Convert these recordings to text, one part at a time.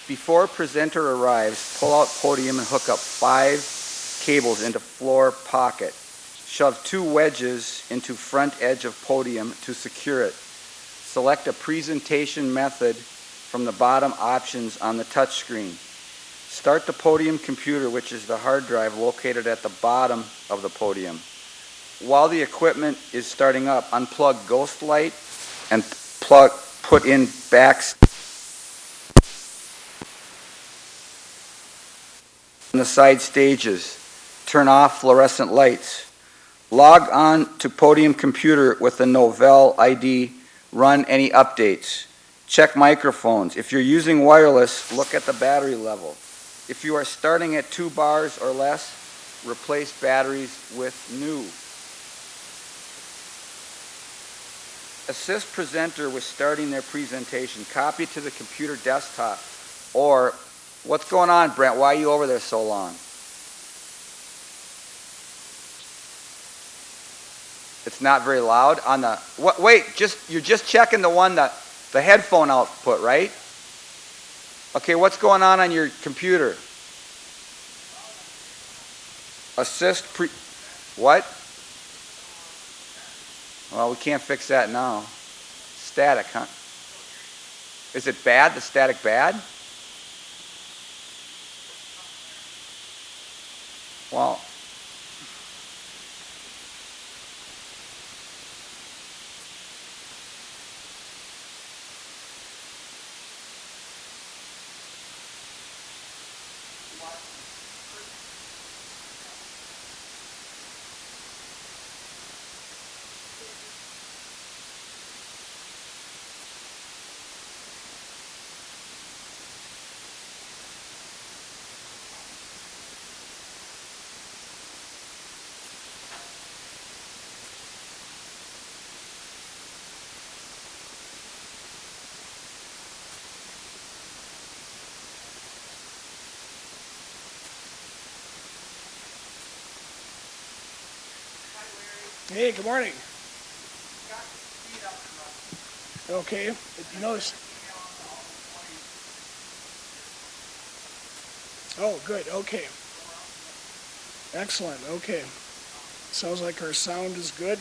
Before presenter arrives, pull out podium and hook up 5 cables into floor pocket. Shove 2 wedges into front edge of podium to secure it. Select a presentation method from the bottom options on the touchscreen. Start the podium computer, which is the hard drive located at the bottom of the podium. While the equipment is starting up, unplug Ghostlight and put in back on the side stages. Turn off fluorescent lights. Log on to podium computer with the Novell ID. Run any updates. Check microphones. If you're using wireless, look at the battery level. If you are starting at 2 bars or less, replace batteries with new. Assist presenter with starting their presentation. Copy to the computer desktop. Or, what's going on, Brent? Why are you over there so long? It's not very loud on the, wait, you're just checking the headphone output, right? Okay, what's going on your computer? What? Well, we can't fix that now. Static, huh? Is it bad? The static bad? Well, Hey, good morning. Okay, you notice. Oh, good, okay. Excellent, okay. Sounds like our sound is good.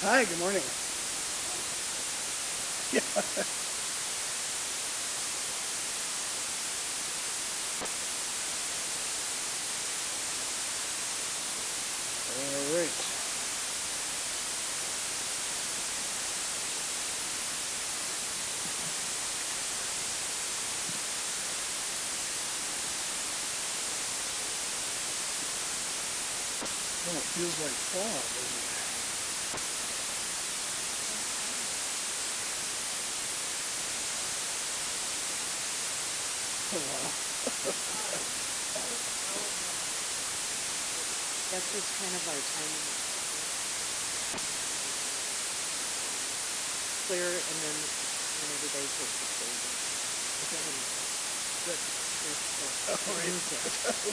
Hi, good morning. Yeah. All right. Oh, it feels like fall, doesn't it? Oh, wow. That's just kind of our timing. Clear, and then when everybody takes the stage. Good. All right.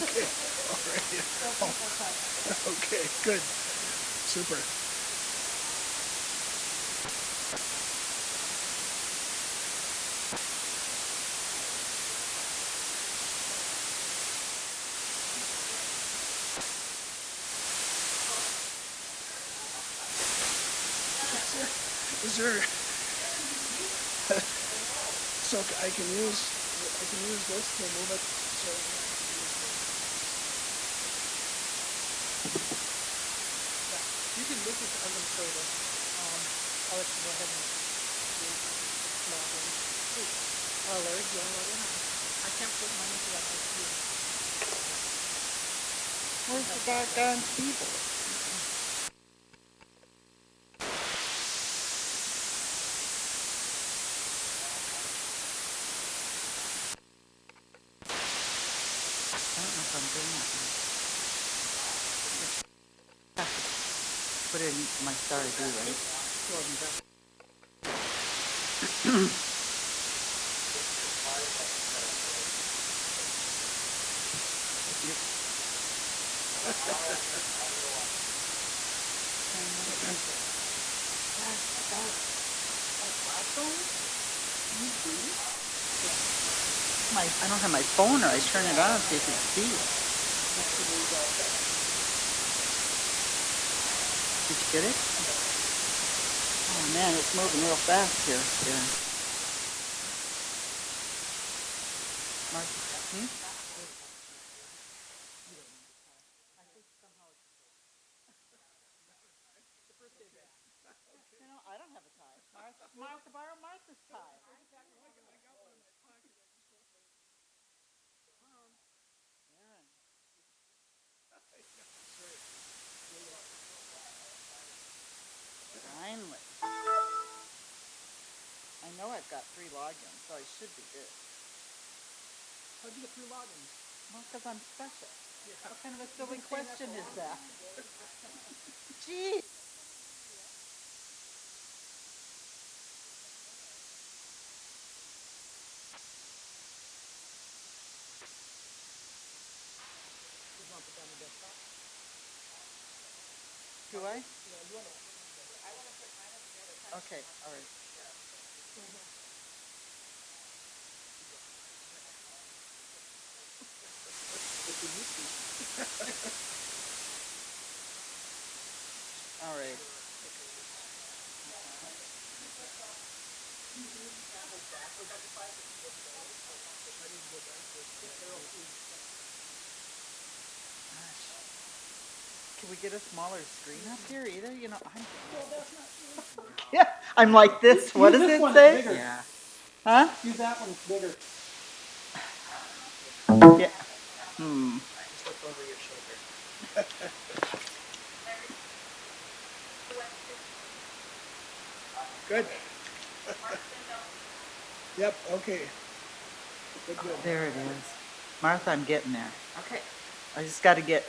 Okay. All right. Okay, good. Super. Is there so I can use this to move it so You can look at, I'm going to show you this. I'll let you go ahead and do that one. Larry, do you want to log in? I can't put mine into that computer. where's the goddamn keyboard? I'm doing that now. Put in my star ID, right? I don't have my phone, or I turn it on so you can see it. Did you get it? Oh man, it's moving real fast here. Yeah. Mark, I don't have a tie. Martha, borrow Martha's tie. Aaron. Finally. I know I've got 3 logins, so I should be good. How'd you get through logins? Well, because I'm special. What kind of a silly question is that? Gee. You want to put that on the desktop? Do I? Yeah, you want to. Okay, all right. All right. Can we get a smaller screen up here either? You know, yeah, I'm like this. What does this it one, say? it's bigger. Yeah. Huh? Use that one, it's bigger. Yeah. Hmm. Just look over your shoulder. Good. Yep, okay. Good, good. There it is. Martha, I'm getting there. Okay. I just got to get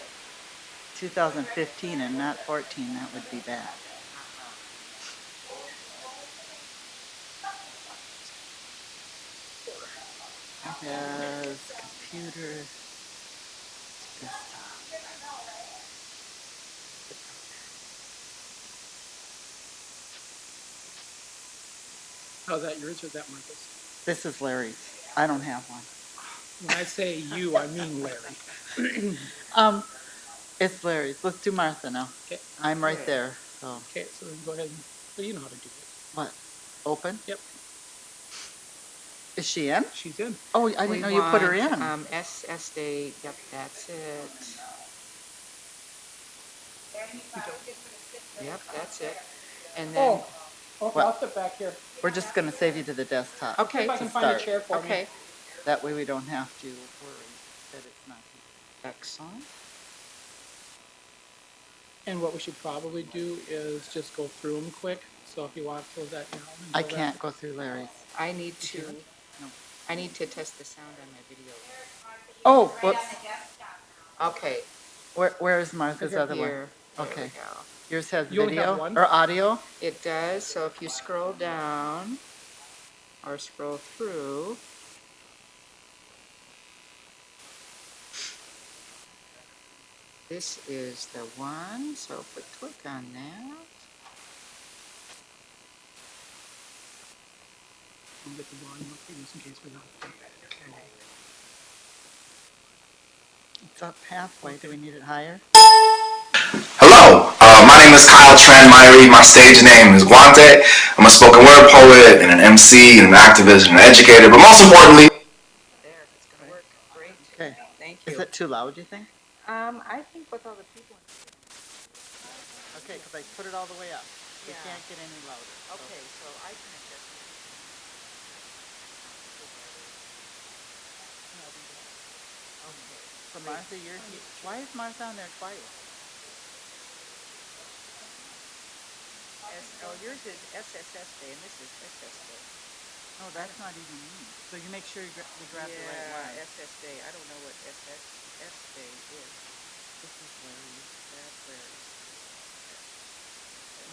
2015 and not 14. That would be bad. Yes, computer, desktop. Oh, is that yours or is that Martha's? This is Larry's. I don't have one. When I say you, I mean Larry. It's Larry's. Let's do Martha now. Okay. I'm right there. So Okay, so then go ahead and, well, you know how to do it. what? Open? Yep, Is she in? she's in. Oh, I didn't know you put her in. SS date, yep, that's it. Yep, that's it. And then, Oh, okay, What? I'll step back here. We're just going to save you to the desktop. okay, If I to can find a start. chair for me. okay, That way we don't have to worry that it's not here. excellent. And what we should probably do is just go through them quick. So if you want to close that down. and I go back. can't go through Larry's. I need to, No. I need to test the sound on my video. Oh, whoops. Okay. Where is Martha's other one? Here, there we Okay. go. Yours has You only have video one? or audio? It does, so if you scroll down or scroll through, this is the one, so if we click on that, I'll get the volume up here just in case we're not. It's up halfway. Do we need it higher? Hello, my name is Kyle Trent Myrie. My stage name is Guante. I'm a spoken word poet and an MC and an activist and an educator, but most importantly, there, it's gonna work, great, Okay. thank Is you. it too loud, you think? I think with all the people, Okay, because I put it all the way up. We Yeah. can't get any louder. so- okay, so I can adjust it. Okay. So Martha, why is Martha on there twice? Oh, yours is SSS day and this is SS day. No, that's not even me. So you make sure we grab the right Yeah, one. SS day, I don't know what SS essay is, this is Larry, that's Larry.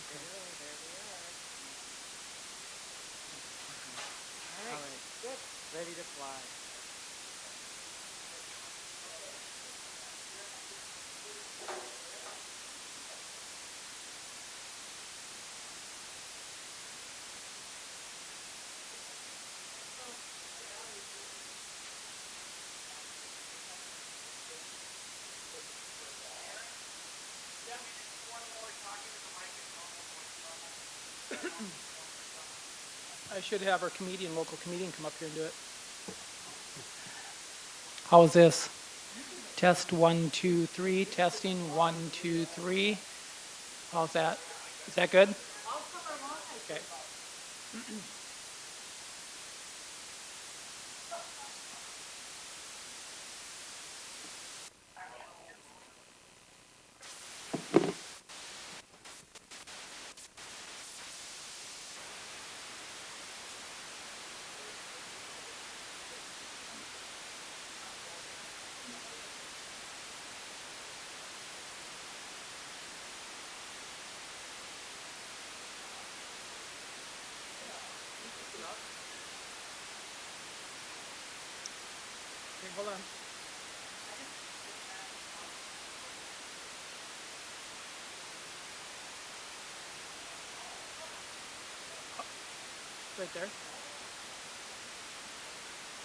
There we are, there we are. All All right, right, good. ready to fly. I should have our comedian, local comedian, come up here and do it. How's this? Test 1, 2, 3. Testing 1, 2, 3. How's that? Is that good? Okay. Okay, hold on. Right there.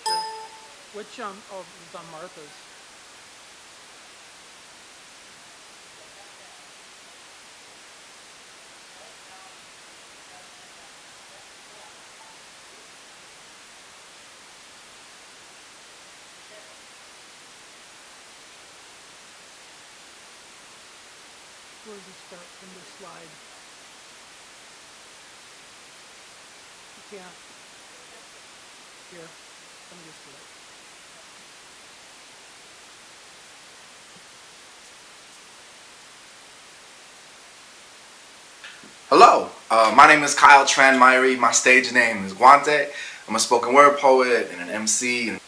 Sure. Which oh, it was on Martha's. Where does it start from this slide? You can't. Here, let me just do it. Hello, my name is Kyle Tran Myrie. My stage name is Guante. I'm a spoken word poet and an MC. And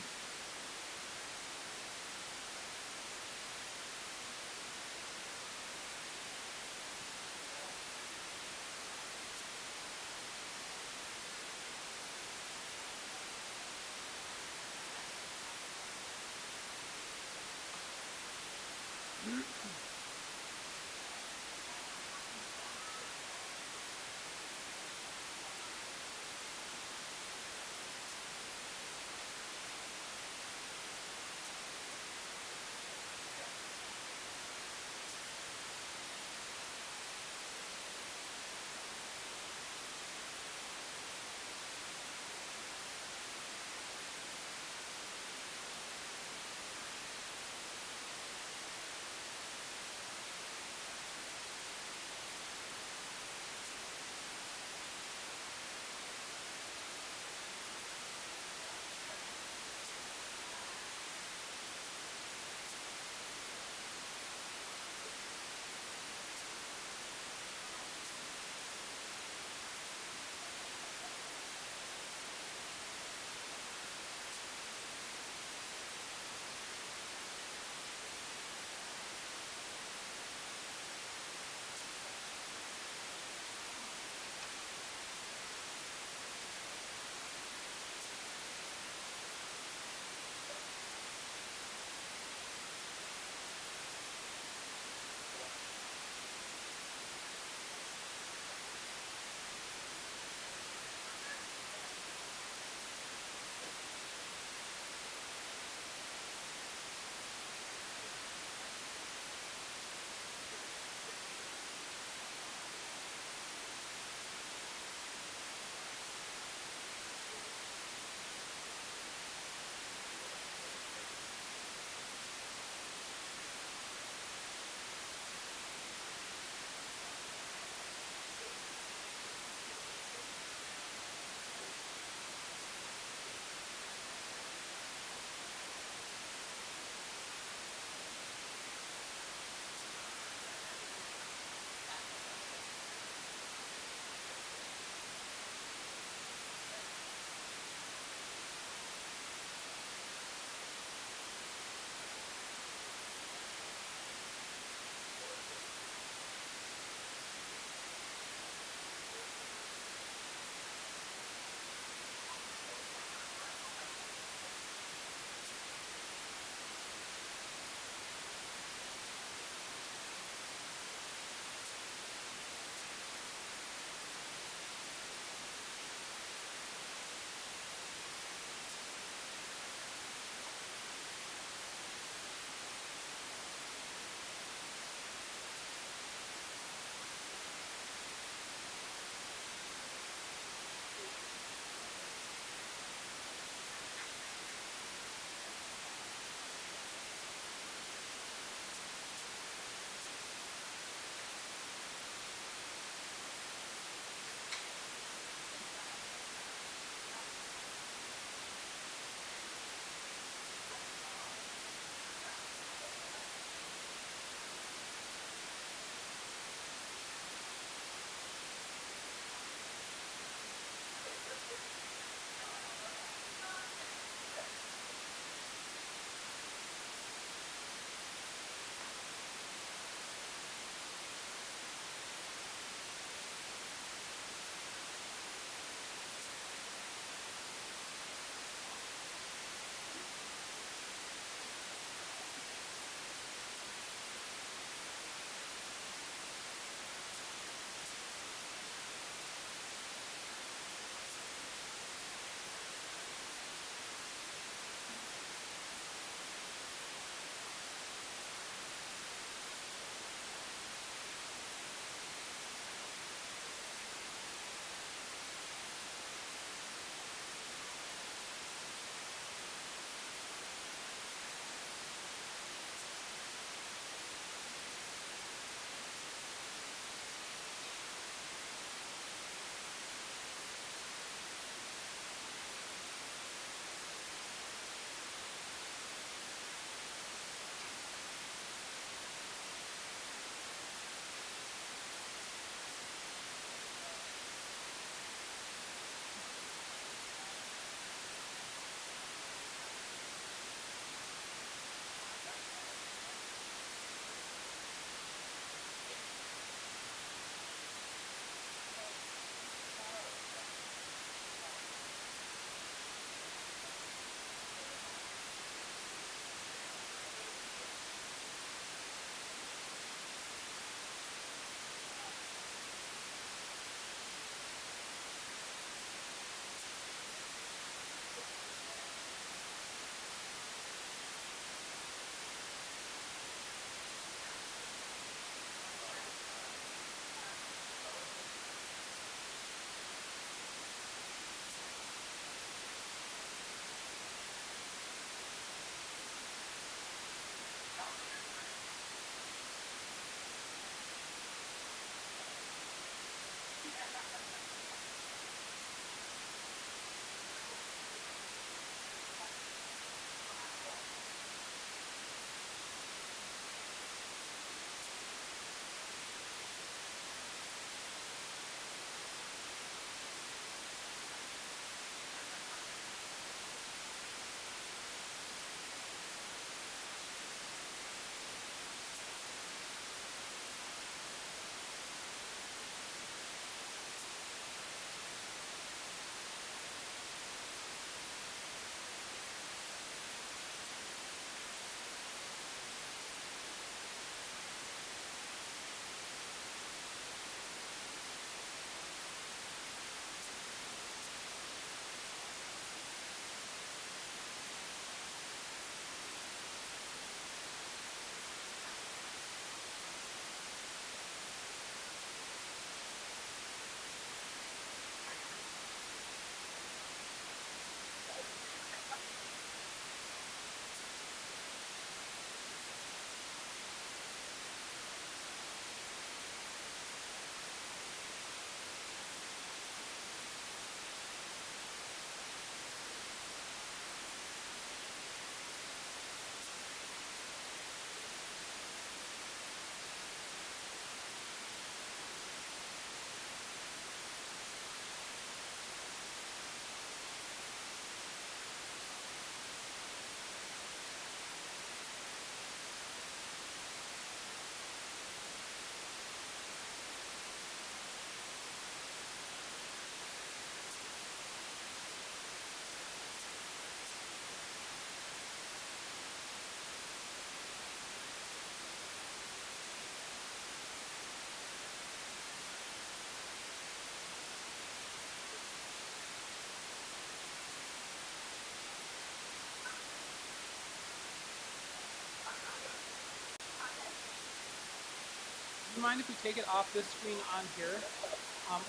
you mind if we take it off this screen on here?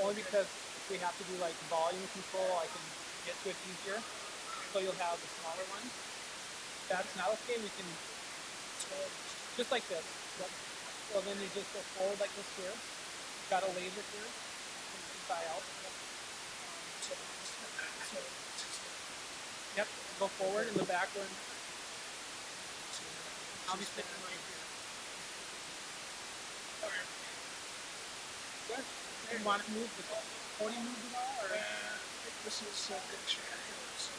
Only because if we have to do like volume control, I can get to it easier. So you'll have the smaller one. If that's not okay, we can just like this. Yep. So then you just go forward like this here. Got a laser here. Try out. Yep. Go forward in the back one. I'll be sitting right here. Good. You want to move the podium move at all, or? This is a picture here, so.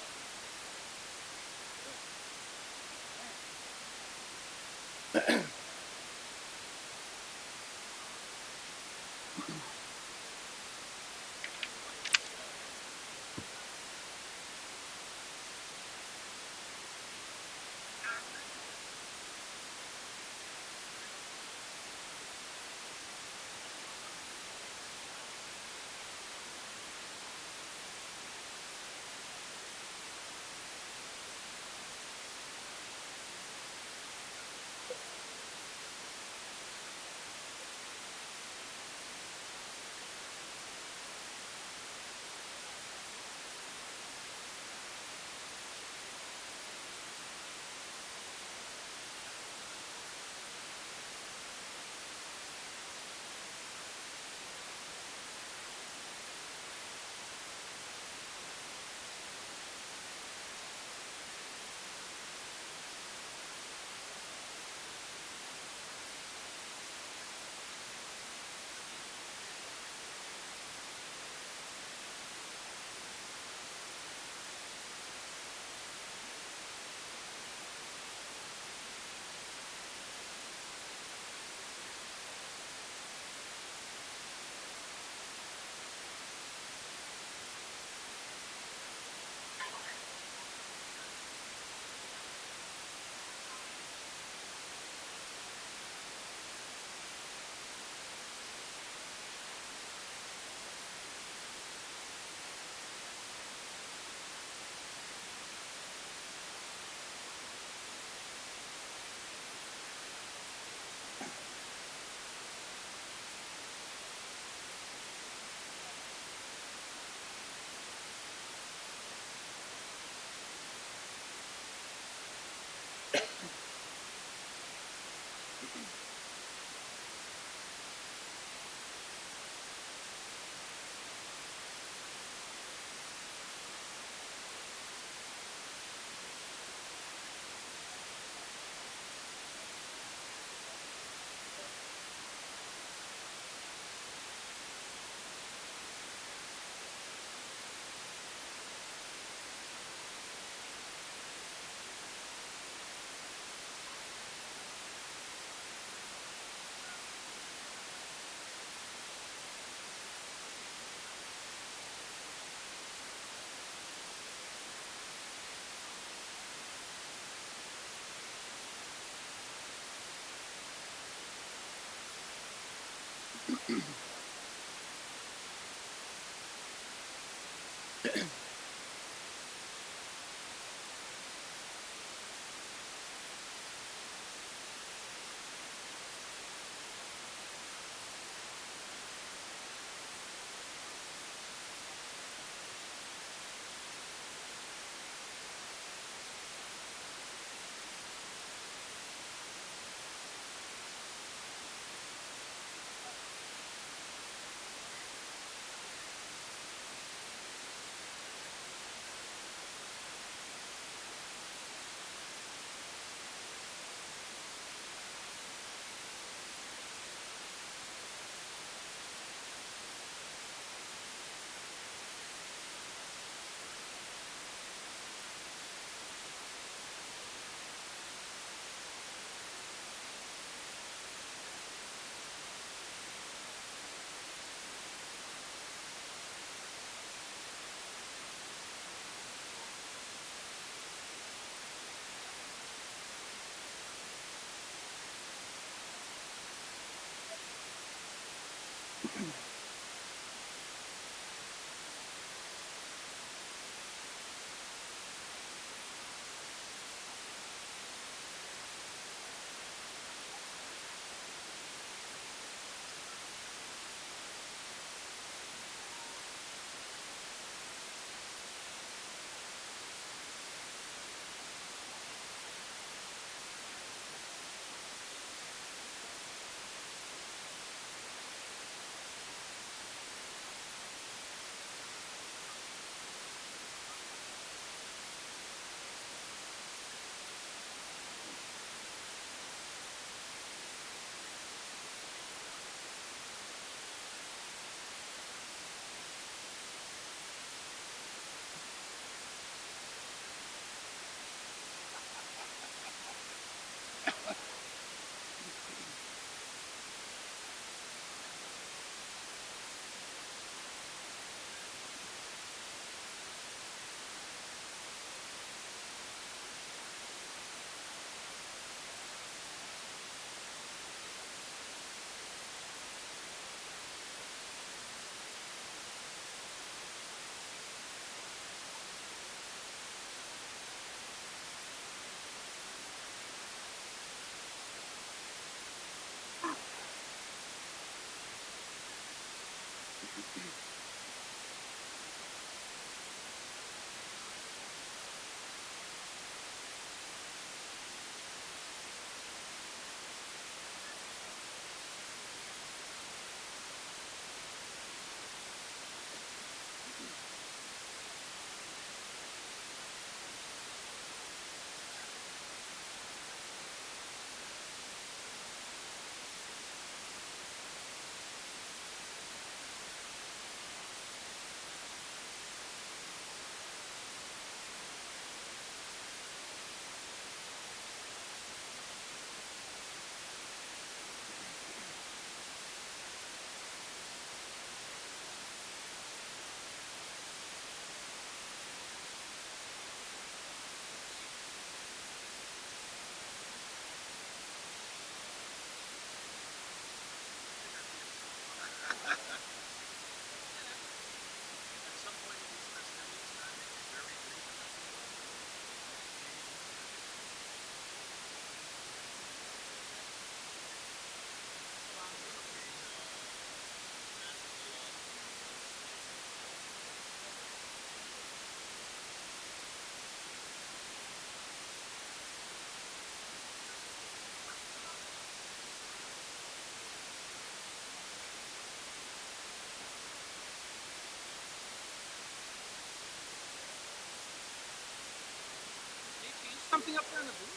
anything up there in the booth?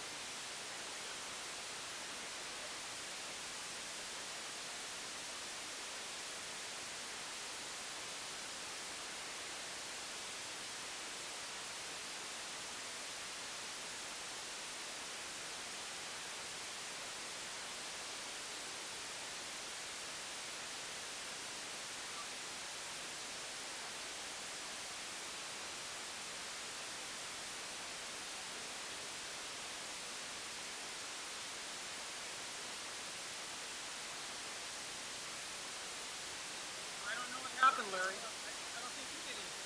I don't know what happened, Larry. I don't think you did anything.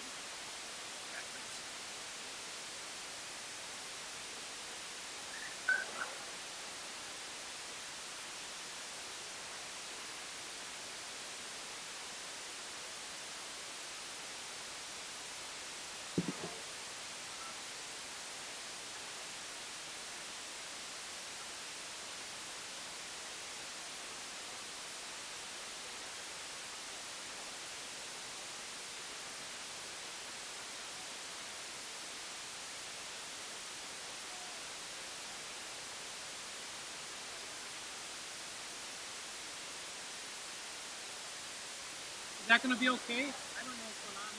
Is that gonna be okay? I don't know what's going on.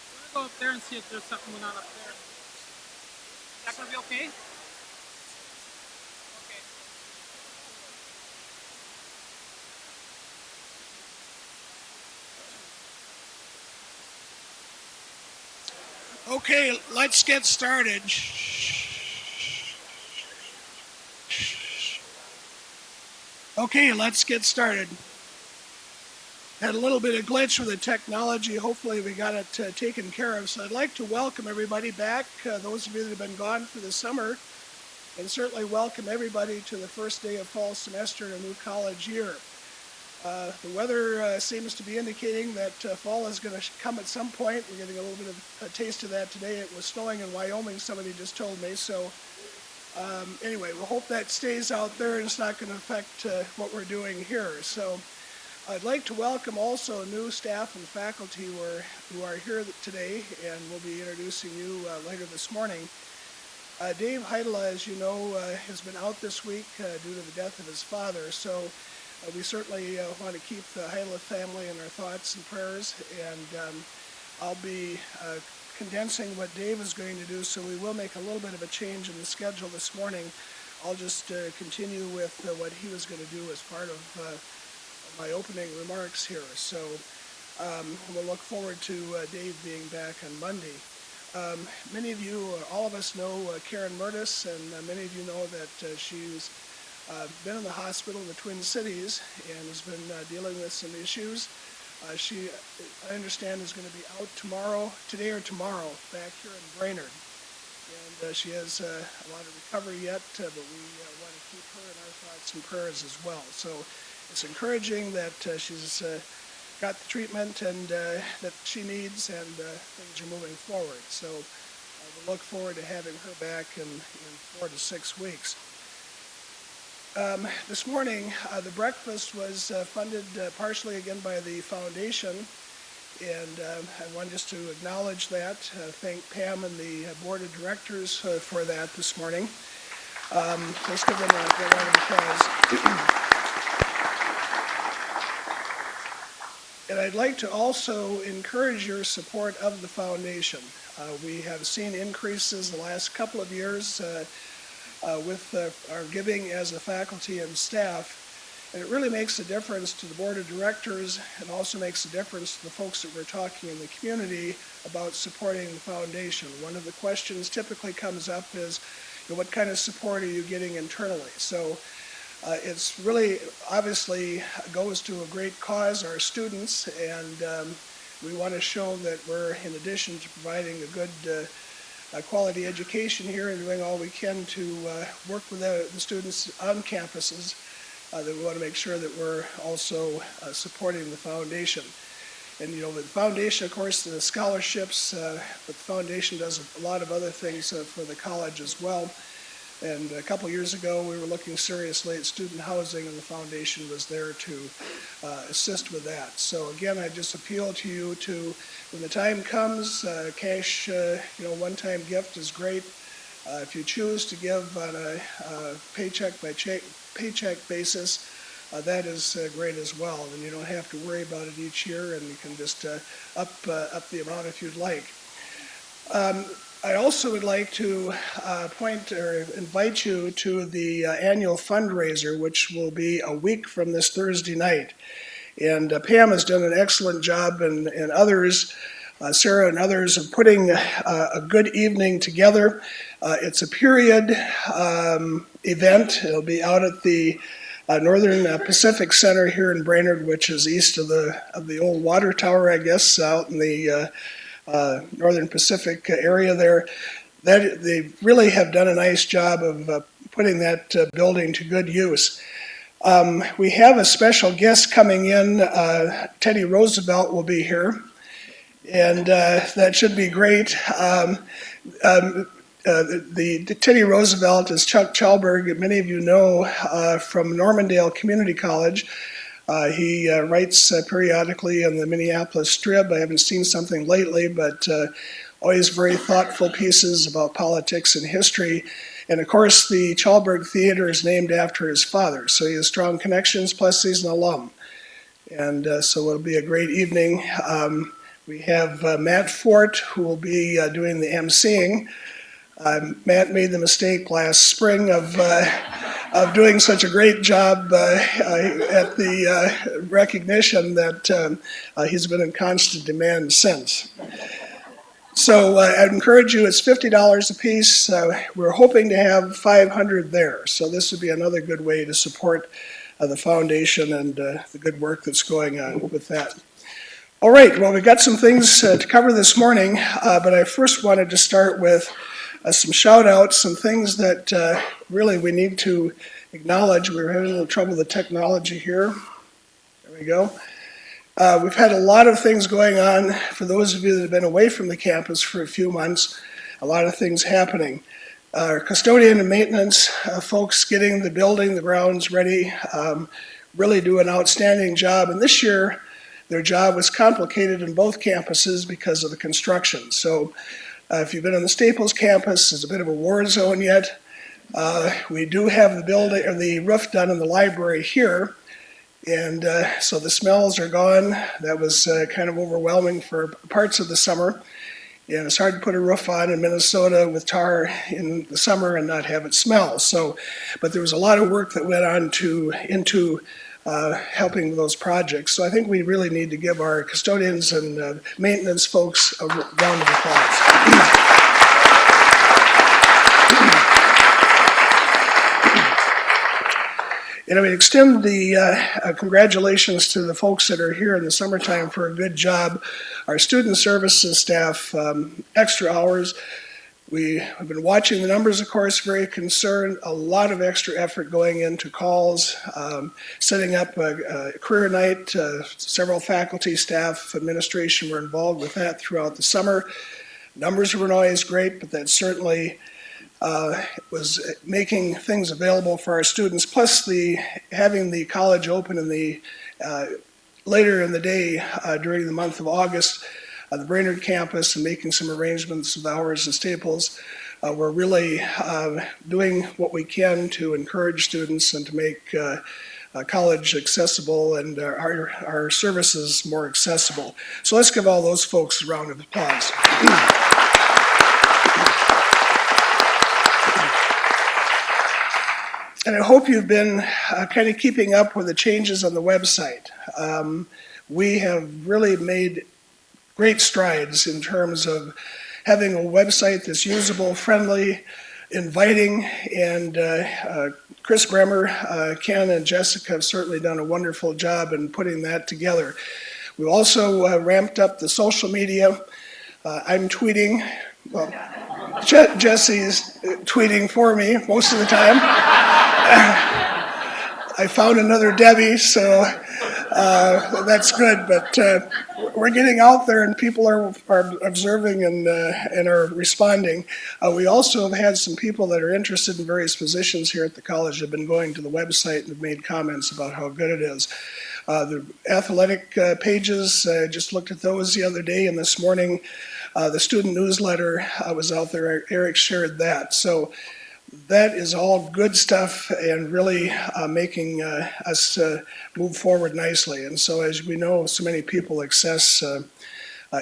I'm gonna go up there and see if there's something going on up there. Is that gonna be okay? Okay. Okay, let's get started. Okay, let's get started. Had a little bit of glitch with the technology. Hopefully we got it taken care of. So I'd like to welcome everybody back, those of you that have been gone for the summer, and certainly welcome everybody to the first day of fall semester in a new college year. The weather seems to be indicating that fall is going to come at some point. We're getting a little bit of a taste of that today. It was snowing in Wyoming, somebody just told me. So anyway, we'll hope that stays out there and it's not going to affect what we're doing here. So I'd like to welcome also new staff and faculty who are here today, and we'll be introducing you later this morning. Dave Heidela, as you know, has been out this week due to the death of his father. So we certainly want to keep the Heidela family in our thoughts and prayers, and I'll be condensing what Dave is going to do, so we will make a little bit of a change in the schedule this morning. I'll just continue with what he was going to do as part of my opening remarks here. So we'll look forward to Dave being back on Monday. Many of you, all of us know Karen Murtis, and many of you know that she's been in the hospital in the Twin Cities and has been dealing with some issues. She, I understand, is going to be out today or tomorrow, back here in Brainerd. And she has a lot of recovery yet, but we want to keep her in our thoughts and prayers as well. So it's encouraging that she's got the treatment and that she needs, and things are moving forward. So we'll look forward to having her back in 4 to 6 weeks. This morning, the breakfast was funded partially again by the foundation, and I want just to acknowledge that, thank Pam and the board of directors for that this morning. Let's give them a round of applause. And I'd like to also encourage your support of the foundation. We have seen increases the last couple of years with our giving as a faculty and staff, and it really makes a difference to the board of directors, and also makes a difference to the folks that we're talking in the community about supporting the foundation. One of the questions typically comes up is, what kind of support are you getting internally? So it's really obviously goes to a great cause, our students, and we want to show that we're, in addition to providing a good quality education here and doing all we can to work with the students on campuses, that we want to make sure that we're also supporting the foundation. And with the foundation, of course, the scholarships, but the foundation does a lot of other things for the college as well. And a couple years ago, we were looking seriously at student housing, and the foundation was there to assist with that. So again, I just appeal to you to, when the time comes, cash, one-time gift is great. If you choose to give on a paycheck by paycheck basis, that is great as well. And you don't have to worry about it each year, and you can just up the amount if you'd like. I also would like to invite you to the annual fundraiser, which will be a week from this Thursday night. And Pam has done an excellent job, and others, Sarah and others, of putting a good evening together. It's a period event. It'll be out at the Northern Pacific Center here in Brainerd, which is east of the old water tower, I guess, out in the Northern Pacific area there. That they really have done a nice job of putting that building to good use. We have a special guest coming in. Teddy Roosevelt will be here, and that should be great. The Teddy Roosevelt is Chuck Chalberg. Many of you know from Normandale Community College. He writes periodically in the Minneapolis Strib. I haven't seen something lately, but always very thoughtful pieces about politics and history. And of course, the Chalberg Theater is named after his father, so he has strong connections, plus he's an alum. And so it'll be a great evening. We have Matt Fort, who will be doing the emceeing. Matt made the mistake last spring of doing such a great job at the recognition that he's been in constant demand since. So I'd encourage you, it's $50 a piece. We're hoping to have 500 there. So this would be another good way to support the foundation and the good work that's going on with that. All right, well, we've got some things to cover this morning, but I first wanted to start with some shout outs, some things that really we need to acknowledge. We're having a little trouble with the technology here. There we go. We've had a lot of things going on. For those of you that have been away from the campus for a few months, a lot of things happening. Our custodian and maintenance folks getting the building, the grounds ready, really do an outstanding job. And this year, their job was complicated in both campuses because of the construction. So if you've been on the Staples campus, it's a bit of a war zone yet. We do have the building or the roof done in the library here. And so the smells are gone. That was kind of overwhelming for parts of the summer. And it's hard to put a roof on in Minnesota with tar in the summer and not have it smell. So, but there was a lot of work that went on into helping with those projects. So I think we really need to give our custodians and maintenance folks a round of applause. And I mean, extend the congratulations to the folks that are here in the summertime for a good job. Our student services staff, extra hours. We have been watching the numbers, of course, very concerned. A lot of extra effort going into calls, setting up a career night. Several faculty, staff, administration were involved with that throughout the summer. Numbers weren't always great, but that certainly was making things available for our students, plus having the college open in the later in the day during the month of August, the Brainerd campus, and making some arrangements with hours and Staples. We're really doing what we can to encourage students and to make college accessible and our services more accessible. So let's give all those folks a round of applause. And I hope you've been kind of keeping up with the changes on the website. We have really made great strides in terms of having a website that's usable, friendly, inviting, and Chris Bremer, Ken, and Jessica have certainly done a wonderful job in putting that together. We've also ramped up the social media. I'm tweeting. Well, Jesse's tweeting for me most of the time. I found another Debbie, so that's good. But we're getting out there, and people are observing and are responding. We also have had some people that are interested in various positions here at the college have been going to the website and have made comments about how good it is. The athletic pages, I just looked at those the other day, and this morning the student newsletter was out there. Eric shared that. So that is all good stuff and really making us move forward nicely. And so, as we know, so many people access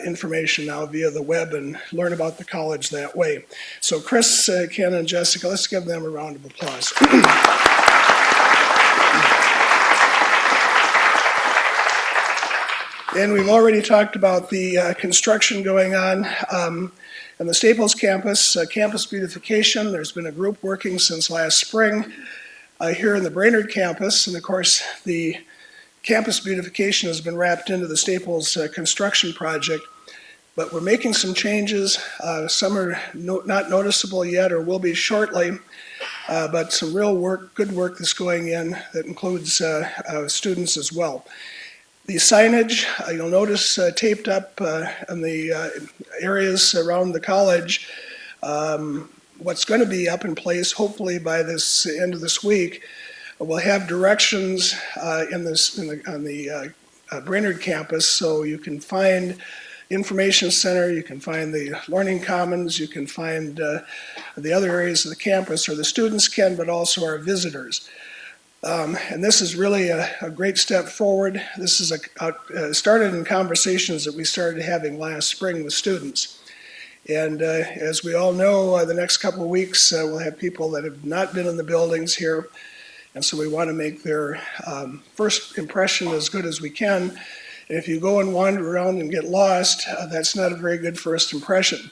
information now via the web and learn about the college that way. So Chris, Ken, and Jessica, let's give them a round of applause. And we've already talked about the construction going on in the Staples campus, campus beautification. There's been a group working since last spring here in the Brainerd campus. And of course, the campus beautification has been wrapped into the Staples construction project. But we're making some changes. Some are not noticeable yet or will be shortly. But some real work, good work that's going in that includes students as well. The signage, you'll notice taped up in the areas around the college. What's going to be up in place, hopefully by this end of this week, we'll have directions on the Brainerd campus, so you can find information center, you can find the learning commons, you can find the other areas of the campus, or the students can, but also our visitors. And this is really a great step forward. This is started in conversations that we started having last spring with students. And as we all know, the next couple of weeks we'll have people that have not been in the buildings here. And so we want to make their first impression as good as we can. And if you go and wander around and get lost, that's not a very good first impression.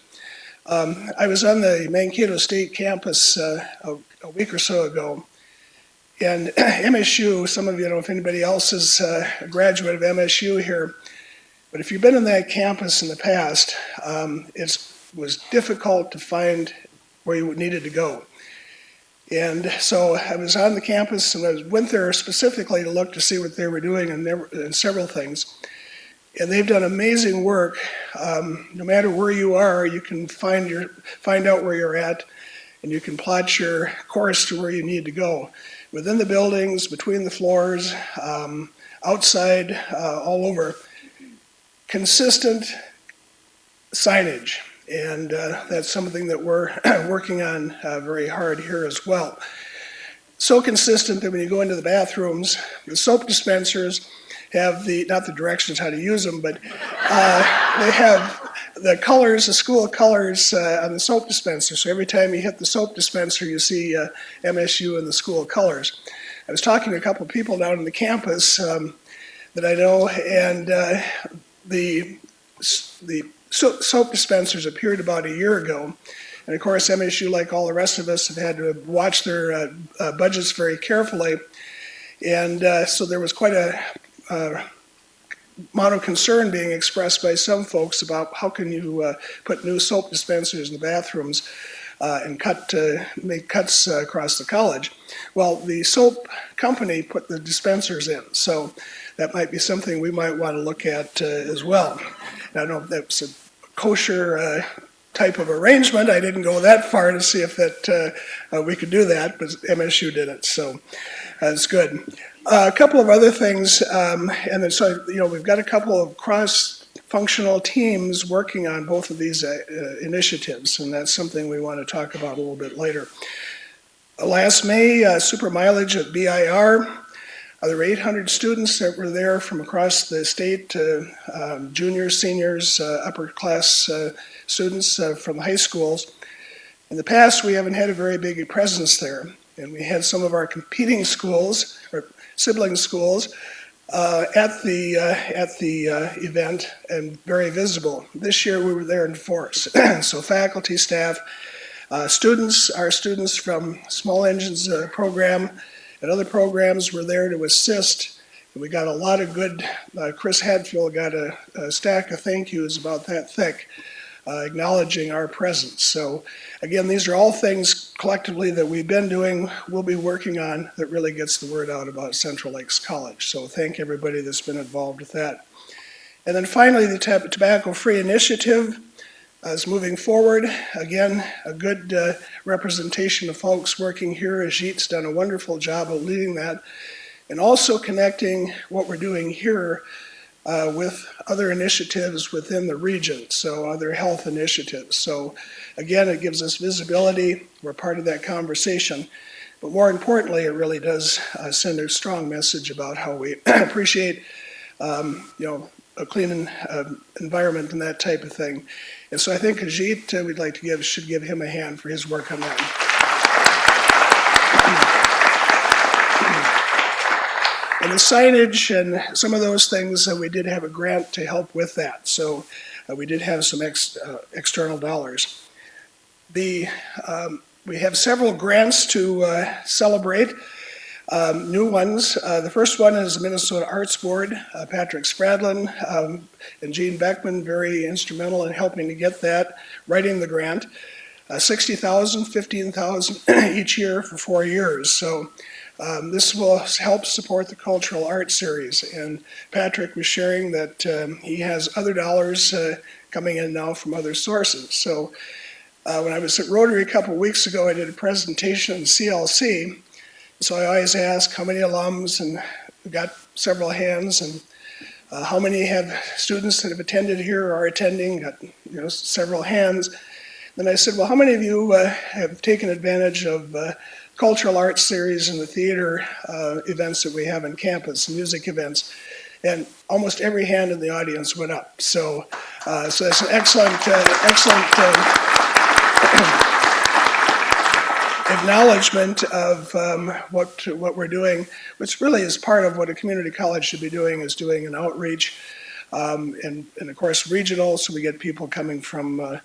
I was on the Mankato State campus a week or so ago. And MSU, some of you know if anybody else is a graduate of MSU here, but if you've been on that campus in the past, it was difficult to find where you needed to go. And so I was on the campus and I went there specifically to look to see what they were doing and several things. And they've done amazing work. No matter where you are, you can find out where you're at, and you can plot your course to where you need to go. Within the buildings, between the floors, outside, all over, consistent signage. And that's something that we're working on very hard here as well. So consistent that when you go into the bathrooms, the soap dispensers have not the directions how to use them, but they have the colors, the school colors on the soap dispenser. So every time you hit the soap dispenser, you see MSU and the school colors. I was talking to a couple of people down on the campus that I know, and the soap dispensers appeared about a year ago. And of course, MSU, like all the rest of us, have had to watch their budgets very carefully. And so there was quite a amount of concern being expressed by some folks about how can you put new soap dispensers in the bathrooms and make cuts across the college. Well, the soap company put the dispensers in, so that might be something we might want to look at as well. I don't know if that's a kosher type of arrangement. I didn't go that far to see if that we could do that, but MSU did it, so that's good. A couple of other things, and then, so we've got a couple of cross-functional teams working on both of these initiatives, and that's something we want to talk about a little bit later. Last May, super mileage at BIR. There were 800 students that were there from across the state, juniors, seniors, upper class students from high schools. In the past, we haven't had a very big presence there, and we had some of our competing schools, or sibling schools, at the event and very visible. This year we were there in force. So faculty, staff, students, our students from Small Engines program and other programs were there to assist. And we got a lot of good, Chris Hadfield got a stack of thank yous about that thick acknowledging our presence. So again, these are all things collectively that we've been doing, we'll be working on, that really gets the word out about Central Lakes College. So thank everybody that's been involved with that. And then finally, the Tobacco-Free Initiative is moving forward. Again, a good representation of folks working here. Ajit's done a wonderful job of leading that, and also connecting what we're doing here with other initiatives within the region, so other health initiatives. So again, it gives us visibility. We're part of that conversation. But more importantly, it really does send a strong message about how we appreciate a clean environment and that type of thing. And so I think Ajit, should give him a hand for his work on that. And the signage and some of those things, we did have a grant to help with that. So we did have some external dollars. We have several grants to celebrate, new ones. The first one is the Minnesota Arts Board. Patrick Spradlin and Gene Beckman, very instrumental in helping to get that, writing the grant. $60,000, $15,000 each year for 4 years. So this will help support the Cultural Arts Series, and Patrick was sharing that he has other dollars coming in now from other sources. So when I was at Rotary a couple of weeks ago, I did a presentation on CLC, so I always ask how many alums, and we got several hands, and how many have students that have attended here or are attending, got several hands. Then I said, well, how many of you have taken advantage of Cultural Arts Series and the theater events that we have on campus, music events? And almost every hand in the audience went up. So that's an excellent acknowledgement of what we're doing, which really is part of what a community college should be doing, is doing an outreach, and of course regional, so we get people coming from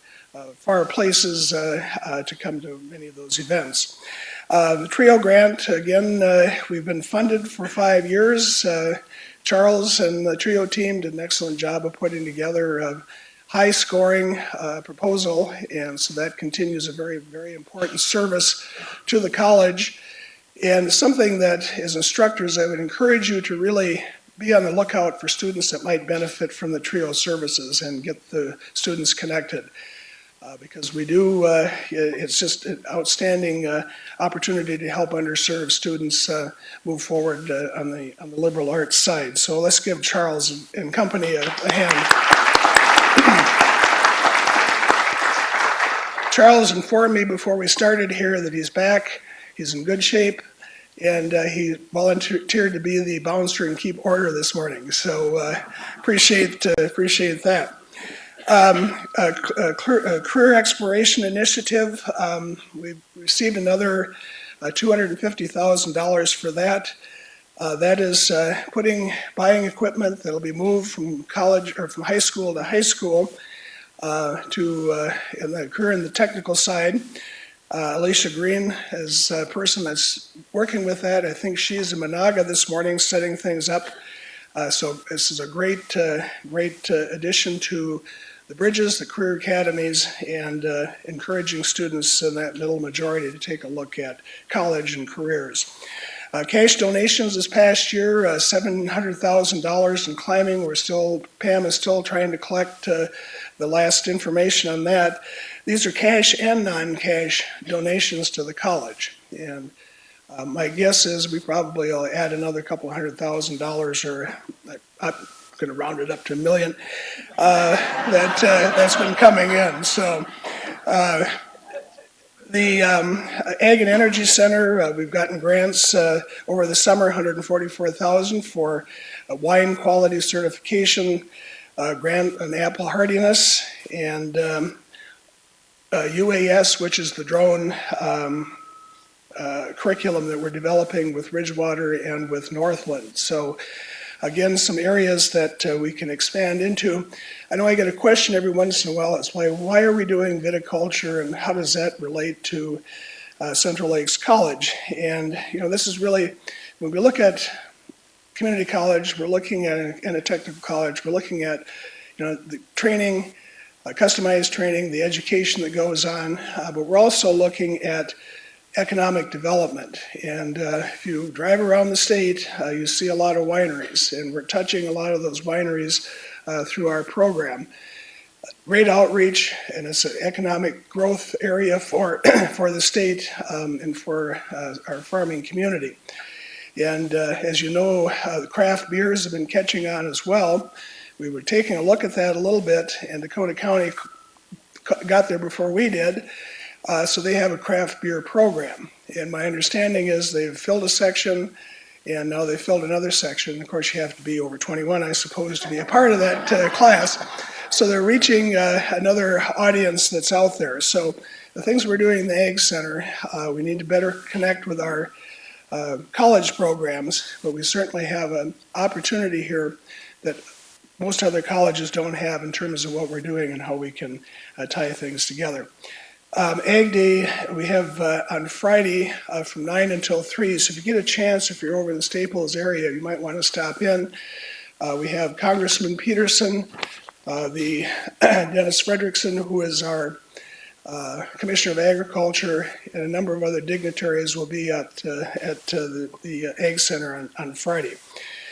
far places to come to many of those events. The TRIO grant, again, we've been funded for 5 years. Charles and the TRIO team did an excellent job of putting together a high-scoring proposal, and so that continues a very, very important service to the college. And something that, as instructors, I would encourage you to really be on the lookout for students that might benefit from the TRIO services and get the students connected. Because we do, it's just an outstanding opportunity to help underserved students move forward on the liberal arts side. So let's give Charles and company a hand. Charles informed me before we started here that he's back, he's in good shape, and he volunteered to be the bouncer and keep order this morning. So appreciate that. Career Exploration Initiative, we've received another $250,000 for that. That is buying equipment that'll be moved from college or from high school to high school and occur in the technical side. Alicia Green is a person that's working with that. I think she's in Monaga this morning setting things up. So this is a great addition to the bridges, the career academies, and encouraging students in that middle majority to take a look at college and careers. Cash donations this past year, $700,000 and climbing. Pam is still trying to collect the last information on that. These are cash and non-cash donations to the college. And my guess is we probably will add another couple $100,000, or I'm going to round it up to $1 million, that's been coming in. So the Ag and Energy Center, we've gotten grants over the summer, $144,000 for a wine quality certification, grant on apple hardiness, and UAS, which is the drone curriculum that we're developing with Ridgewater and with Northland. So again, some areas that we can expand into. I know I get a question every once in a while. It's why are we doing viticulture, and how does that relate to Central Lakes College? And this is really, when we look at community college, we're looking at, and a technical college, we're looking at the training, customized training, the education that goes on, but we're also looking at economic development. And if you drive around the state, you see a lot of wineries, and we're touching a lot of those wineries through our program. Great outreach, and it's an economic growth area for for the state and for our farming community. And as you know, the craft beers have been catching on as well. We were taking a look at that a little bit, and Dakota County got there before we did. So they have a craft beer program. And my understanding is they've filled a section, and now they've filled another section. Of course, you have to be over 21, I suppose, to be a part of that class. So they're reaching another audience that's out there. So the things we're doing in the Ag Center, we need to better connect with our college programs, but we certainly have an opportunity here that most other colleges don't have in terms of what we're doing and how we can tie things together. Ag Day, we have on Friday from 9 until 3, so if you get a chance, if you're over in the Staples area, you might want to stop in. We have Congressman Peterson, the Dennis Frederickson, who is our Commissioner of Agriculture, and a number of other dignitaries will be at the Ag Center on Friday.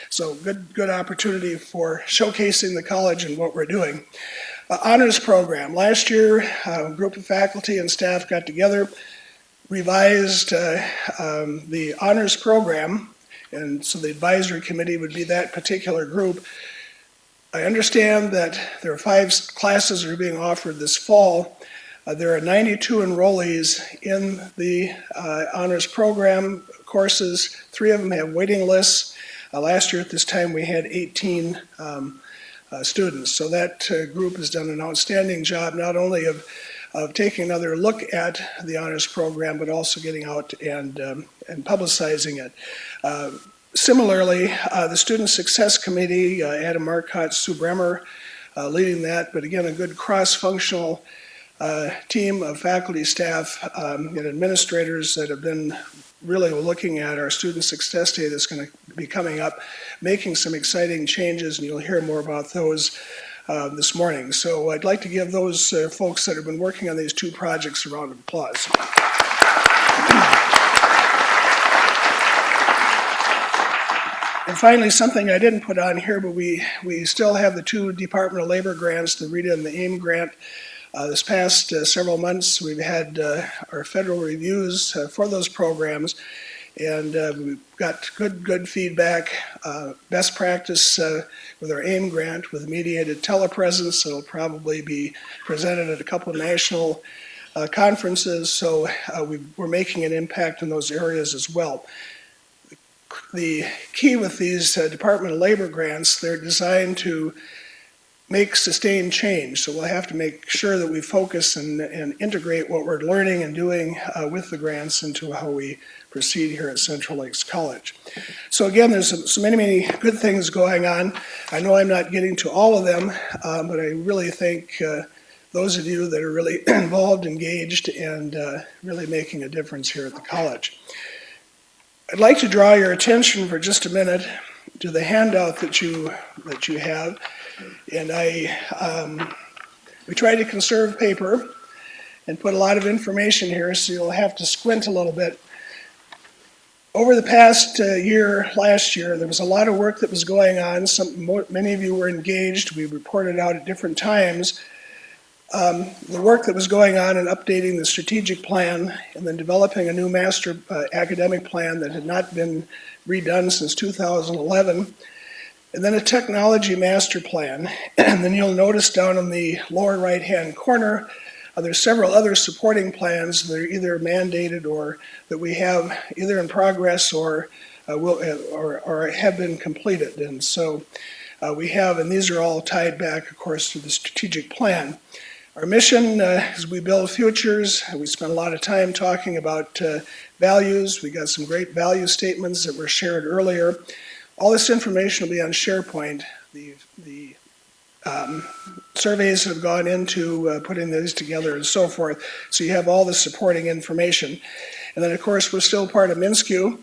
So good opportunity for showcasing the college and what we're doing. Honors program. Last year, a group of faculty and staff got together, revised the honors program, and so the advisory committee would be that particular group. I understand that there are 5 classes that are being offered this fall. There are 92 enrollees in the honors program courses. 3 of them have waiting lists. Last year at this time we had 18 students. So that group has done an outstanding job not only of taking another look at the honors program, but also getting out and publicizing it. Similarly, the Student Success Committee, Adam Marcotte, Sue Bremer leading that, but again, a good cross-functional team of faculty, staff, and administrators that have been really looking at our Student Success Day that's going to be coming up, making some exciting changes, and you'll hear more about those this morning. So I'd like to give those folks that have been working on these 2 projects a round of applause. And finally, something I didn't put on here, but we still have the 2 Department of Labor grants, the RETA and the AIM grant. This past several months, we've had our federal reviews for those programs, and we've got good feedback. Best practice with our AIM grant with mediated telepresence. It'll probably be presented at a couple of national conferences, so we're making an impact in those areas as well. The key with these Department of Labor grants, they're designed to make sustained change. So we'll have to make sure that we focus and integrate what we're learning and doing with the grants into how we proceed here at Central Lakes College. So again, there's so many good things going on. I know I'm not getting to all of them, but I really thank those of you that are really involved, engaged, and really making a difference here at the college. I'd like to draw your attention for just a minute to the handout that you have. And we try to conserve paper and put a lot of information here, so you'll have to squint a little bit. Over the past last year, there was a lot of work that was going on. Many of you were engaged. We reported out at different times. The work that was going on in updating the strategic plan and then developing a new master academic plan that had not been redone since 2011. And then a technology master plan. And then you'll notice down in the lower right-hand corner, there's several other supporting plans that are either mandated or that we have either in progress or have been completed. And so we have, and these are all tied back, of course, to the strategic plan. Our mission is we build futures. We spent a lot of time talking about values. We got some great value statements that were shared earlier. All this information will be on SharePoint. The surveys have gone into putting these together and so forth. So you have all the supporting information. And then, of course, we're still part of MnSCU.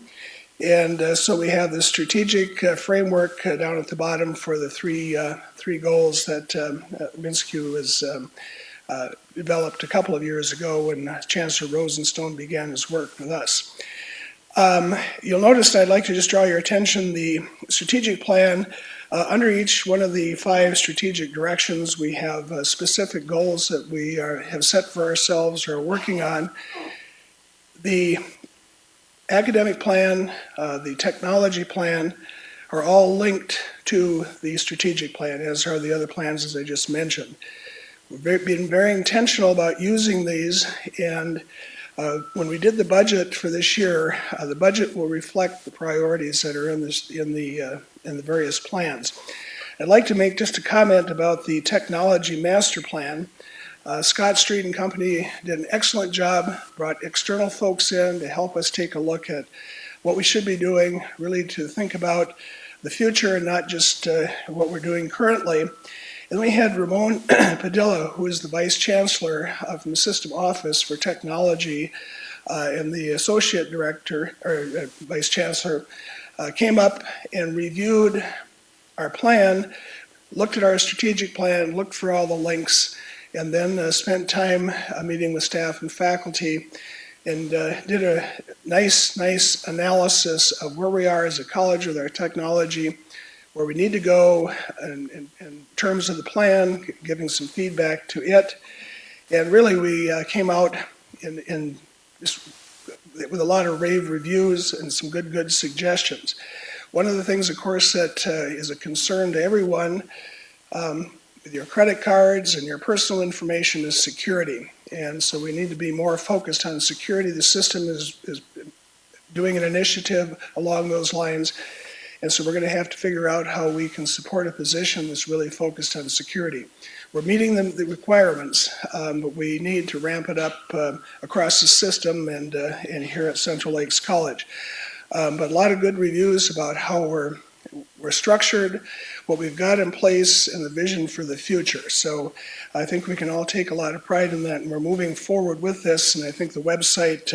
And so we have the strategic framework down at the bottom for the three goals that Minsky was developed a couple of years ago when Chancellor Rosenstone began his work with us. You'll notice I'd like to just draw your attention, the strategic plan, under each one of the 5 strategic directions, we have specific goals that we have set for ourselves or are working on. The academic plan, the technology plan, are all linked to the strategic plan, as are the other plans as I just mentioned. We've been very intentional about using these, and when we did the budget for this year, the budget will reflect the priorities that are in the various plans. I'd like to make just a comment about the technology master plan. Scott Street and Company did an excellent job, brought external folks in to help us take a look at what we should be doing, really to think about the future and not just what we're doing currently. And we had Ramon Padilla, who is the Vice Chancellor from the System Office for Technology, and the Associate Director, or Vice Chancellor, came up and reviewed our plan, looked at our strategic plan, looked for all the links, and then spent time meeting with staff and faculty and did a nice analysis of where we are as a college with our technology, where we need to go in terms of the plan, giving some feedback to it. And really we came out with a lot of rave reviews and some good suggestions. One of the things, of course, that is a concern to everyone with your credit cards and your personal information is security. And so we need to be more focused on security. The system is doing an initiative along those lines. And so we're going to have to figure out how we can support a position that's really focused on security. We're meeting the requirements, but we need to ramp it up across the system and here at Central Lakes College. But a lot of good reviews about how we're structured, what we've got in place, and the vision for the future. So I think we can all take a lot of pride in that, and we're moving forward with this. And I think the website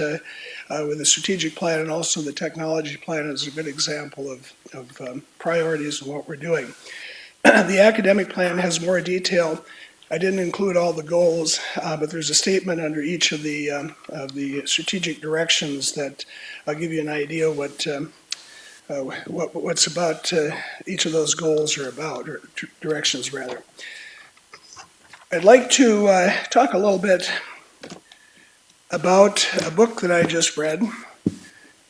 with the strategic plan and also the technology plan is a good example of priorities and what we're doing. The academic plan has more detail. I didn't include all the goals, but there's a statement under each of the strategic directions that I'll give you an idea what's about each of those goals are about, or directions rather. I'd like to talk a little bit about a book that I just read.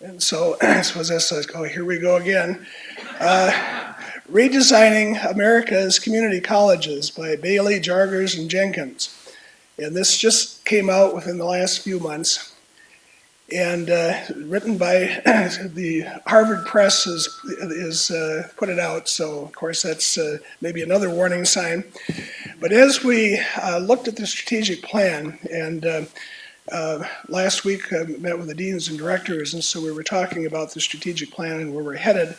And so I suppose that's like, oh, here we go again. Redesigning America's Community Colleges by Bailey, Jargers, and Jenkins. And this just came out within the last few months. And written by the Harvard Press is put it out, so of course that's maybe another warning sign. But as we looked at the strategic plan, and last week I met with the deans and directors, and so we were talking about the strategic plan and where we're headed.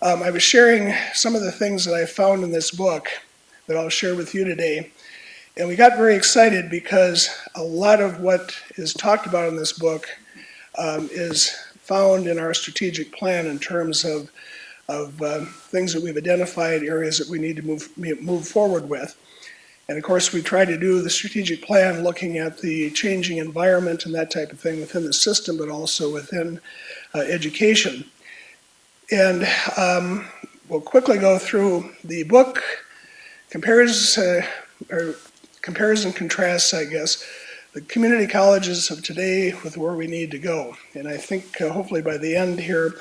I was sharing some of the things that I found in this book that I'll share with you today. And we got very excited because a lot of what is talked about in this book is found in our strategic plan in terms of things that we've identified, areas that we need to move forward with. And of course, we try to do the strategic plan looking at the changing environment and that type of thing within the system, but also within education. And we'll quickly go through the book, compares and contrasts, I guess, the community colleges of today with where we need to go. And I think hopefully by the end here,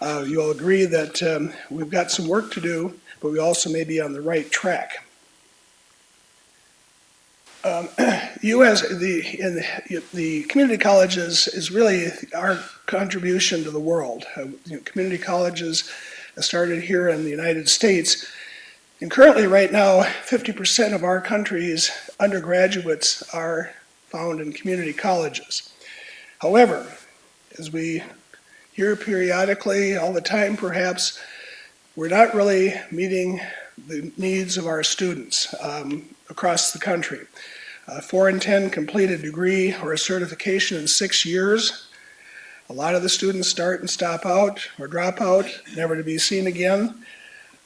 you'll agree that we've got some work to do, but we also may be on the right track. The community colleges is really our contribution to the world. Community colleges started here in the United States. And currently, right now, 50% of our country's undergraduates are found in community colleges. However, as we hear periodically, all the time perhaps, we're not really meeting the needs of our students across the country. 4 in 10 complete a degree or a certification in 6 years. A lot of the students start and stop out or drop out, never to be seen again.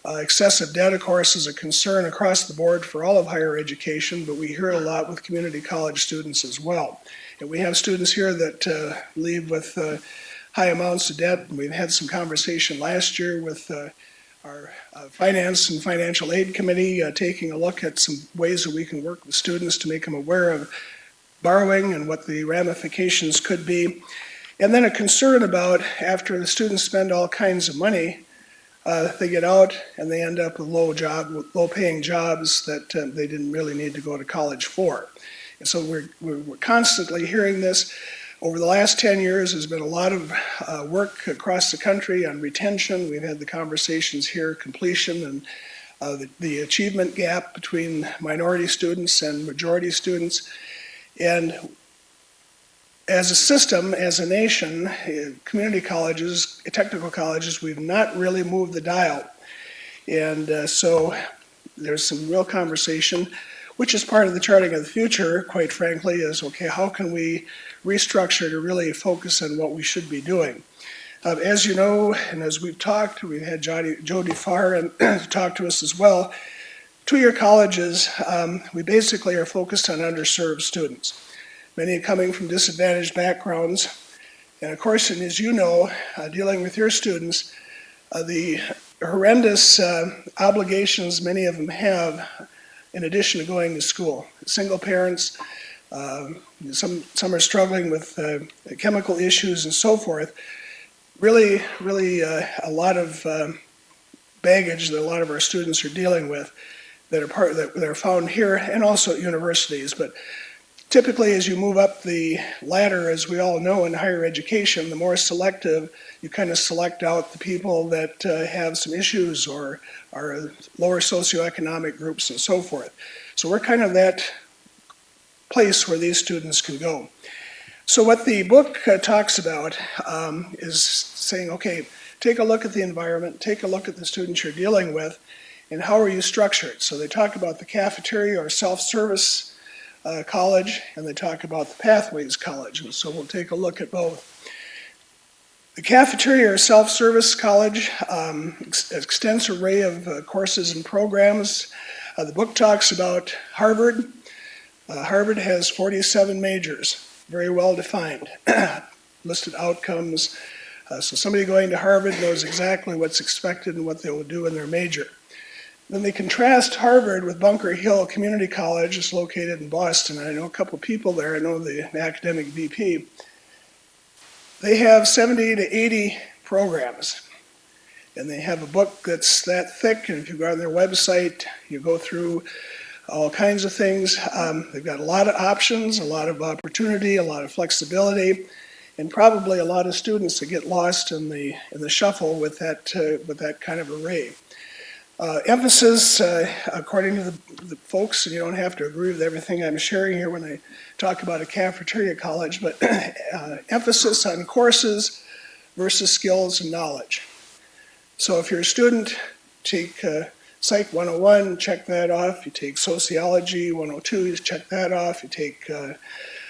Excessive debt, of course, is a concern across the board for all of higher education, but we hear it a lot with community college students as well. And we have students here that leave with high amounts of debt. And we've had some conversation last year with our Finance and Financial Aid Committee taking a look at some ways that we can work with students to make them aware of borrowing and what the ramifications could be. And then a concern about after the students spend all kinds of money, they get out and they end up with low-paying jobs that they didn't really need to go to college for. And so we're constantly hearing this. Over the last 10 years, there's been a lot of work across the country on retention. We've had the conversations here, completion, and the achievement gap between minority students and majority students. And as a system, as a nation, community colleges, technical colleges, we've not really moved the dial. And so there's some real conversation, which is part of the charting of the future, quite frankly, is, okay, how can we restructure to really focus on what we should be doing? As you know, and as we've talked, we've had Jody Farr and talk to us as well. Two-year colleges, we basically are focused on underserved students, many coming from disadvantaged backgrounds. And of course, and as you know, dealing with your students, the horrendous obligations many of them have in addition to going to school. Single parents, some are struggling with chemical issues and so forth. Really a lot of baggage that a lot of our students are dealing with that are found here and also at universities. But typically, as you move up the ladder, as we all know in higher education, the more selective, you kind of select out the people that have some issues or are lower socioeconomic groups and so forth. So we're kind of that place where these students can go. So what the book talks about is saying, okay, take a look at the environment, take a look at the students you're dealing with, and how are you structured? So they talk about the cafeteria or self-service college, and they talk about the Pathways College, and so we'll take a look at both. The cafeteria or self-service college, extensive array of courses and programs. The book talks about Harvard. Harvard has 47 majors, very well defined, listed outcomes. So somebody going to Harvard knows exactly what's expected and what they will do in their major. Then they contrast Harvard with Bunker Hill Community College. It's located in Boston. I know a couple people there. I know the academic VP. They have 70 to 80 programs. And they have a book that's that thick. And if you go on their website, you go through all kinds of things. They've got a lot of options, a lot of opportunity, a lot of flexibility, and probably a lot of students that get lost in the shuffle with that kind of array. Emphasis, according to the folks, and you don't have to agree with everything I'm sharing here when I talk about a cafeteria college, but emphasis on courses versus skills and knowledge. So if you're a student, take Psych 101, check that off. You take Sociology 102, you check that off. You take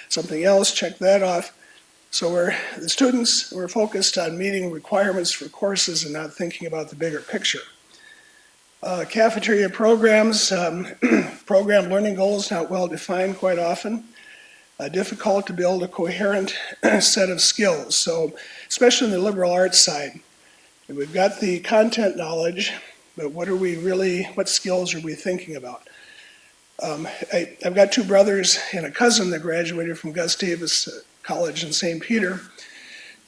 something else, check that off. So the students, we're focused on meeting requirements for courses and not thinking about the bigger picture. Cafeteria programs, program learning goals not well defined quite often. Difficult to build a coherent set of skills. So especially in the liberal arts side, we've got the content knowledge, but what skills are we thinking about? I've got two brothers and a cousin that graduated from Gus Davis College in St. Peter.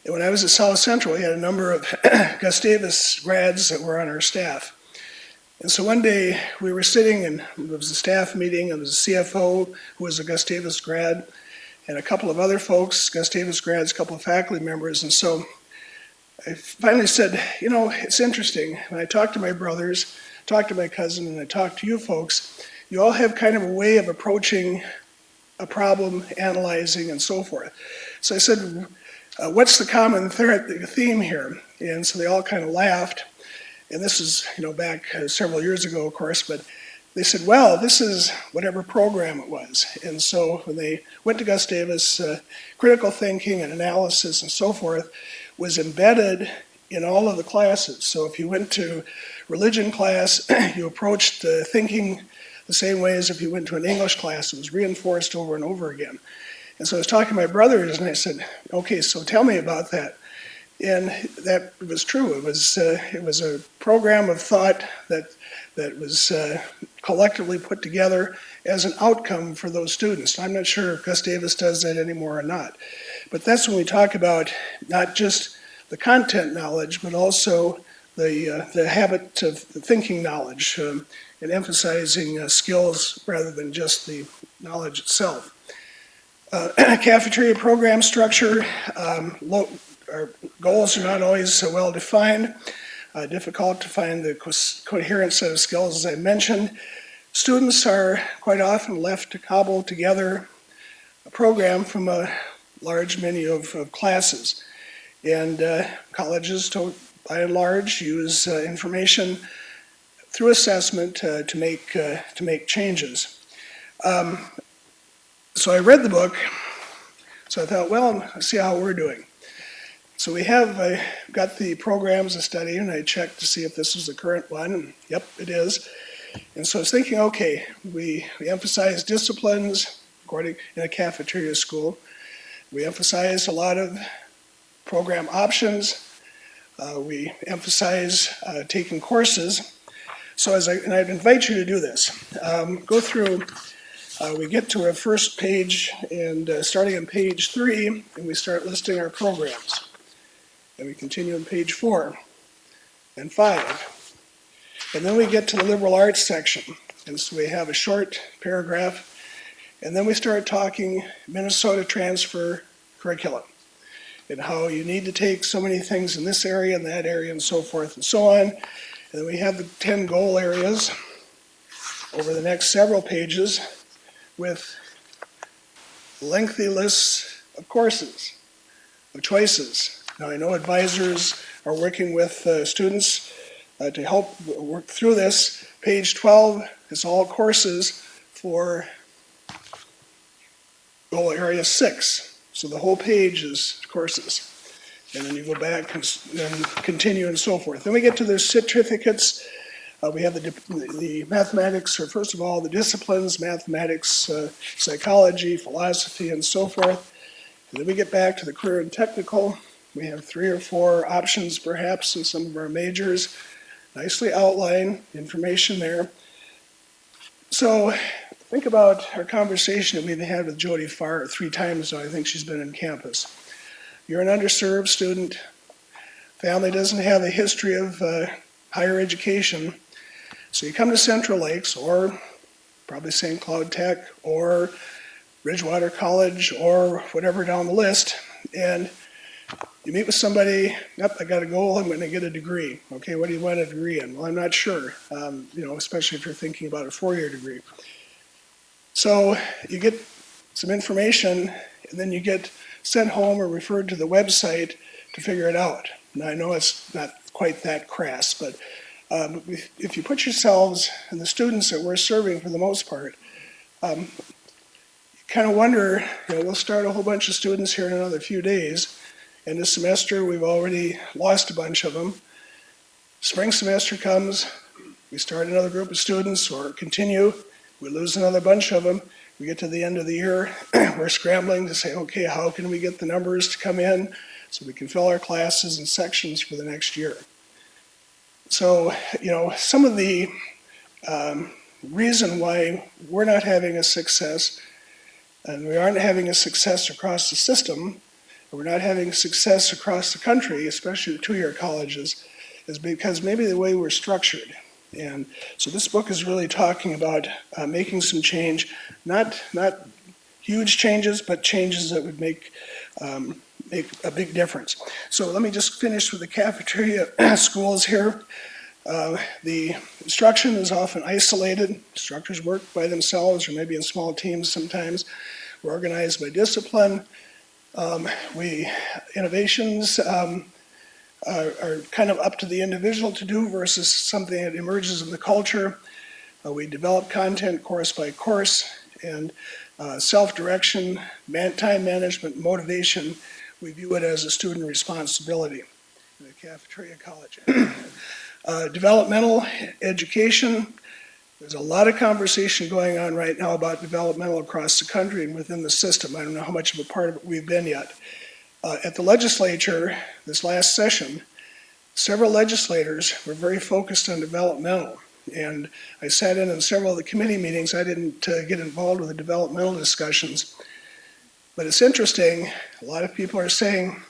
And when I was at South Central, we had a number of Gus Davis grads that were on our staff. And so one day we were sitting, and it was a staff meeting, and there was a CFO who was a Gus Davis grad, and a couple of other folks, Gus Davis grads, a couple of faculty members. And so I finally said, it's interesting. When I talked to my brothers, talked to my cousin, and I talked to you folks, you all have kind of a way of approaching a problem, analyzing, and so forth. So I said, what's the common theme here? And so they all kind of laughed. And this is, back several years ago, of course, but they said, well, this is whatever program it was. And so when they went to Gustavus, critical thinking and analysis and so forth was embedded in all of the classes. So if you went to religion class, you approached thinking the same way as if you went to an English class. It was reinforced over and over again. And so I was talking to my brothers, and I said, okay, so tell me about that. And that was true. It was a program of thought that was collectively put together as an outcome for those students. I'm not sure if Gustavus does that anymore or not. But that's when we talk about not just the content knowledge, but also the habit of thinking knowledge and emphasizing skills rather than just the knowledge itself. Cafeteria program structure, our goals are not always so well defined. Difficult to find the coherent set of skills, as I mentioned. Students are quite often left to cobble together a program from a large menu of classes. And colleges, by and large, use information through assessment to make changes. So I read the book, so I thought, well, let's see how we're doing. So I got the programs to study, and I checked to see if this was the current one, and yep, it is. And so I was thinking, okay, we emphasize disciplines according in a cafeteria school. We emphasize a lot of program options. We emphasize taking courses. So and I'd invite you to do this. Go through, we get to our first page, and starting on page 3, and we start listing our programs. And we continue on page 4 and 5. And then we get to the liberal arts section. And so we have a short paragraph. And then we start talking Minnesota transfer curriculum and how you need to take so many things in this area and that area and so forth and so on. And then we have the 10 goal areas over the next several pages with lengthy lists of courses, of choices. Now I know advisors are working with students to help work through this. Page 12 is all courses for goal area 6. So the whole page is courses. And then you go back and continue and so forth. Then we get to the certificates. We have the mathematics, or first of all, the disciplines, mathematics, psychology, philosophy, and so forth. And then we get back to the career and technical. We have 3 or 4 options perhaps in some of our majors. Nicely outlined information there. So think about our conversation that we've had with Jody Farr 3 times now. I think she's been on campus. You're an underserved student. Family doesn't have a history of higher education. So you come to Central Lakes, or probably St. Cloud Tech, or Ridgewater College, or whatever down the list, and you meet with somebody, yep, I got a goal, I'm going to get a degree. Okay, what do you want a degree in? Well, I'm not sure, especially if you're thinking about a 4-year degree. So you get some information, and then you get sent home or referred to the website to figure it out. Now, I know it's not quite that crass, but if you put yourselves and the students that we're serving for the most part, you kind of wonder, we'll start a whole bunch of students here in another few days. And this semester, we've already lost a bunch of them. Spring semester comes, we start another group of students or continue, we lose another bunch of them. We get to the end of the year, we're scrambling to say, okay, how can we get the numbers to come in so we can fill our classes and sections for the next year? So, some of the reason why we're not having a success, and we aren't having a success across the system, we're not having success across the country, especially the 2-year colleges, is because maybe the way we're structured. And so this book is really talking about making some change, not huge changes, but changes that would make a big difference. So let me just finish with the cafeteria schools here. The instruction is often isolated. Instructors work by themselves or maybe in small teams sometimes. We're organized by discipline. Innovations are kind of up to the individual to do versus something that emerges in the culture. We develop content course by course, and self-direction, time management, motivation, we view it as a student responsibility in the cafeteria college. Developmental education, there's a lot of conversation going on right now about developmental across the country and within the system. I don't know how much of a part of it we've been yet. At the legislature, this last session, several legislators were very focused on developmental. And I sat in several of the committee meetings. I didn't get involved with the developmental discussions. But it's interesting, a lot of people are saying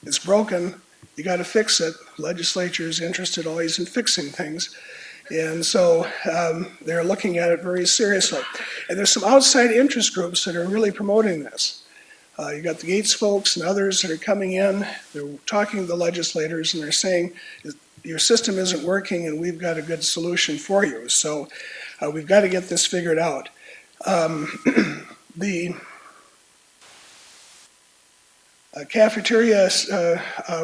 it's broken, you got to fix it. Legislature is interested always in fixing things. And so they're looking at it very seriously. And there's some outside interest groups that are really promoting this. You got the Gates folks and others that are coming in. They're talking to the legislators and they're saying, your system isn't working and we've got a good solution for you. So we've got to get this figured out. The cafeteria,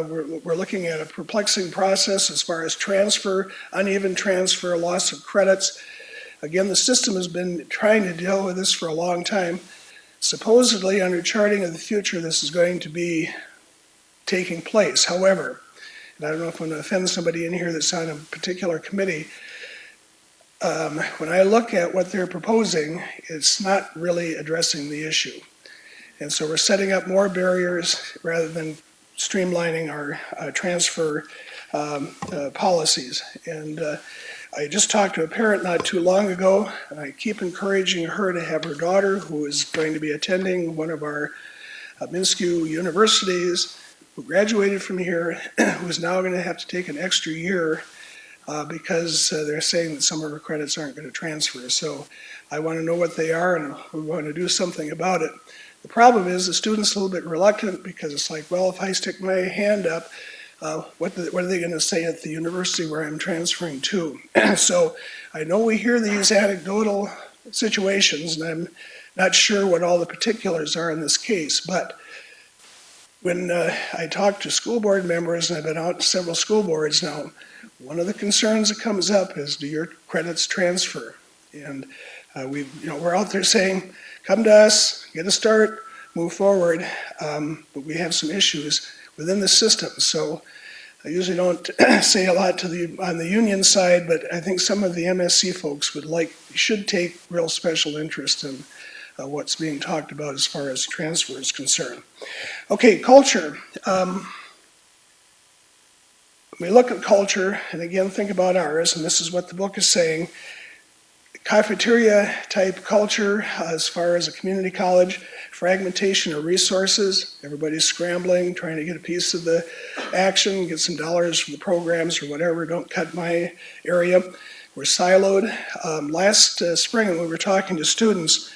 we're looking at a perplexing process as far as transfer, uneven transfer, loss of credits. Again, the system has been trying to deal with this for a long time. Supposedly, under Charting of the Future, this is going to be taking place. However, and I don't know if I'm going to offend somebody in here that's on a particular committee, when I look at what they're proposing, it's not really addressing the issue. And so we're setting up more barriers rather than streamlining our transfer policies. And I just talked to a parent not too long ago, and I keep encouraging her to have her daughter, who is going to be attending one of our MNSCU universities, who graduated from here, who is now going to have to take an extra year because they're saying that some of her credits aren't going to transfer. So I want to know what they are, and we want to do something about it. The problem is the student's a little bit reluctant because it's like, well, if I stick my hand up, what are they going to say at the university where I'm transferring to? So I know we hear these anecdotal situations, and I'm not sure what all the particulars are in this case, but when I talk to school board members, and I've been out to several school boards now, one of the concerns that comes up is, do your credits transfer? And we're out there saying, come to us, get a start, move forward, but we have some issues within the system. So I usually don't say a lot on the union side, but I think some of the MSC folks should take real special interest in what's being talked about as far as transfer is concerned. Okay, culture. When we look at culture, and again think about ours, and this is what the book is saying, cafeteria type culture as far as a community college, fragmentation of resources, everybody's scrambling, trying to get a piece of the action, get some dollars from the programs or whatever, don't cut my area. We're siloed. Last spring when we were talking to students,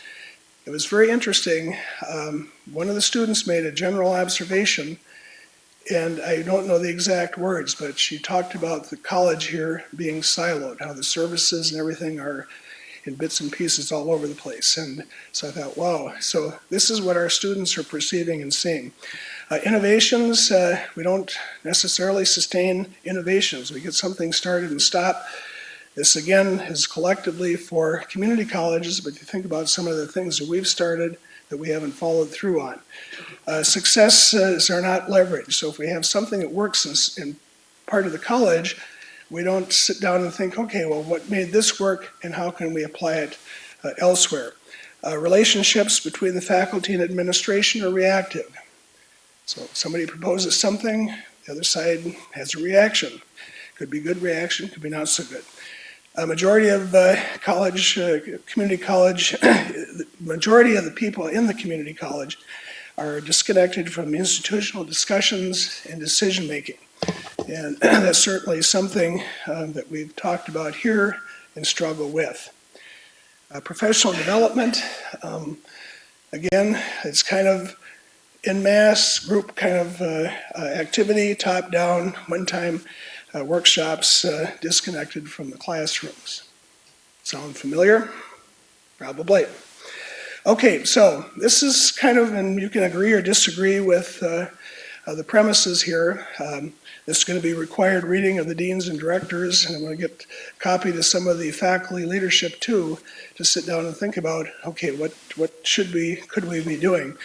it was very interesting. One of the students made a general observation, and I don't know the exact words, but she talked about the college here being siloed, how the services and everything are in bits and pieces all over the place. And so I thought, wow, so this is what our students are perceiving and seeing. Innovations, we don't necessarily sustain innovations. We get something started and stop. This again is collectively for community colleges, but you think about some of the things that we've started that we haven't followed through on. Successes are not leveraged. So if we have something that works in part of the college, we don't sit down and think, okay, well, what made this work and how can we apply it elsewhere? Relationships between the faculty and administration are reactive. So if somebody proposes something, the other side has a reaction. Could be good reaction, could be not so good. A majority of community college, the majority of the people in the community college are disconnected from institutional discussions and decision making. And that's certainly something that we've talked about here and struggle with. Professional development, again, it's kind of en masse group kind of activity, top down, one time workshops disconnected from the classrooms. Sound familiar? Probably. Okay, so this is kind of, and you can agree or disagree with The premises here, this is going to be required reading of the deans and directors, and I'm going to get a copy to some of the faculty leadership too, to sit down and think about, okay, what could we be doing?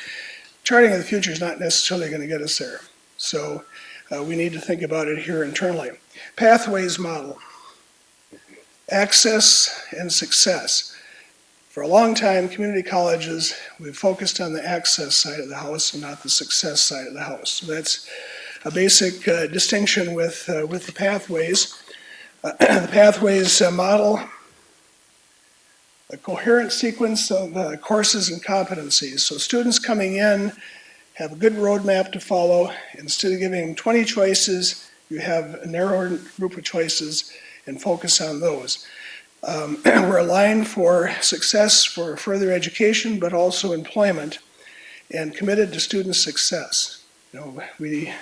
Charting of the future is not necessarily going to get us there. So we need to think about it here internally. Pathways model. Access and success. For a long time, community colleges, we've focused on the access side of the house and not the success side of the house. So that's a basic distinction with the pathways. The pathways model a coherent sequence of courses and competencies. So students coming in have a good roadmap to follow. Instead of giving them 20 choices, you have a narrower group of choices and focus on those. We're aligned for success for further education, but also employment, and committed to student success. You know, we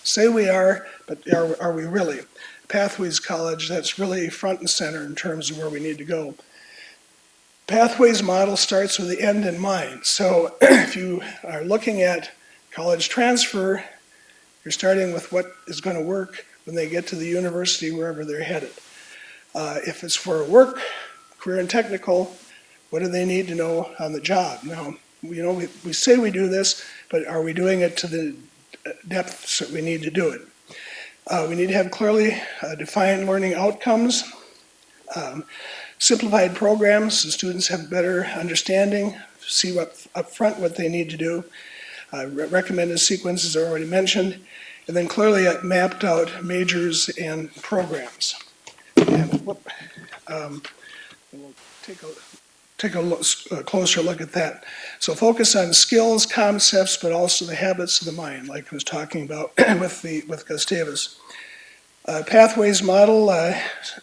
say we are, but are we really? Pathways College, that's really front and center in terms of where we need to go. Pathways model starts with the end in mind. So if you are looking at college transfer, you're starting with what is going to work when they get to the university, wherever they're headed. If it's for work, career and technical, what do they need to know on the job? Now, you know, we say we do this, but are we doing it to the depths that we need to do it? We need to have clearly defined learning outcomes, simplified programs so students have better understanding, see up front what they need to do. Recommended sequences are already mentioned, and then clearly mapped out majors and programs. And we'll take a closer look at that. So focus on skills, concepts, but also the habits of the mind, like I was talking about with Gustavus. Pathways model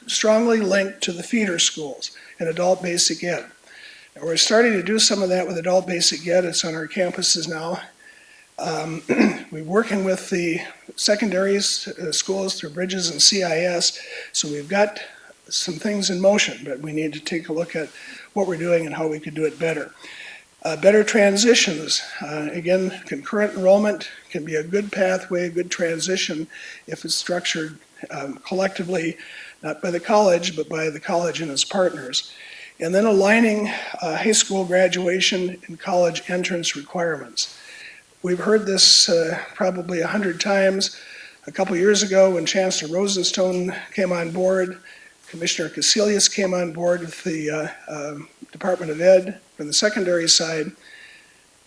strongly linked to the feeder schools and adult basic ed. And we're starting to do some of that with adult basic ed. It's on our campuses now. We're working with the secondary schools through Bridges and CIS, so we've got some things in motion, but we need to take a look at what we're doing and how we could do it better. Better transitions. Again, concurrent enrollment can be a good pathway, a good transition if it's structured collectively, not by the college, but by the college and its partners. And then aligning high school graduation and college entrance requirements. We've heard this probably 100 times. A couple years ago when Chancellor Rosenstone came on board, Commissioner Casilius came on board with the Department of Ed from the secondary side.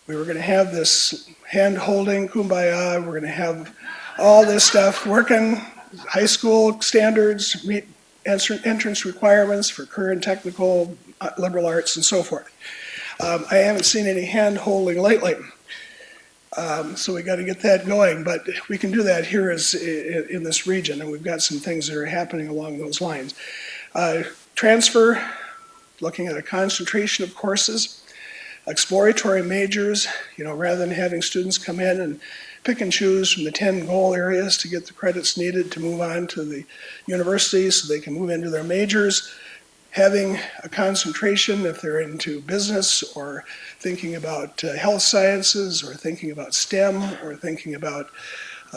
We were going to have this hand-holding, kumbaya, we're going to have all this stuff working, high school standards, meet entrance requirements for career and technical, liberal arts, and so forth. I haven't seen any hand-holding lately. So we got to get that going, but we can do that here in this region, and we've got some things that are happening along those lines. Transfer, looking at a concentration of courses, exploratory majors, you know, rather than having students come in and pick and choose from the 10 goal areas to get the credits needed to move on to the university so they can move into their majors. Having a concentration if they're into business or thinking about health sciences or thinking about STEM or thinking about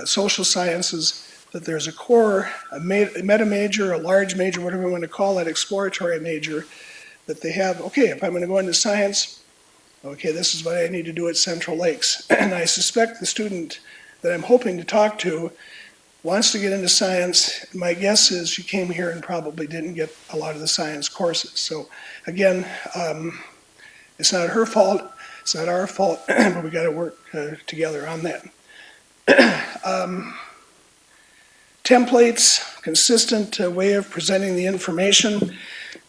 social sciences, that there's a core, a meta major, a large major, whatever we want to call it, exploratory major, that they have, okay, if I'm going to go into science, okay, this is what I need to do at Central Lakes. And I suspect the student that I'm hoping to talk to wants to get into science. My guess is she came here and probably didn't get a lot of the science courses. So again, it's not her fault, it's not our fault, but we got to work together on that. Templates, consistent way of presenting the information.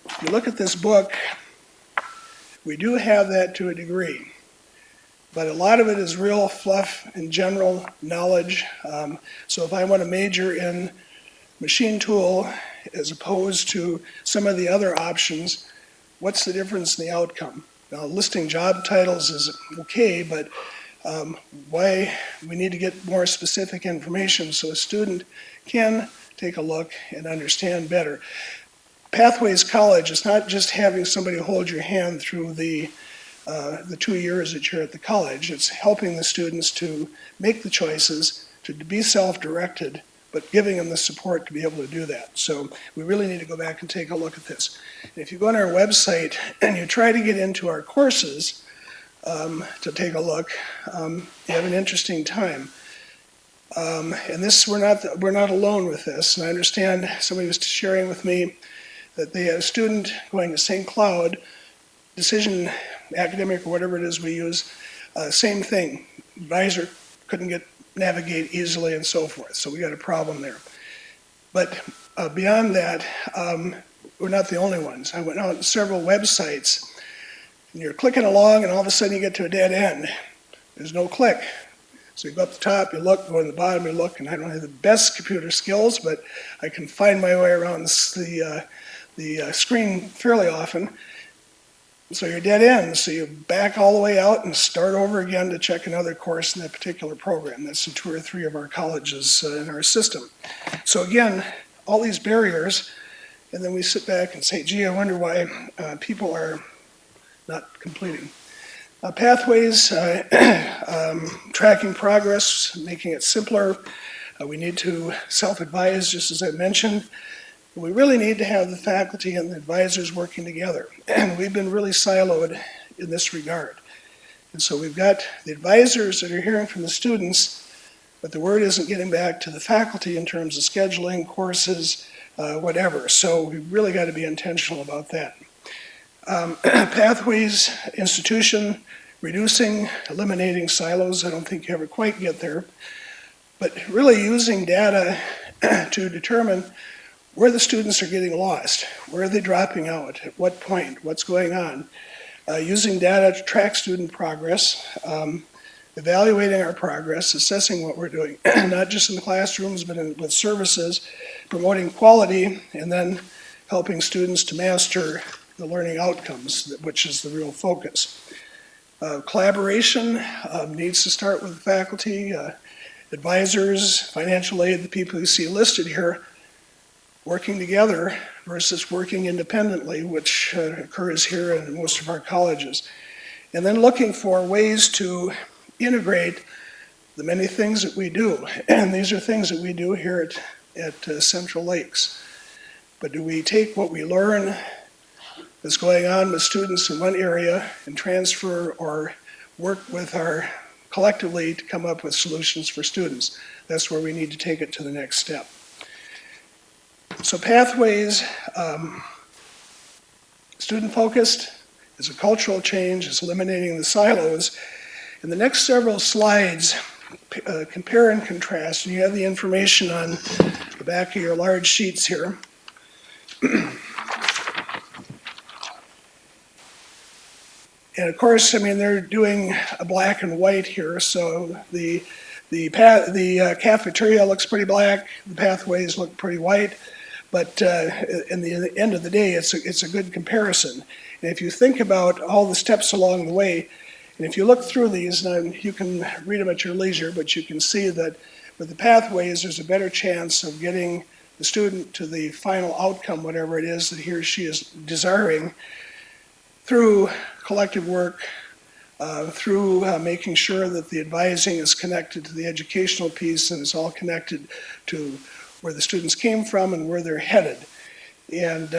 If you look at this book, we do have that to a degree. But a lot of it is real fluff and general knowledge. So if I want to major in machine tool as opposed to some of the other options, what's the difference in the outcome? Now, listing job titles is okay, but why we need to get more specific information so a student can take a look and understand better. Pathways College is not just having somebody hold your hand through the 2 years that you're at the college. It's helping the students to make the choices to be self-directed, but giving them the support to be able to do that. So we really need to go back and take a look at this. And if you go on our website and you try to get into our courses to take a look, you have an interesting time. And this, we're not alone with this. And I understand somebody was sharing with me that they had a student going to St. Cloud, Decision Academic or whatever it is we use, same thing. Advisor couldn't navigate easily and so forth. So we got a problem there. But beyond that, we're not the only ones. I went out to several websites, and you're clicking along, and all of a sudden you get to a dead end. There's no click. So you go up the top, you look, go to the bottom, you look, and I don't have the best computer skills, but I can find my way around the screen fairly often. So you're dead end. So you back all the way out and start over again to check another course in that particular program. That's in 2 or 3 of our colleges in our system. So again, all these barriers, and then we sit back and say, gee, I wonder why people are not completing. Pathways, tracking progress, making it simpler. We need to self-advise, just as I mentioned. We really need to have the faculty and the advisors working together. And we've been really siloed in this regard. And so we've got the advisors that are hearing from the students, but the word isn't getting back to the faculty in terms of scheduling, courses, whatever. So we've really got to be intentional about that. Pathways, institution, reducing, eliminating silos. I don't think you ever quite get there. But really using data to determine where the students are getting lost, where are they dropping out, at what point, what's going on. Using data to track student progress, evaluating our progress, assessing what we're doing, not just in the classrooms, but with services, promoting quality, and then helping students to master the learning outcomes, which is the real focus. Collaboration needs to start with the faculty, advisors, financial aid, the people you see listed here, working together versus working independently, which occurs here in most of our colleges. And then looking for ways to integrate the many things that we do. And these are things that we do here at Central Lakes. But do we take what we learn that's going on with students in one area and transfer or work with our collectively to come up with solutions for students? That's where we need to take it to the next step. So pathways, student-focused, is a cultural change, is eliminating the silos. In the next several slides, compare and contrast, and you have the information on the back of your large sheets here. And of course, I mean, they're doing a black and white here, so the cafeteria looks pretty black, the pathways look pretty white. But in the end of the day, it's a good comparison. And if you think about all the steps along the way, and if you look through these, and you can read them at your leisure, but you can see that with the pathways, there's a better chance of getting the student to the final outcome, whatever it is that he or she is desiring, through collective work, through making sure that the advising is connected to the educational piece and it's all connected to where the students came from and where they're headed. And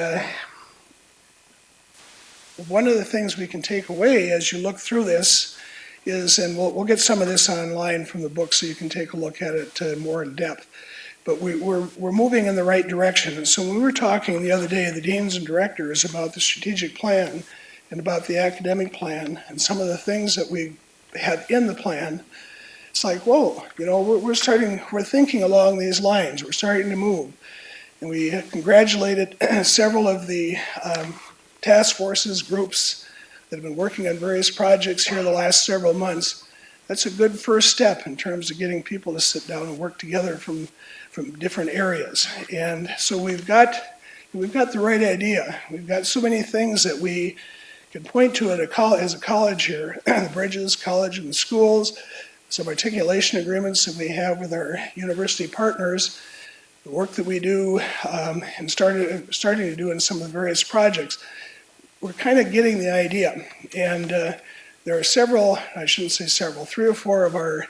one of the things we can take away as you look through this is, and we'll get some of this online from the book so you can take a look at it more in depth, but we're moving in the right direction. And so when we were talking the other day, the deans and directors, about the strategic plan and about the academic plan and some of the things that we had in the plan, it's like, whoa, you know, we're thinking along these lines. We're starting to move. And we congratulated several of the task forces, groups that have been working on various projects here the last several months. That's a good first step in terms of getting people to sit down and work together from different areas. And so we've got the right idea. We've got so many things that we can point to as a college here, the bridges, college, and the schools, some articulation agreements that we have with our university partners, the work that we do, and starting to do in some of the various projects. We're kind of getting the idea. And there are several, I shouldn't say several, 3 or 4 of our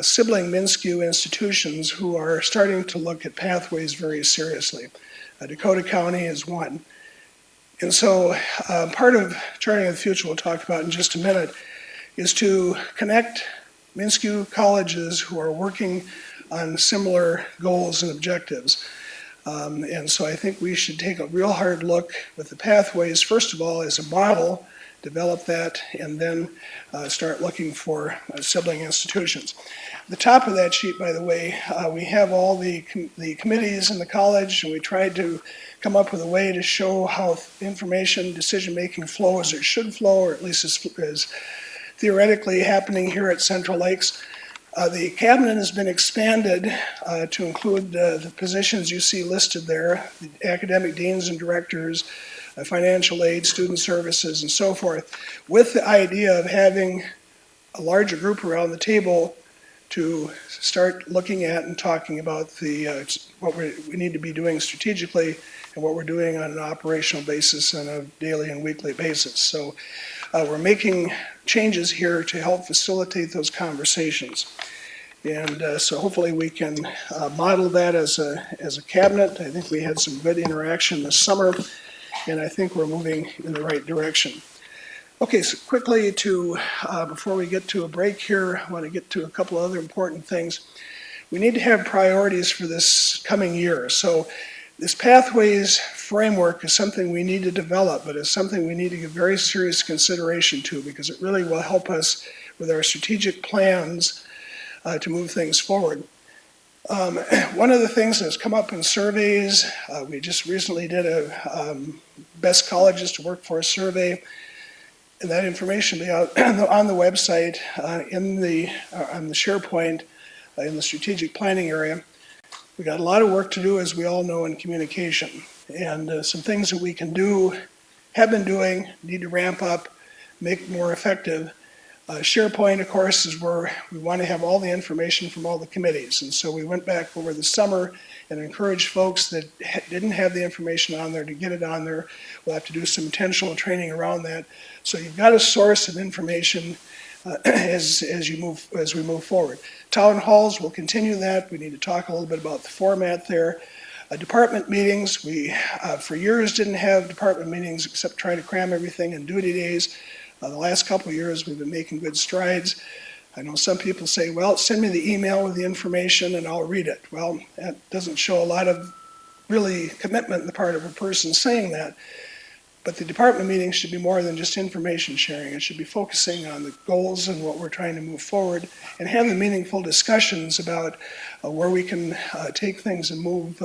sibling MnSCU institutions who are starting to look at pathways very seriously. Dakota County is one. And so part of Charting of the Future we'll talk about in just a minute is to connect MnSCU colleges who are working on similar goals and objectives. And so I think we should take a real hard look with the pathways, first of all, as a model, develop that, and then start looking for sibling institutions. At the top of that sheet, by the way, we have all the committees in the college, and we tried to come up with a way to show how information decision-making flows, or should flow, or at least is theoretically happening here at Central Lakes. The cabinet has been expanded to include the positions you see listed there, the academic deans and directors, financial aid, student services, and so forth, with the idea of having a larger group around the table to start looking at and talking about what we need to be doing strategically and what we're doing on an operational basis on a daily and weekly basis. So we're making changes here to help facilitate those conversations. And so hopefully we can model that as a cabinet. I think we had some good interaction this summer, and I think we're moving in the right direction. Okay, so quickly before we get to a break here, I want to get to a couple of other important things. We need to have priorities for this coming year. So this pathways framework is something we need to develop, but it's something we need to give very serious consideration to, because it really will help us with our strategic plans to move things forward. One of the things that's come up in surveys, we just recently did a best colleges to work for a survey, and that information will be out on the website, on the SharePoint, in the strategic planning area. We got a lot of work to do, as we all know, in communication, and some things that we can do, have been doing, need to ramp up, make more effective. SharePoint, of course, is where we want to have all the information from all the committees, and so we went back over the summer and encouraged folks that didn't have the information on there to get it on there. We'll have to do some intentional training around that. So you've got a source of information as we move forward. Town halls, we'll continue that. We need to talk a little bit about the format there. Department meetings, we for years didn't have department meetings except trying to cram everything in duty days. The last couple of years we've been making good strides. I know some people say, well, send me the email with the information and I'll read it. Well, that doesn't show a lot of really commitment on the part of a person saying that. But the department meetings should be more than just information sharing. It should be focusing on the goals and what we're trying to move forward, and having meaningful discussions about where we can take things and move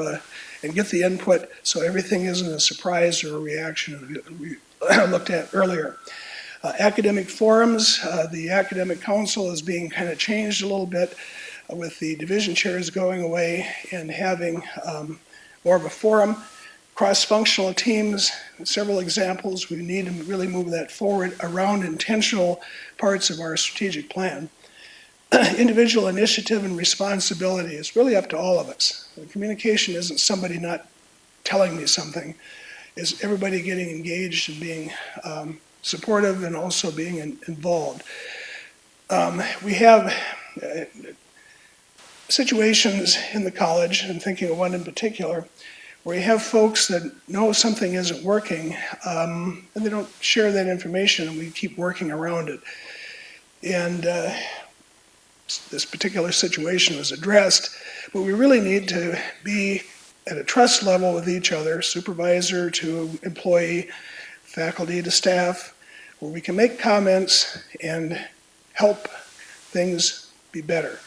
and get the input, so everything isn't a surprise or a reaction we looked at earlier. Academic forums, the academic council is being kind of changed a little bit with the division chairs going away and having more of a forum. Cross-functional teams, several examples. We need to really move that forward around intentional parts of our strategic plan. Individual initiative and responsibility is really up to all of us. The communication isn't somebody not telling me something. It's everybody getting engaged and being supportive and also being involved. We have situations in the college, I'm thinking of one in particular, where you have folks that know something isn't working, and they don't share that information, and we keep working around it. And this particular situation was addressed, but we really need to be at a trust level with each other, supervisor to employee, faculty to staff, where we can make comments and help things be better.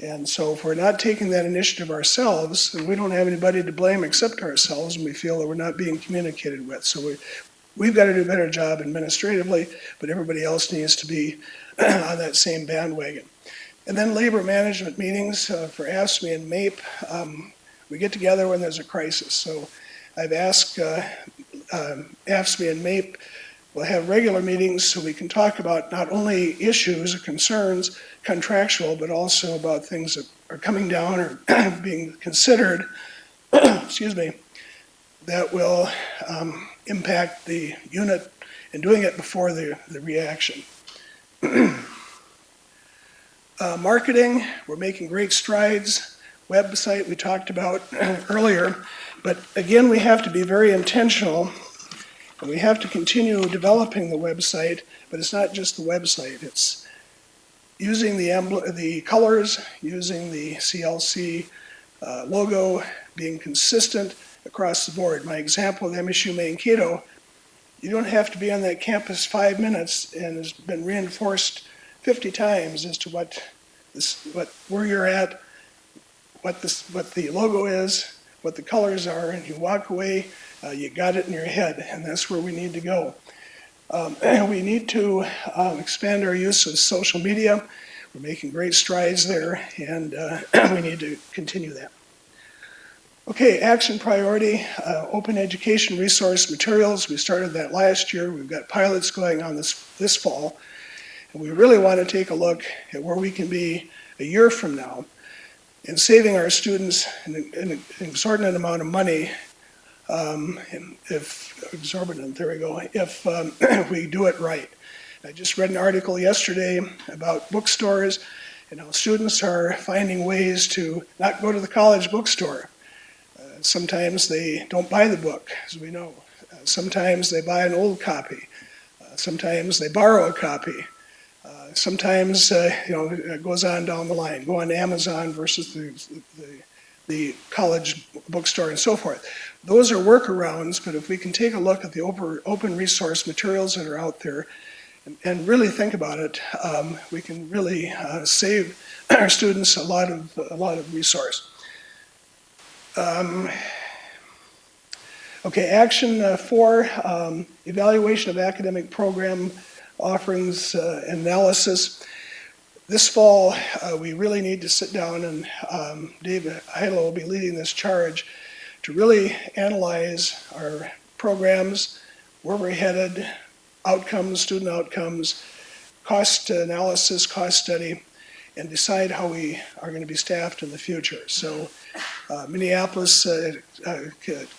And so if we're not taking that initiative ourselves, and we don't have anybody to blame except ourselves, and we feel that we're not being communicated with. So we've got to do a better job administratively, but everybody else needs to be on that same bandwagon. And then labor management meetings for AFSCME and MAPE. We get together when there's a crisis. So I've asked AFSCME and MAPE, we'll have regular meetings so we can talk about not only issues or concerns, contractual, but also about things that are coming down or being considered, excuse me, that will impact the unit, and doing it before the reaction. Marketing, we're making great strides. Website we talked about earlier. But again, we have to be very intentional, and we have to continue developing the website, but it's not just the website. It's using the colors, using the CLC logo, being consistent across the board. My example with MSU Mankato, you don't have to be on that campus 5 minutes, and has been reinforced 50 times as to where you're at, what the logo is, what the colors are, and you walk away, you got it in your head, and that's where we need to go. We need to expand our use of social media. We're making great strides there, and we need to continue that. Okay, action priority, open education resource materials. We started that last year. We've got pilots going on this fall. And we really want to take a look at where we can be a year from now in saving our students an exorbitant amount of money, if we do it right. I just read an article yesterday about bookstores and how students are finding ways to not go to the college bookstore. Sometimes they don't buy the book, as we know. Sometimes they buy an old copy. Sometimes they borrow a copy. Sometimes, it goes on down the line. Go on Amazon versus the college bookstore and so forth. Those are workarounds, but if we can take a look at the open resource materials that are out there and really think about it, we can really save our students a lot of resource. Okay, action 4, evaluation of academic program offerings analysis. This fall, we really need to sit down, and Dave Heidel will be leading this charge to really analyze our programs, where we're headed, outcomes, student outcomes, cost analysis, cost study, and decide how we are going to be staffed in the future. So Minneapolis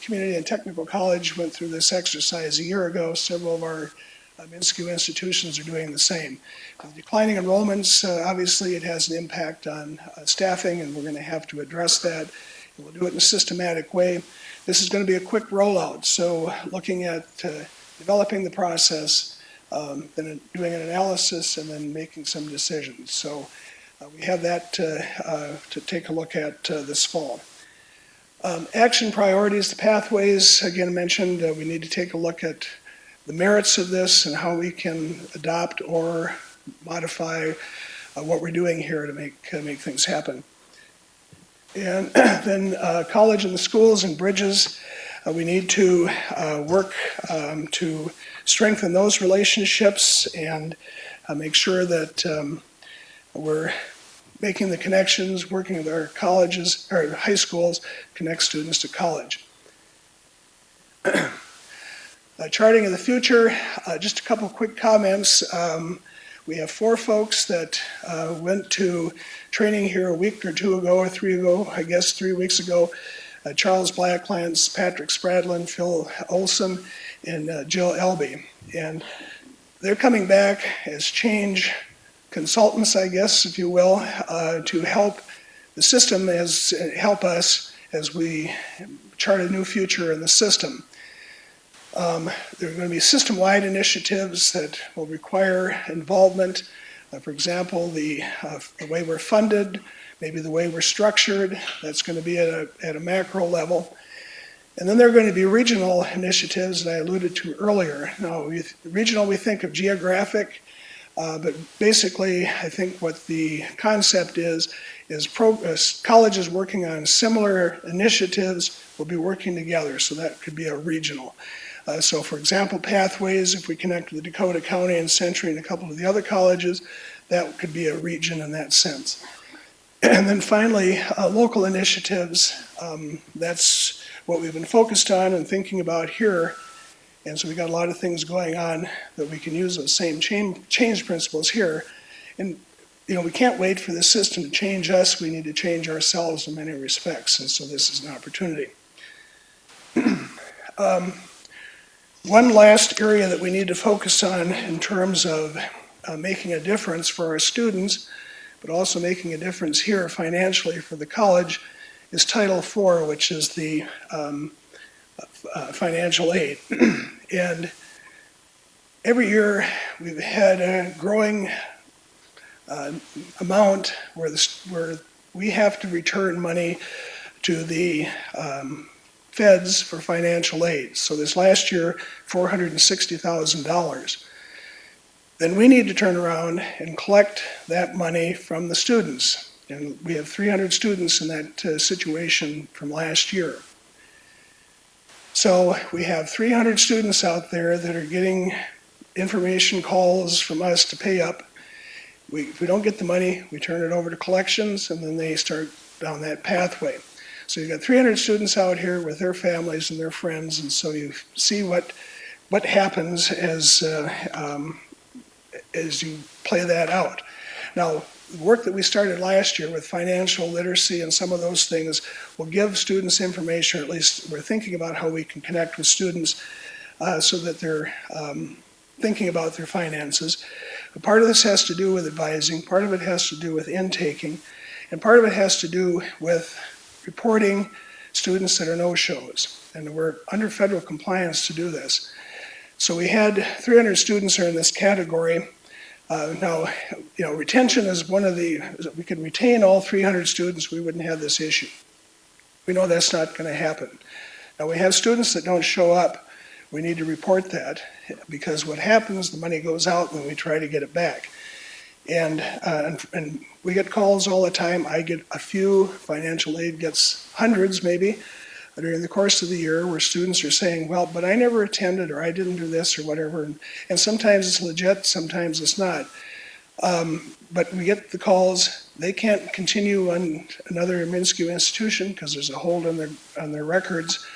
Community and Technical College went through this exercise a year ago. Several of our MNSCU institutions are doing the same. With declining enrollments, obviously it has an impact on staffing, and we're going to have to address that. And we'll do it in a systematic way. This is going to be a quick rollout, so looking at developing the process, then doing an analysis, and then making some decisions. So we have that to take a look at this fall. Action priorities, the pathways, again mentioned, we need to take a look at the merits of this and how we can adopt or modify what we're doing here to make things happen. And then college and the schools and bridges, we need to work to strengthen those relationships and make sure that we're making the connections, working with our colleges, or high schools, connect students to college. Charting of the future, just a couple quick comments. We have 4 folks that went to training here a week or 2 ago, or 3 ago, I guess 3 weeks ago. Charles Blacklance, Patrick Spradlin, Phil Olson, and Jill Elby. And they're coming back as change consultants, I guess, if you will, to help the system, help us as we chart a new future in the system. There are going to be system-wide initiatives that will require involvement. For example, the way we're funded, maybe the way we're structured. That's going to be at a macro level. And then there are going to be regional initiatives that I alluded to earlier. Now, regional, we think of geographic, but basically, I think what the concept is colleges working on similar initiatives will be working together, so that could be a regional. So for example, pathways, if we connect with Dakota County and Century and a couple of the other colleges, that could be a region in that sense. And then finally, local initiatives, that's what we've been focused on and thinking about here. And so we got a lot of things going on that we can use those same change principles here. And we can't wait for the system to change us. We need to change ourselves in many respects. And so this is an opportunity. One last area that we need to focus on in terms of making a difference for our students, but also making a difference here financially for the college, is Title IV, which is the financial aid. And every year we've had a growing amount where we have to return money to the feds for financial aid. So this last year, $460,000. Then we need to turn around and collect that money from the students. And we have 300 students in that situation from last year. So we have 300 students out there that are getting information calls from us to pay up. If we don't get the money, we turn it over to collections, and then they start down that pathway. So you've got 300 students out here with their families and their friends, and so you see what happens as you play that out. Now, the work that we started last year with financial literacy and some of those things will give students information, or at least we're thinking about how we can connect with students so that they're thinking about their finances. But part of this has to do with advising, part of it has to do with intaking, and part of it has to do with reporting students that are no-shows. And we're under federal compliance to do this. So we had 300 students are in this category. Now, retention is one of the, we could retain all 300 students, we wouldn't have this issue. We know that's not going to happen. Now, we have students that don't show up. We need to report that because what happens, the money goes out and we try to get it back. And we get calls all the time. I get a few. Financial aid gets hundreds maybe during the course of the year where students are saying, well, but I never attended or I didn't do this or whatever. And sometimes it's legit, sometimes it's not. But we get the calls. They can't continue on another Minsky institution because there's a hold on their records.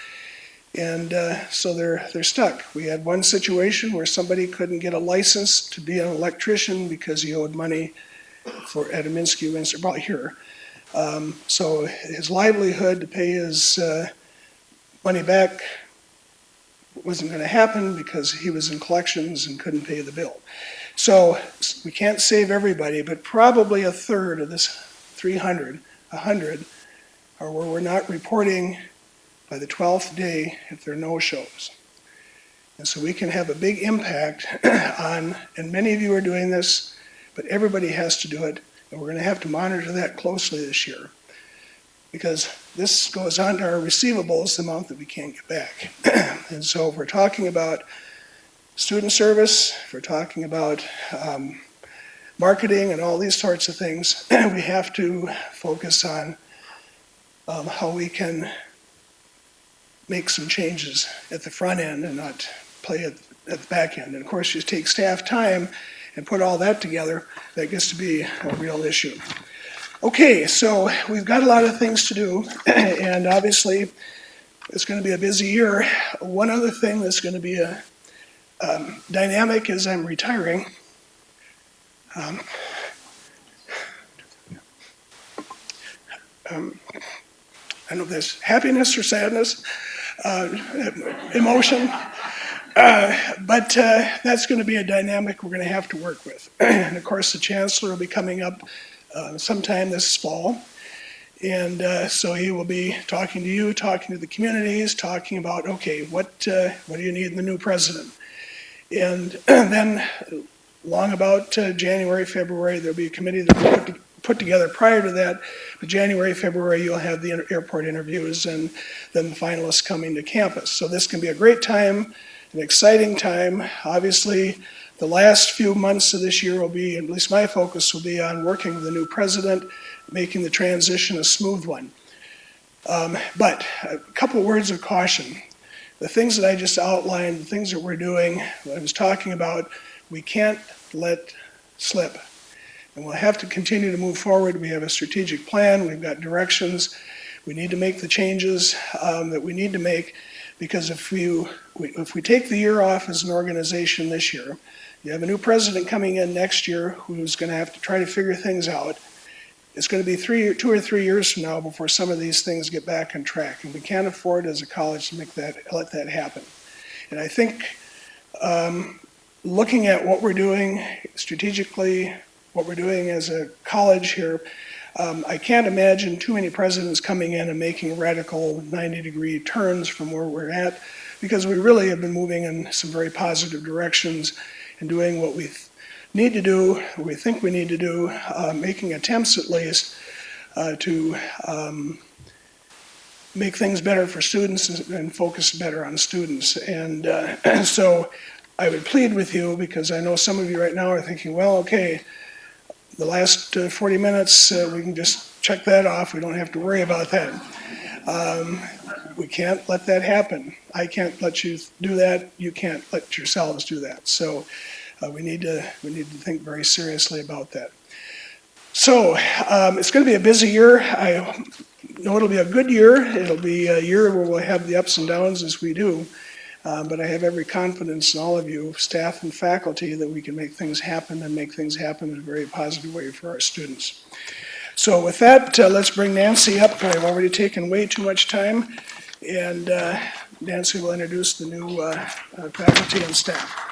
And so they're stuck. We had one situation where somebody couldn't get a license to be an electrician because he owed money at a Minsky Institute, about here. So his livelihood to pay his money back wasn't going to happen because he was in collections and couldn't pay the bill. So we can't save everybody, but probably a third of this 300, 100, are where we're not reporting by the 12th day if there are no-shows. And so we can have a big impact on, and many of you are doing this, but everybody has to do it, and we're going to have to monitor that closely this year. Because this goes on to our receivables, the amount that we can't get back. And so if we're talking about student service, if we're talking about marketing and all these sorts of things, we have to focus on how we can make some changes at the front end and not play at the back end. And of course, you take staff time and put all that together, that gets to be a real issue. Okay, so we've got a lot of things to do, and obviously it's going to be a busy year. One other thing that's going to be a dynamic is I'm retiring. I don't know if there's happiness or sadness, emotion, but that's going to be a dynamic we're going to have to work with. And of course, the chancellor will be coming up sometime this fall. And so he will be talking to you, talking to the communities, talking about, okay, what do you need in the new president? And then long about January, February, there'll be a committee that will put together prior to that. But January, February, you'll have the airport interviews and then the finalists coming to campus. So this can be a great time, an exciting time. Obviously, the last few months of this year will be, at least my focus will be on working with the new president, making the transition a smooth one. But a couple words of caution. The things that I just outlined, the things that we're doing, what I was talking about, we can't let slip. And we'll have to continue to move forward. We have a strategic plan, we've got directions. We need to make the changes that we need to make, because if we take the year off as an organization this year, you have a new president coming in next year who's going to have to try to figure things out. It's going to be 2 or 3 years from now before some of these things get back on track, and we can't afford as a college to let that happen. And I think looking at what we're doing strategically, what we're doing as a college here. I can't imagine too many presidents coming in and making radical 90-degree turns from where we're at, because we really have been moving in some very positive directions and doing what we need to do, what we think we need to do, making attempts at least to make things better for students and focus better on students. And so I would plead with you, because I know some of you right now are thinking, well, okay, the last 40 minutes, we can just check that off. We don't have to worry about that. We can't let that happen. I can't let you do that. You can't let yourselves do that. So we need to think very seriously about that. So it's going to be a busy year. I know it'll be a good year. It'll be a year where we'll have the ups and downs as we do. But I have every confidence in all of you, staff and faculty, that we can make things happen and make things happen in a very positive way for our students. So with that, let's bring Nancy up. I've already taken way too much time. And Nancy will introduce the new faculty and staff.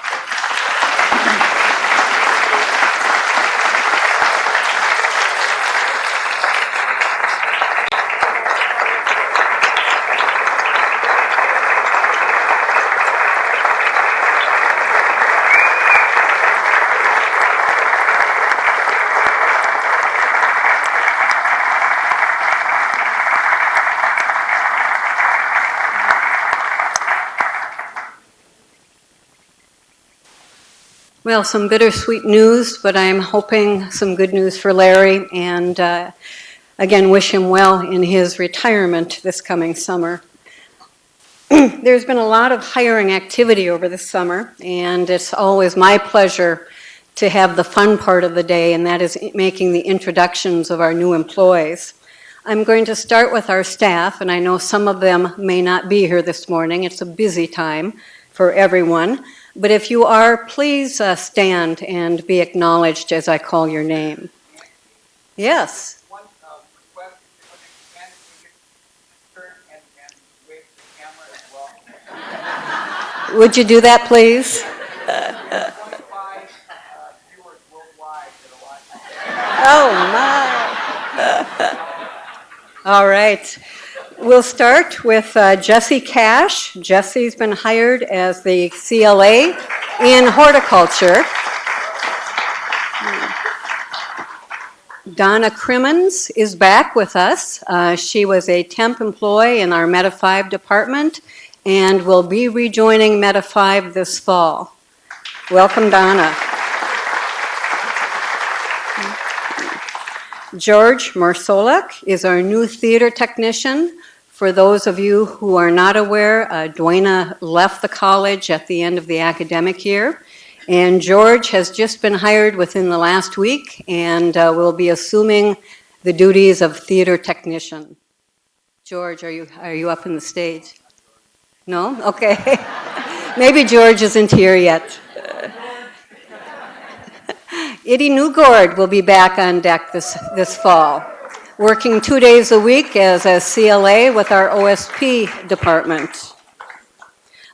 Well, some bittersweet news, but I'm hoping some good news for Larry, and again, wish him well in his retirement this coming summer. There's been a lot of hiring activity over the summer, and it's always my pleasure to have the fun part of the day, and that is making the introductions of our new employees. I'm going to start with our staff, and I know some of them may not be here this morning. It's a busy time for everyone. But if you are, please stand and be acknowledged as I call your name. Yes. One request, if you can turn and wave to the camera as well. Would you do that, please? 25 viewers worldwide that are watching. Oh, my. All right. We'll start with Jesse Cash. Jesse's been hired as the CLA in horticulture. Donna Crimmins is back with us. She was a temp employee in our Meta 5 department and will be rejoining Meta 5 this fall. Welcome, Donna. George Marsolek is our new theater technician. For those of you who are not aware, Dwayna left the college at the end of the academic year, and George has just been hired within the last week and will be assuming the duties of theater technician. George, are you up in the stage? No? Okay. Maybe George isn't here yet. Eddie Newgord will be back on deck this fall, working 2 days a week as a CLA with our OSP department.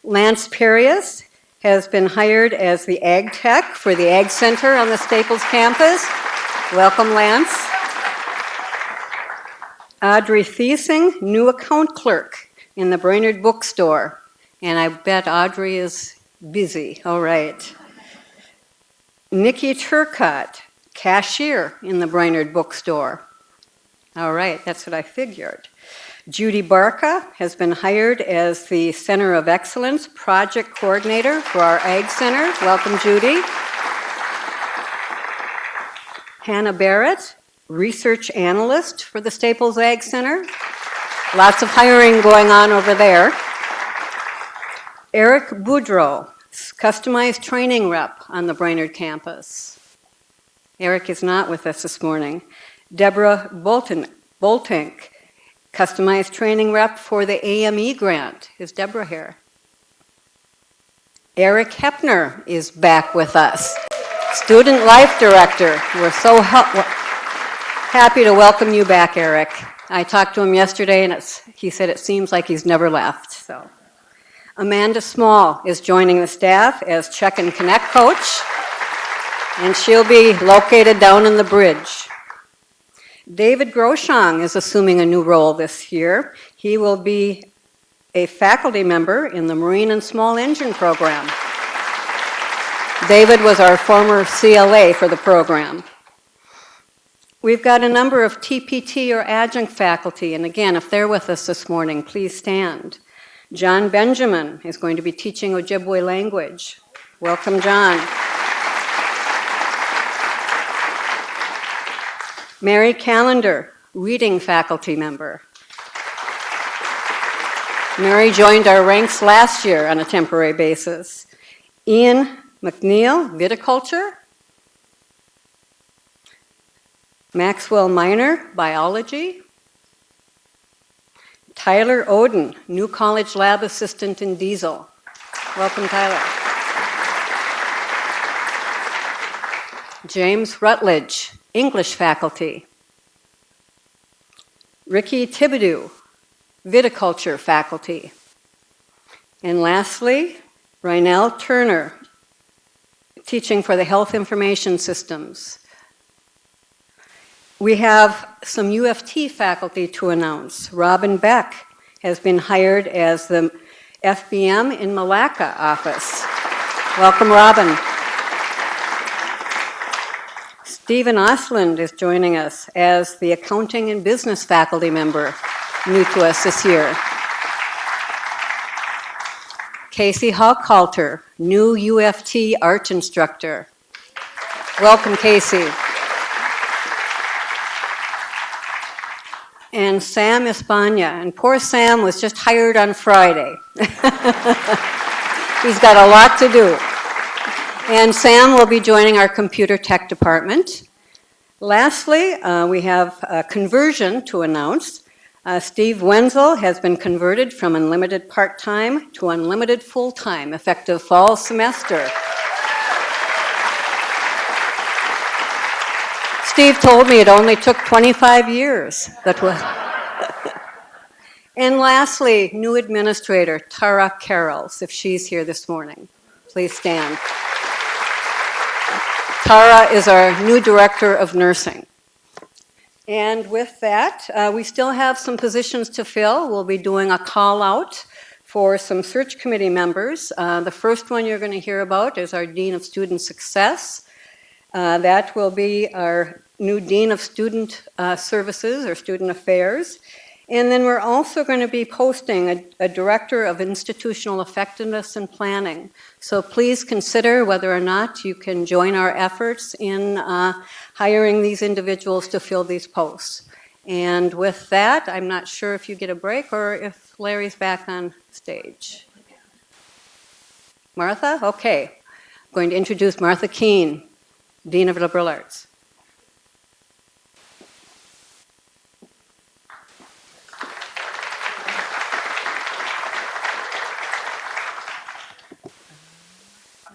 Lance Perius has been hired as the Ag Tech for the Ag Center on the Staples campus. Welcome, Lance. Audrey Thiesing, new account clerk in the Brainerd Bookstore. And I bet Audrey is busy. All right. Nikki Turcott, cashier in the Brainerd Bookstore. All right, that's what I figured. Judy Barca has been hired as the Center of Excellence Project Coordinator for our Ag Center. Welcome, Judy. Hannah Barrett, Research Analyst for the Staples Ag Center. Lots of hiring going on over there. Eric Boudreau, Customized Training Rep on the Brainerd campus. Eric is not with us this morning. Deborah Boltink, Customized Training Rep for the AME grant. Is Deborah here? Eric Hepner is back with us, Student Life Director. We're so happy to welcome you back, Eric. I talked to him yesterday, and he said it seems like he's never left. So, Amanda Small is joining the staff as Check and Connect coach. and she'll be located down in the bridge. David Groshong is assuming a new role this year. He will be a faculty member in the Marine and Small Engine program. David was our former CLA for the program. We've got a number of TPT or adjunct faculty, and again, if they're with us this morning, please stand. John Benjamin is going to be teaching Ojibwe language. Welcome, John. Mary Callender, reading faculty member. Mary joined our ranks last year on a temporary basis. Ian McNeil, viticulture. Maxwell Miner, biology. Tyler Oden, new college lab assistant in diesel. Welcome, Tyler. James Rutledge, English faculty. Ricky Thibodeau, viticulture faculty. And lastly, Rynell Turner, teaching for the health information systems. We have some UFT faculty to announce. Robin Beck has been hired as the FBM in Malacca office. Welcome, Robin. Stephen Osland is joining us as the accounting and business faculty member, new to us this year. Casey Hochhalter, new UFT art instructor. Welcome, Casey. And Sam Espana, and poor Sam was just hired on Friday. He's got a lot to do. And Sam will be joining our computer tech department. Lastly, we have a conversion to announce. Steve Wenzel has been converted from unlimited part-time to unlimited full-time, effective fall semester. Steve told me it only took 25 years. That was. And lastly, new administrator, Tara Carrolls, if she's here this morning. Please stand. Tara is our new director of nursing. And with that, we still have some positions to fill. We'll be doing a call out for some search committee members. The first one you're going to hear about is our Dean of Student Success. That will be our new Dean of Student Services or Student Affairs. And then we're also going to be posting a Director of Institutional Effectiveness and Planning. So please consider whether or not you can join our efforts in hiring these individuals to fill these posts. And with that, I'm not sure if you get a break or if Larry's back on stage. Martha? Okay. I'm going to introduce Martha Keene, Dean of Liberal Arts. How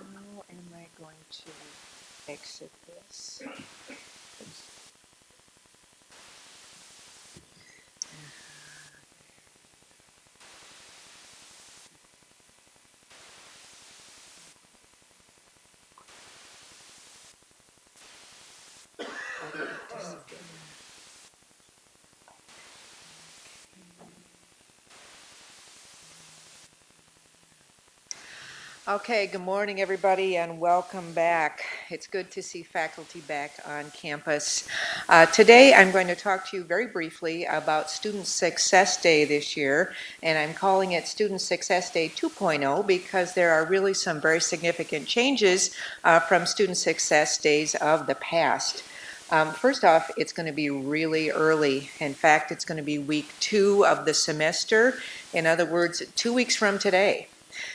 am I going to exit this? Okay, good morning, everybody, and welcome back. It's good to see faculty back on campus. Today, I'm going to talk to you very briefly about Student Success Day this year, and I'm calling it Student Success Day 2.0 because there are really some very significant changes from Student Success Days of the past. First off, it's going to be really early. In fact, it's going to be week 2 of the semester. In other words, 2 weeks from today.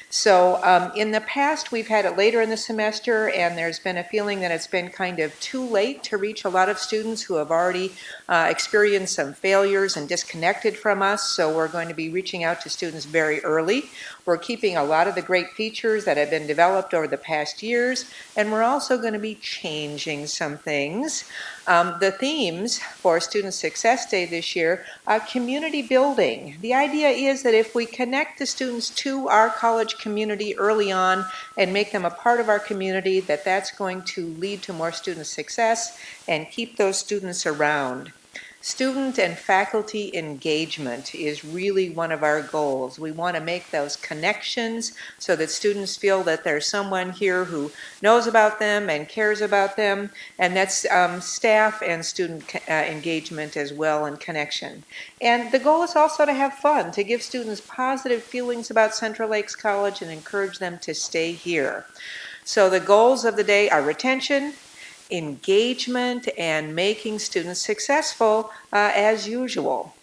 So in the past, we've had it later in the semester, and there's been a feeling that it's been kind of too late to reach a lot of students who have already experienced some failures and disconnected from us. So we're going to be reaching out to students very early. We're keeping a lot of the great features that have been developed over the past years, and we're also going to be changing some things. The themes for Student Success Day this year are community building. The idea is that if we connect the students to our college college community early on and make them a part of our community, that's going to lead to more student success and keep those students around. Student and faculty engagement is really one of our goals. We want to make those connections so that students feel that there's someone here who knows about them and cares about them, and that's staff and student engagement as well and connection. And the goal is also to have fun, to give students positive feelings about Central Lakes College and encourage them to stay here. So the goals of the day are retention, engagement, and making students successful as usual.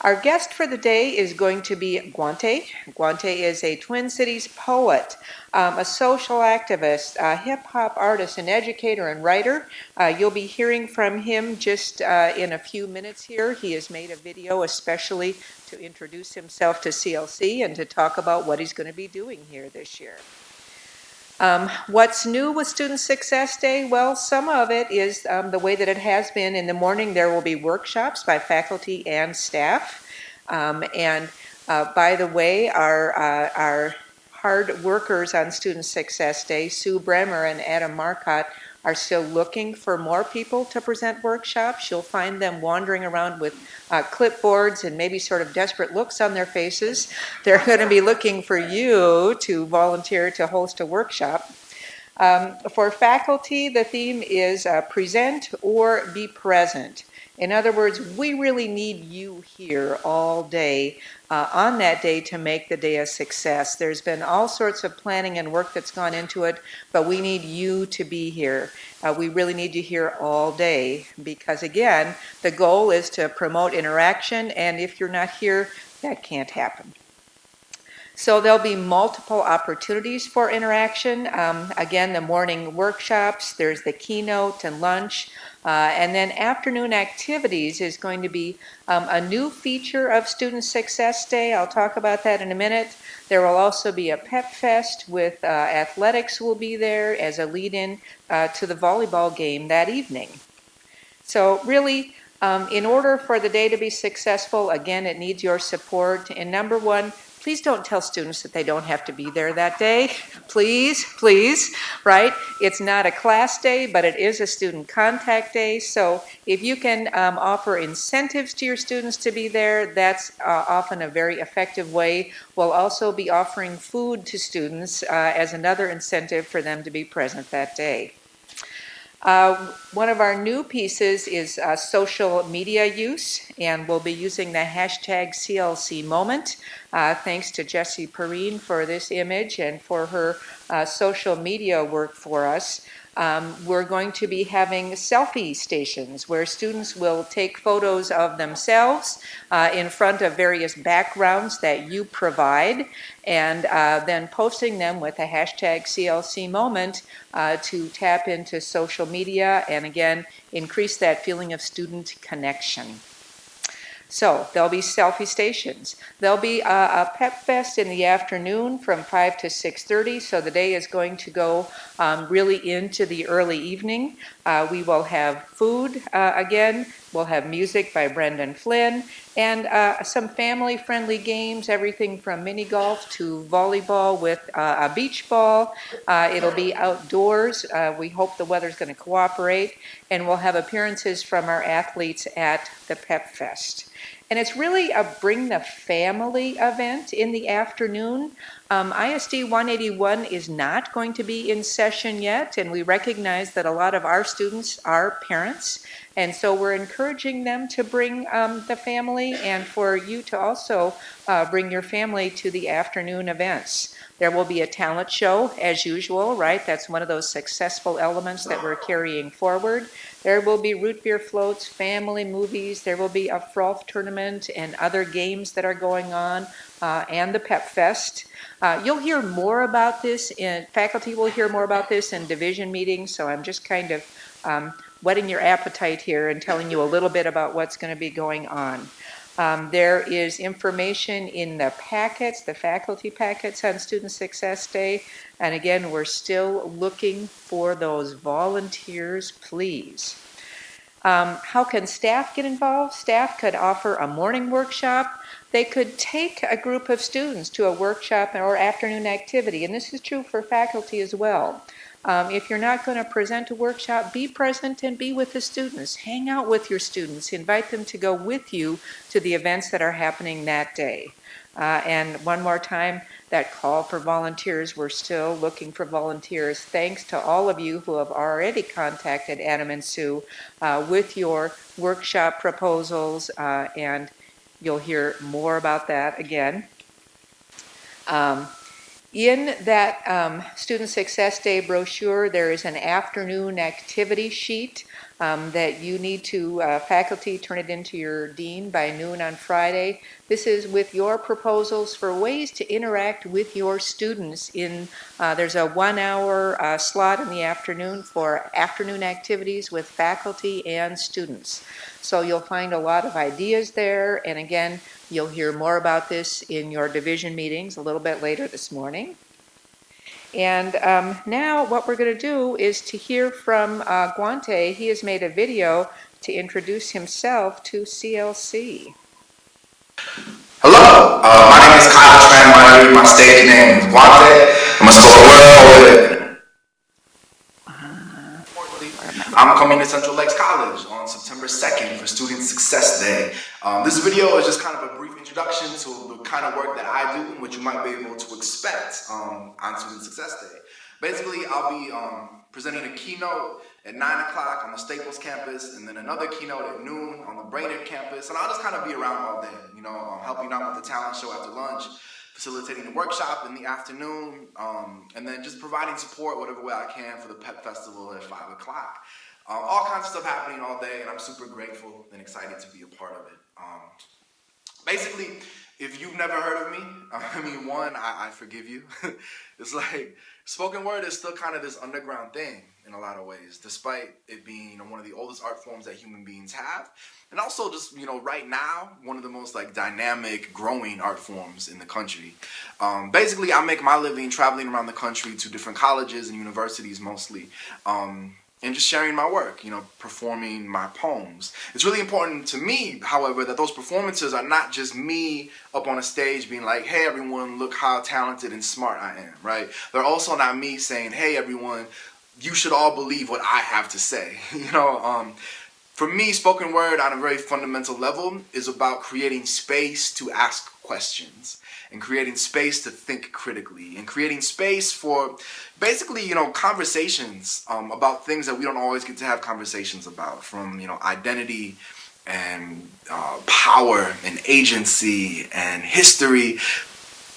Our guest for the day is going to be Guante. Guante is a Twin Cities poet, a social activist, a hip-hop artist, an educator, and writer. You'll be hearing from him just in a few minutes here. He has made a video especially to introduce himself to CLC and to talk about what he's going to be doing here this year. What's new with Student Success Day? Well, some of it is the way that it has been. In the morning, there will be workshops by faculty and staff. By the way, our hard workers on Student Success Day, Sue Bremer and Adam Marcotte, are still looking for more people to present workshops. You'll find them wandering around with clipboards and maybe sort of desperate looks on their faces. They're going to be looking for you to volunteer to host a workshop. For faculty, the theme is present or be present. In other words, we really need you here all day on that day to make the day a success. There's been all sorts of planning and work that's gone into it, but we need you to be here. We really need you here all day because, again, the goal is to promote interaction, and if you're not here, that can't happen. So there'll be multiple opportunities for interaction. Again, the morning workshops, there's the keynote and lunch. And then afternoon activities is going to be a new feature of Student Success Day. I'll talk about that in a minute. There will also be a pep fest with athletics will be there as a lead-in to the volleyball game that evening. So really, in order for the day to be successful, again, it needs your support. And number one, please don't tell students that they don't have to be there that day. Please, please, right? It's not a class day, but it is a student contact day. So if you can offer incentives to your students to be there, that's often a very effective way. We'll also be offering food to students as another incentive for them to be present that day. One of our new pieces is social media use, and we'll be using the hashtag CLC Moment. Thanks to Jessie Perrine for this image and for her social media work for us. We're going to be having selfie stations where students will take photos of themselves in front of various backgrounds that you provide, and then posting them with a hashtag CLC Moment to tap into social media and again increase that feeling of student connection. So there'll be selfie stations. There'll be a pep fest in the afternoon from 5 to 6:30. So the day is going to go really into the early evening. We will have food again. We'll have music by Brendan Flynn and some family-friendly games, everything from mini golf to volleyball with a beach ball. It'll be outdoors. We hope the weather's going to cooperate. And we'll have appearances from our athletes at the Pep Fest. And it's really a bring the family event in the afternoon. ISD 181 is not going to be in session yet, and we recognize that a lot of our students are parents, and so we're encouraging them to bring the family and for you to also bring your family to the afternoon events. There will be a talent show as usual, right? That's one of those successful elements that we're carrying forward. There will be root beer floats, family movies, there will be a frolf tournament and other games that are going on, and the Pep Fest. You'll hear more about this, faculty will hear more about this in division meetings, so I'm just kind of whetting your appetite here and telling you a little bit about what's going to be going on. There is information in the packets, the faculty packets on Student Success Day. And again, we're still looking for those volunteers, please. How can staff get involved? Staff could offer a morning workshop. they could take a group of students to a workshop or afternoon activity, and this is true for faculty as well. If you're not going to present a workshop, be present and be with the students. Hang out with your students. Invite them to go with you to the events that are happening that day. And one more time, that call for volunteers, we're still looking for volunteers. Thanks to all of you who have already contacted Adam and Sue with your workshop proposals, and you'll hear more about that again. In that Student Success Day brochure, there is an afternoon activity sheet that you need to, faculty, turn it into your dean by noon on Friday. This is with your proposals for ways to interact with your students. There's a 1 hour slot in the afternoon for afternoon activities with faculty and students. So you'll find a lot of ideas there, and again, you'll hear more about this in your division meetings a little bit later this morning. And now what we're going to do is to hear from Guante. He has made a video to introduce himself to CLC. Hello, my name is Kyle Tran. My stage name is Guante. I'm a spoken word poet. I'm coming to Central Lakes College on September 2nd for Student Success Day. This video is just kind of a brief introduction to the kind of work that I do and what you might be able to expect on Student Success Day. Basically, I'll be presenting a keynote at 9 o'clock on the Staples campus, and then another keynote at noon on the Brainerd campus, and I'll just kind of be around all day, helping out with the talent show after lunch, facilitating the workshop in the afternoon, and then just providing support whatever way I can for the PEP Festival at 5 o'clock. All kinds of stuff happening all day, and I'm super grateful and excited to be a part of it. Basically, if you've never heard of me, I forgive you. It's like, spoken word is still kind of this underground thing in a lot of ways, despite it being one of the oldest art forms that human beings have. And also just, right now, one of the most dynamic, growing art forms in the country. Basically, I make my living traveling around the country to different colleges and universities mostly. And just sharing my work, performing my poems. It's really important to me, however, that those performances are not just me up on a stage being like, hey everyone, look how talented and smart I am, right? They're also not me saying, hey everyone, you should all believe what I have to say. For me, spoken word on a very fundamental level is about creating space to ask questions and creating space to think critically and creating space for basically, conversations about things that we don't always get to have conversations about, from, identity and power and agency and history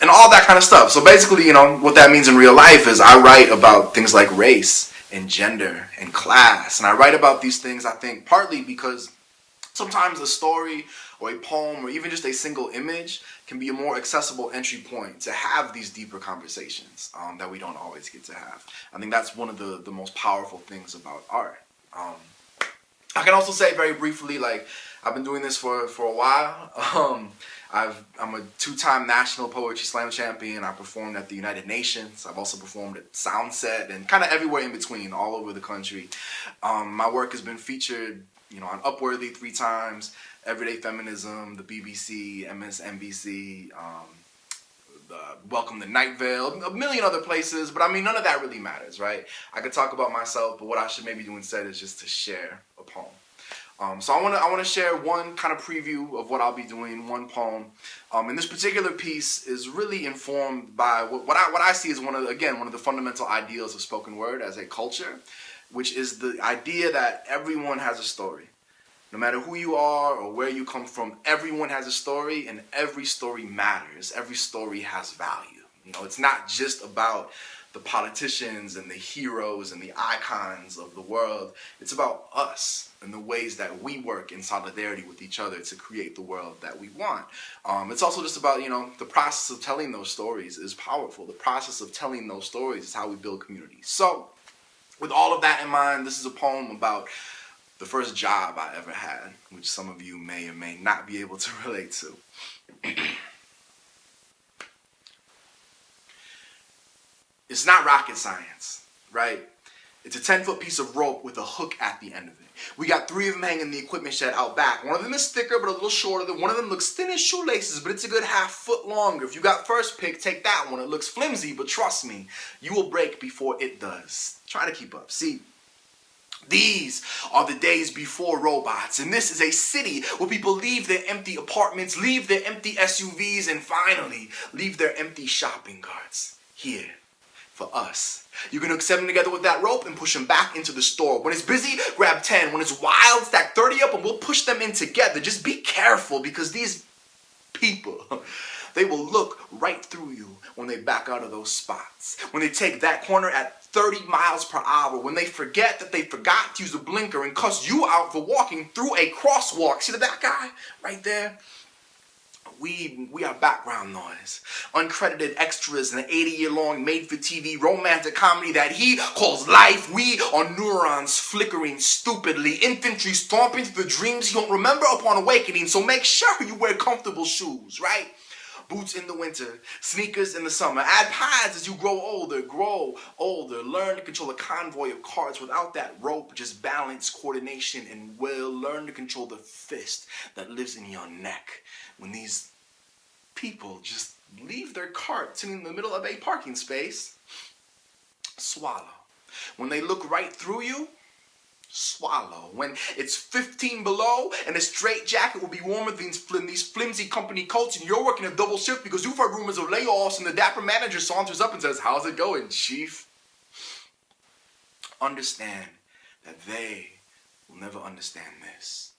and all that kind of stuff. So basically, what that means in real life is I write about things like race and gender and class, and I write about these things, I think, partly because sometimes a story or a poem or even just a single image can be a more accessible entry point to have these deeper conversations that we don't always get to have. I think that's one of the most powerful things about art. I can also say very briefly, I've been doing this for a while. I'm a 2-time National Poetry Slam champion. I performed at the United Nations. I've also performed at Soundset and kind of everywhere in between, all over the country. My work has been featured, on Upworthy 3 times, Everyday Feminism, the BBC, MSNBC, Welcome to Night Vale, a million other places. But none of that really matters, right? I could talk about myself, but what I should maybe do instead is just to share a poem. So I want to share one kind of preview of what I'll be doing, one poem. And this particular piece is really informed by what I see as one of the fundamental ideals of spoken word as a culture, which is the idea that everyone has a story. No matter who you are or where you come from, everyone has a story, and every story matters. Every story has value. It's not just about the politicians and the heroes and the icons of the world. It's about us and the ways that we work in solidarity with each other to create the world that we want. It's also just about, the process of telling those stories is powerful. The process of telling those stories is how we build communities. So, with all of that in mind, this is a poem about the first job I ever had, which some of you may or may not be able to relate to. It's not rocket science, right? It's a 10-foot piece of rope with a hook at the end of it. We got 3 of them hanging in the equipment shed out back. One of them is thicker but a little shorter. One of them looks thin as shoelaces, but it's a good half foot longer. If you got first pick, take that one. It looks flimsy, but trust me, you will break before it does. Try to keep up. See, these are the days before robots, and this is a city where people leave their empty apartments, leave their empty SUVs, and finally leave their empty shopping carts here for us. You're going to accept them together with that rope and push them back into the store. When it's busy, grab 10. When it's wild, stack 30 up and we'll push them in together. Just be careful because these people, they will look right through you when they back out of those spots. When they take that corner at 30 miles per hour. When they forget that they forgot to use a blinker and cuss you out for walking through a crosswalk. See that guy right there? We are background noise. Uncredited extras in an 80-year-long made-for-TV romantic comedy that he calls life. We are neurons flickering stupidly. Infantry stomping through the dreams you don't remember upon awakening. So make sure you wear comfortable shoes, right? Boots in the winter, sneakers in the summer. Add pads as you grow older. Learn to control a convoy of carts without that rope. Just balance, coordination, and will. Learn to control the fist that lives in your neck. When these people just leave their cart sitting in the middle of a parking space, swallow. When they look right through you, swallow. When it's 15 below and a straight jacket will be warmer than these flimsy company coats and you're working a double shift because you've heard rumors of layoffs and the dapper manager saunters up and says, "How's it going, chief?" Understand that they will never understand this.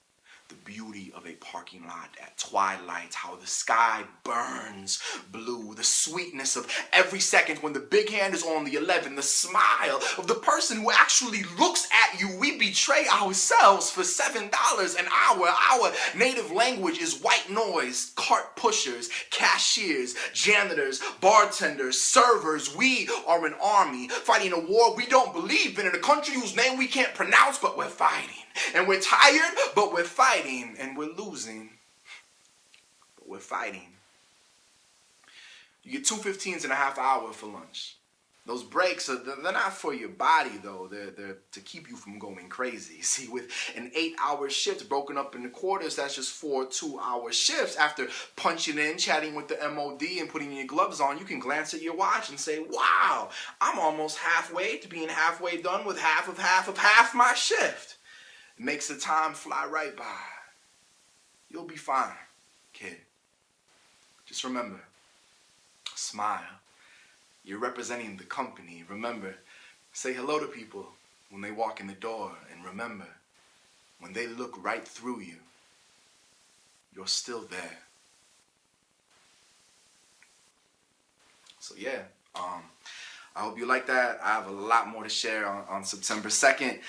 The beauty of a parking lot at twilight, how the sky burns blue, the sweetness of every second when the big hand is on the 11, the smile of the person who actually looks at you. We betray ourselves for $7 an hour. Our native language is white noise, cart pushers, cashiers, janitors, bartenders, servers. We are an army fighting a war we don't believe in a country whose name we can't pronounce, but we're fighting. And we're tired, but we're fighting. And we're losing, but we're fighting. You get 2 15s in a half hour for lunch. Those breaks, they're not for your body, though. They're to keep you from going crazy. See, with an 8-hour shift broken up into quarters, that's just 4 2-hour shifts. After punching in, chatting with the MOD, and putting your gloves on, you can glance at your watch and say, "Wow, I'm almost halfway to being halfway done with half my shift." It makes the time fly right by. You'll be fine, kid. Just remember, smile. You're representing the company. Remember, say hello to people when they walk in the door. And remember, when they look right through you, you're still there. So yeah, I hope you like that. I have a lot more to share on September 2nd.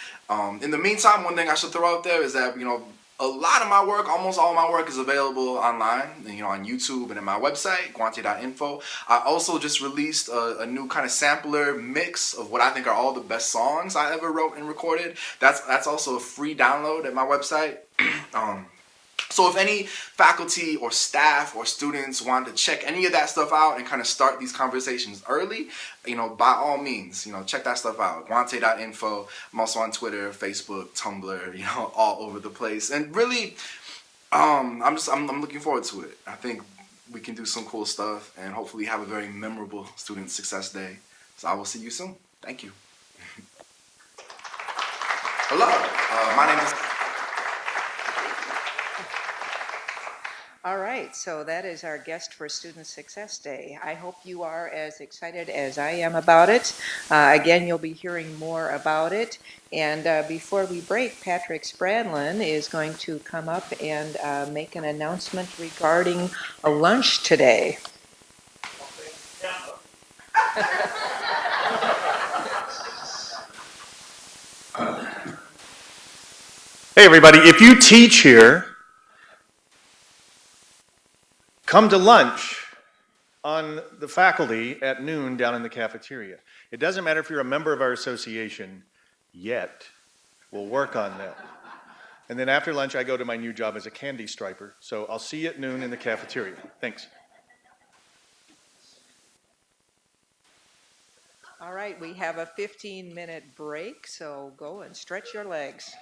In the meantime, one thing I should throw out there is that, a lot of my work, almost all my work is available online, on YouTube and at my website, guante.info. I also just released a new kind of sampler mix of what I think are all the best songs I ever wrote and recorded. That's also a free download at my website. So if any faculty or staff or students want to check any of that stuff out and kind of start these conversations early, by all means, check that stuff out. Guante.info. I'm also on Twitter, Facebook, Tumblr, all over the place. And really, I'm looking forward to it. I think we can do some cool stuff and hopefully have a very memorable Student Success Day. So I will see you soon. Thank you. Hello, my name is... All right, so that is our guest for Student Success Day. I hope you are as excited as I am about it. Again, you'll be hearing more about it. And before we break, Patrick Spradlin is going to come up and make an announcement regarding a lunch today. Hey everybody, if you teach here, come to lunch on the faculty at noon down in the cafeteria. It doesn't matter if you're a member of our association yet. We'll work on that. And then after lunch, I go to my new job as a candy striper. So I'll see you at noon in the cafeteria. Thanks. All right, we have a 15-minute break, so go and stretch your legs.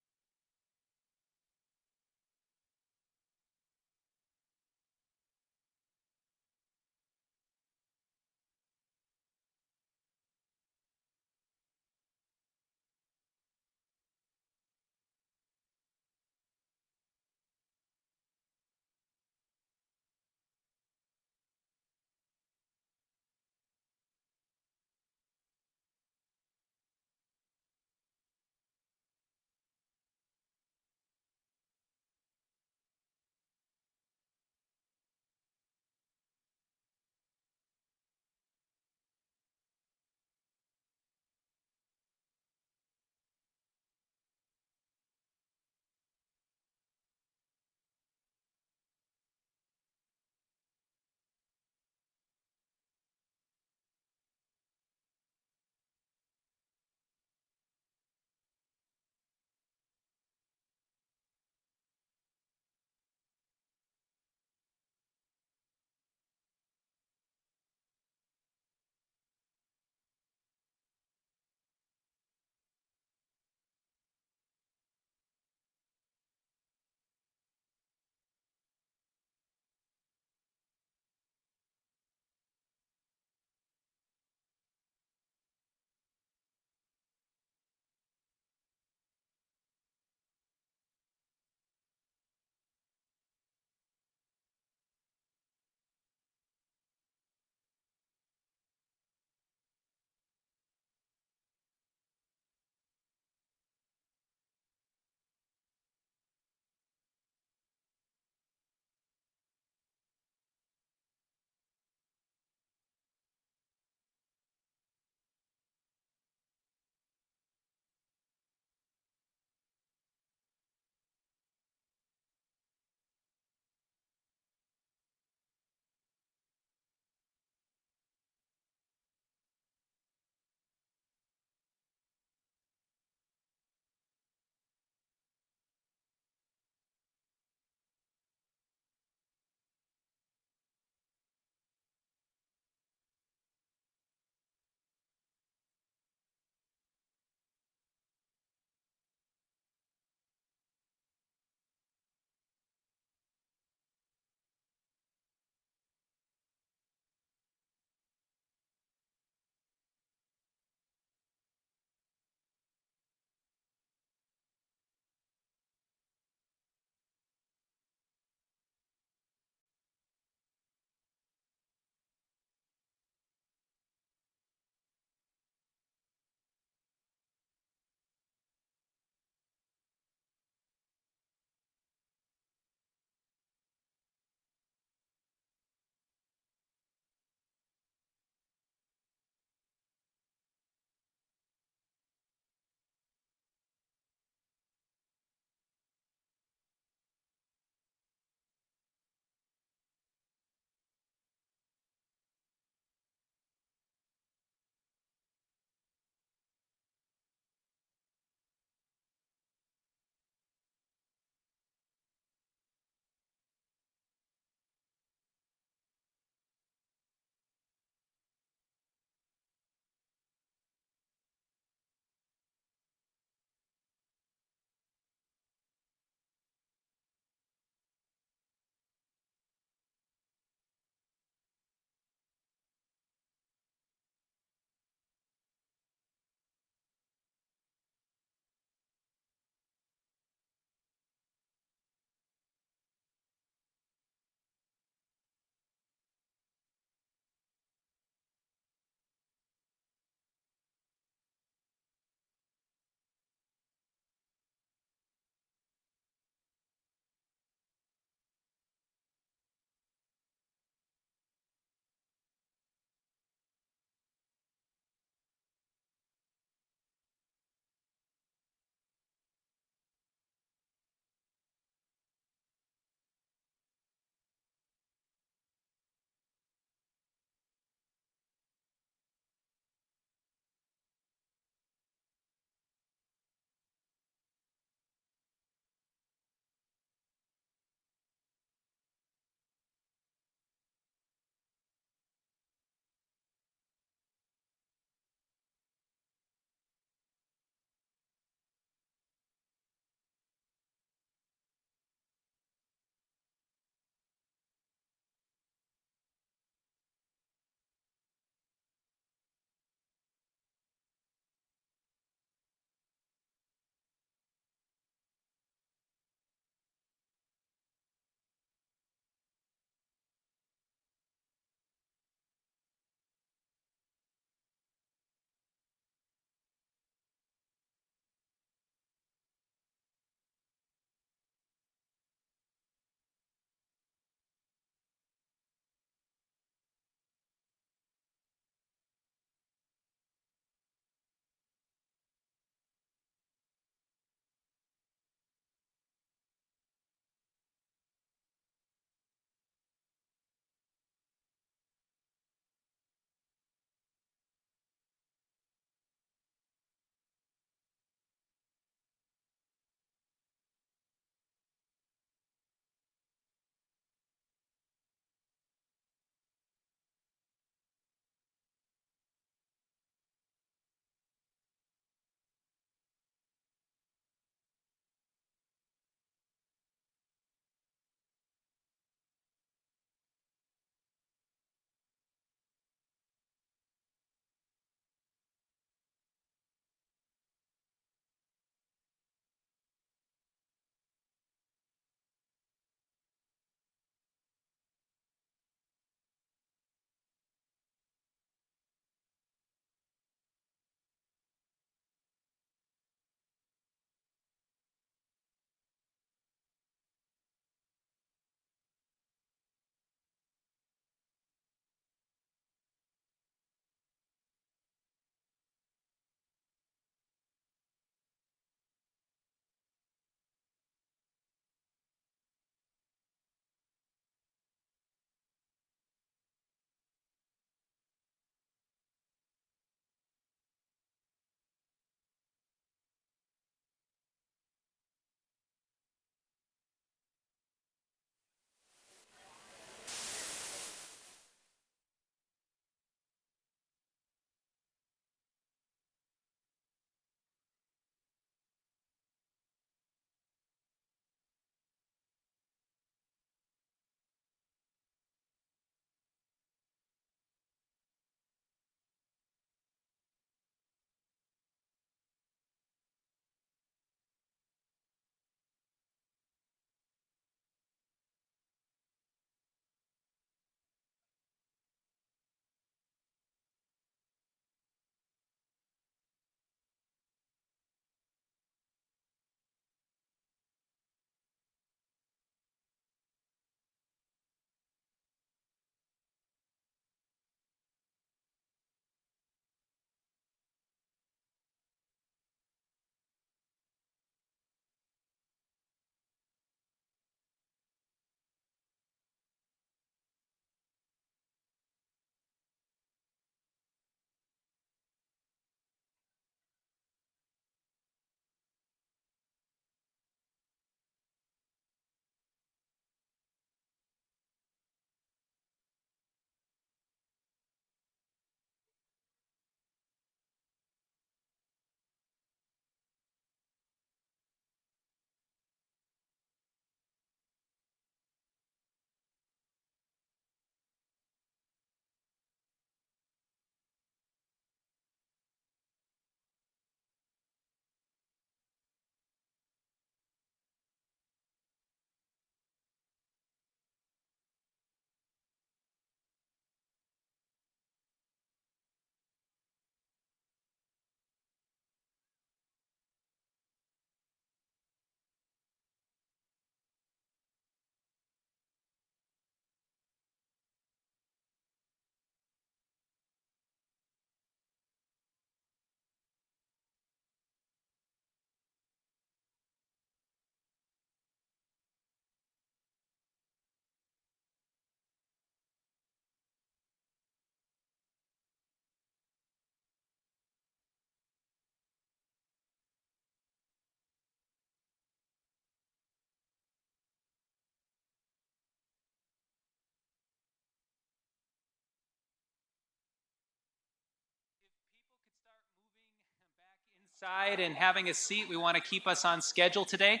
Side and having a seat. We want to keep us on schedule today.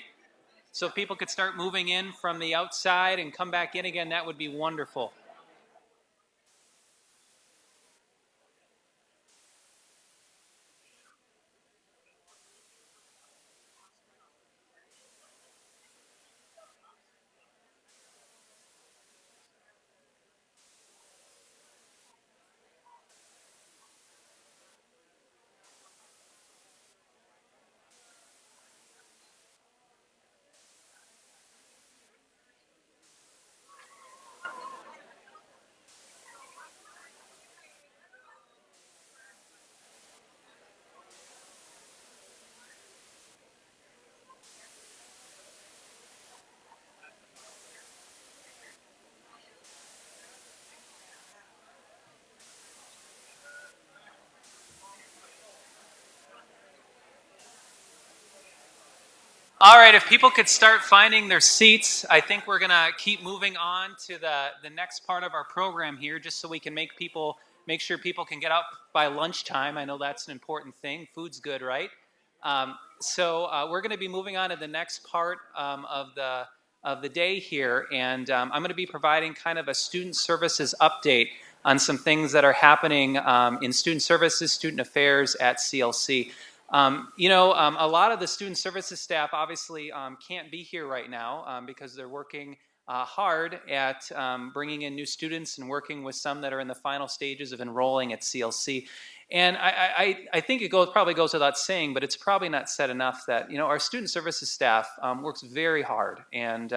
So if people could start moving in from the outside and come back in again, that would be wonderful. All right, if people could start finding their seats, I think we're going to keep moving on to the next part of our program here, just so we can make sure people can get up by lunchtime. I know that's an important thing. Food's good, right? So we're going to be moving on to the next part of the day here, and I'm going to be providing kind of a student services update on some things that are happening in student services, student affairs at CLC. A lot of the student services staff obviously can't be here right now because they're working hard at bringing in new students and working with some that are in the final stages of enrolling at CLC. And I think it probably goes without saying, but it's probably not said enough that our student services staff works very hard, and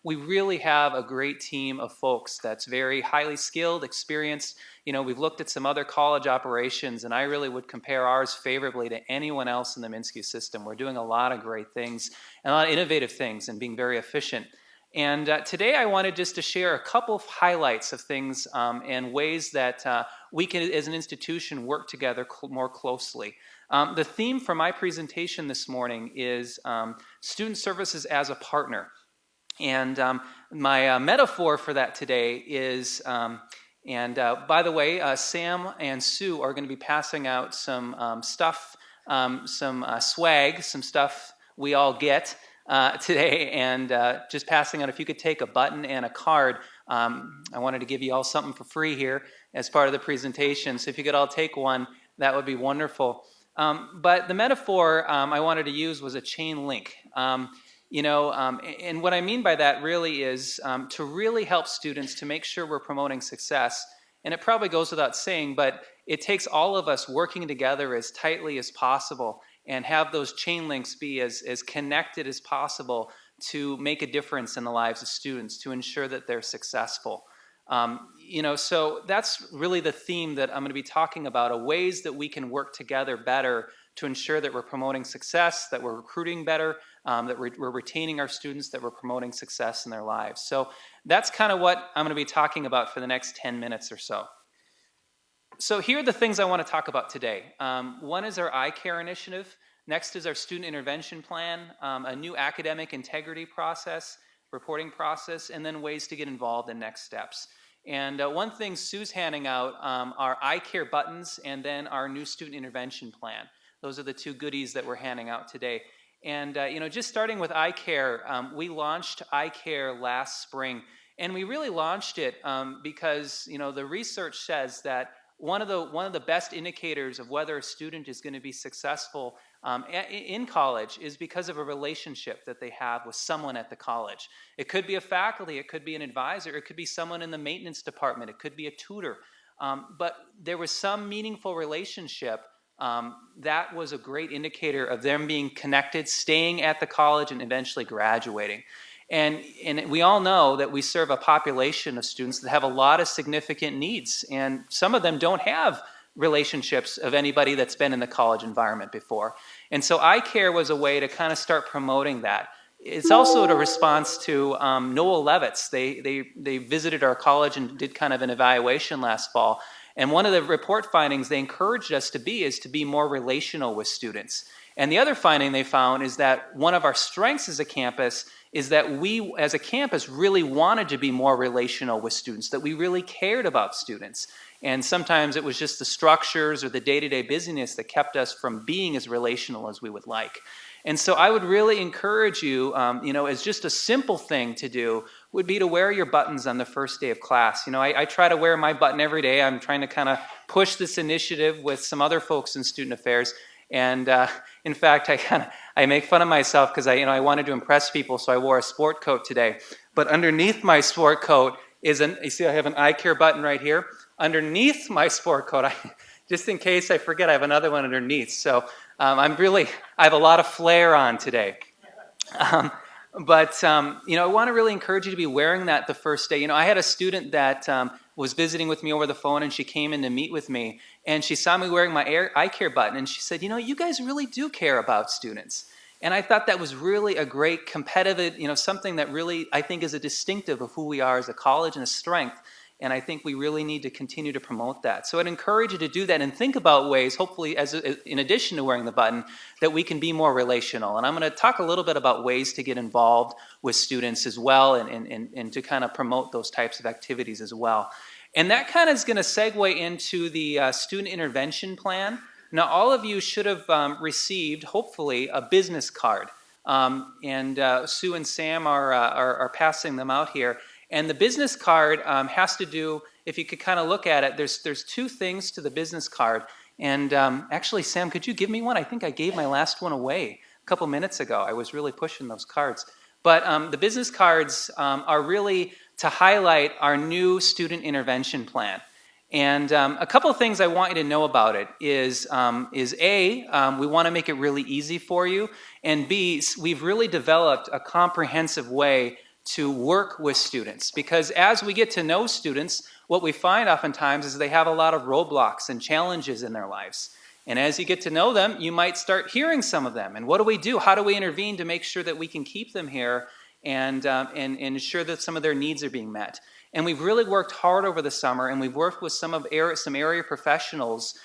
we really have a great team of folks that's very highly skilled, experienced. We've looked at some other college operations, and I really would compare ours favorably to anyone else in the MnSCU system. We're doing a lot of great things and a lot of innovative things and being very efficient. And today I wanted just to share a couple of highlights of things and ways that we can, as an institution, work together more closely. The theme for my presentation this morning is student services as a partner. And my metaphor for that today is, by the way, Sam and Sue are going to be passing out some stuff, some swag, some stuff we all get today, and just passing out, if you could take a button and a card. I wanted to give you all something for free here as part of the presentation, so if you could all take one, that would be wonderful. But the metaphor I wanted to use was a chain link. And what I mean by that really is to really help students to make sure we're promoting success. And it probably goes without saying, but it takes all of us working together as tightly as possible and have those chain links be as connected as possible to make a difference in the lives of students, to ensure that they're successful. So that's really the theme that I'm going to be talking about, ways that we can work together better to ensure that we're promoting success, that we're recruiting better, that we're retaining our students, that we're promoting success in their lives. So that's kind of what I'm going to be talking about for the next 10 minutes or so. So here are the things I want to talk about today. One is our iCare initiative. Next is our student intervention plan, a new academic integrity process, reporting process, and then ways to get involved in next steps. And one thing Sue's handing out are iCare buttons and then our new student intervention plan. Those are the two goodies that we're handing out today. And just starting with iCare, we launched iCare last spring. And we really launched it because the research says that one of the best indicators of whether a student is going to be successful in college is because of a relationship that they have with someone at the college. It could be a faculty, it could be an advisor, it could be someone in the maintenance department, it could be a tutor. But there was some meaningful relationship that was a great indicator of them being connected, staying at the college, and eventually graduating. And we all know that we serve a population of students that have a lot of significant needs, and some of them don't have relationships of anybody that's been in the college environment before. And so iCare was a way to kind of start promoting that. It's also a response to Noel Levitz. They visited our college and did kind of an evaluation last fall. And one of the report findings they encouraged us to be is to be more relational with students. And the other finding they found is that one of our strengths as a campus is that we, as a campus, really wanted to be more relational with students, that we really cared about students. And sometimes it was just the structures or the day-to-day busyness that kept us from being as relational as we would like. And so I would really encourage you, as just a simple thing to do, would be to wear your buttons on the first day of class. I try to wear my button every day. I'm trying to kind of push this initiative with some other folks in student affairs. And in fact, I make fun of myself because I wanted to impress people, so I wore a sport coat today. But underneath my sport coat is you see I have an iCare button right here. Underneath my sport coat, just in case I forget, I have another one underneath. So I have a lot of flair on today. But I want to really encourage you to be wearing that the first day. I had a student that was visiting with me over the phone, and she came in to meet with me, and she saw me wearing my iCare button, and she said, you guys really do care about students. And I thought that was really a great competitive, something that really I think is a distinctive of who we are as a college and a strength. And I think we really need to continue to promote that. So I'd encourage you to do that and think about ways, hopefully, in addition to wearing the button, that we can be more relational. And I'm going to talk a little bit about ways to get involved with students as well and to kind of promote those types of activities as well. And that kind of is going to segue into the student intervention plan. Now, all of you should have received, hopefully, a business card. And Sue and Sam are passing them out here. And the business card has to do, if you could kind of look at it, there's two things to the business card. And actually, Sam, could you give me one? I think I gave my last one away a couple minutes ago. I was really pushing those cards. But the business cards are really to highlight our new student intervention plan. And a couple of things I want you to know about it is A, we want to make it really easy for you, and B, we've really developed a comprehensive way to work with students, because as we get to know students, what we find oftentimes is they have a lot of roadblocks and challenges in their lives. And as you get to know them, you might start hearing some of them. And what do we do? How do we intervene to make sure that we can keep them here and ensure that some of their needs are being met? And we've really worked hard over the summer, and we've worked with some area professionals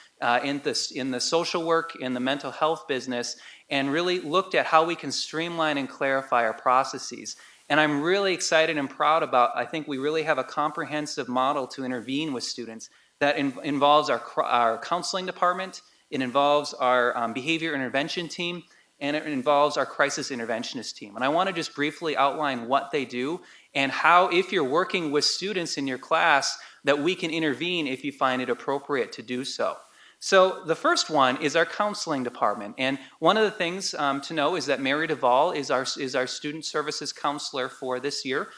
in the social work, in the mental health business, and really looked at how we can streamline and clarify our processes. And I'm really excited and proud about, I think we really have a comprehensive model to intervene with students that involves our counseling department, it involves our behavior intervention team, and it involves our crisis interventionist team. And I want to just briefly outline what they do and how, if you're working with students in your class, that we can intervene if you find it appropriate to do so. So the first one is our counseling department. And one of the things to know is that Mary Duvall is our student services counselor for this year.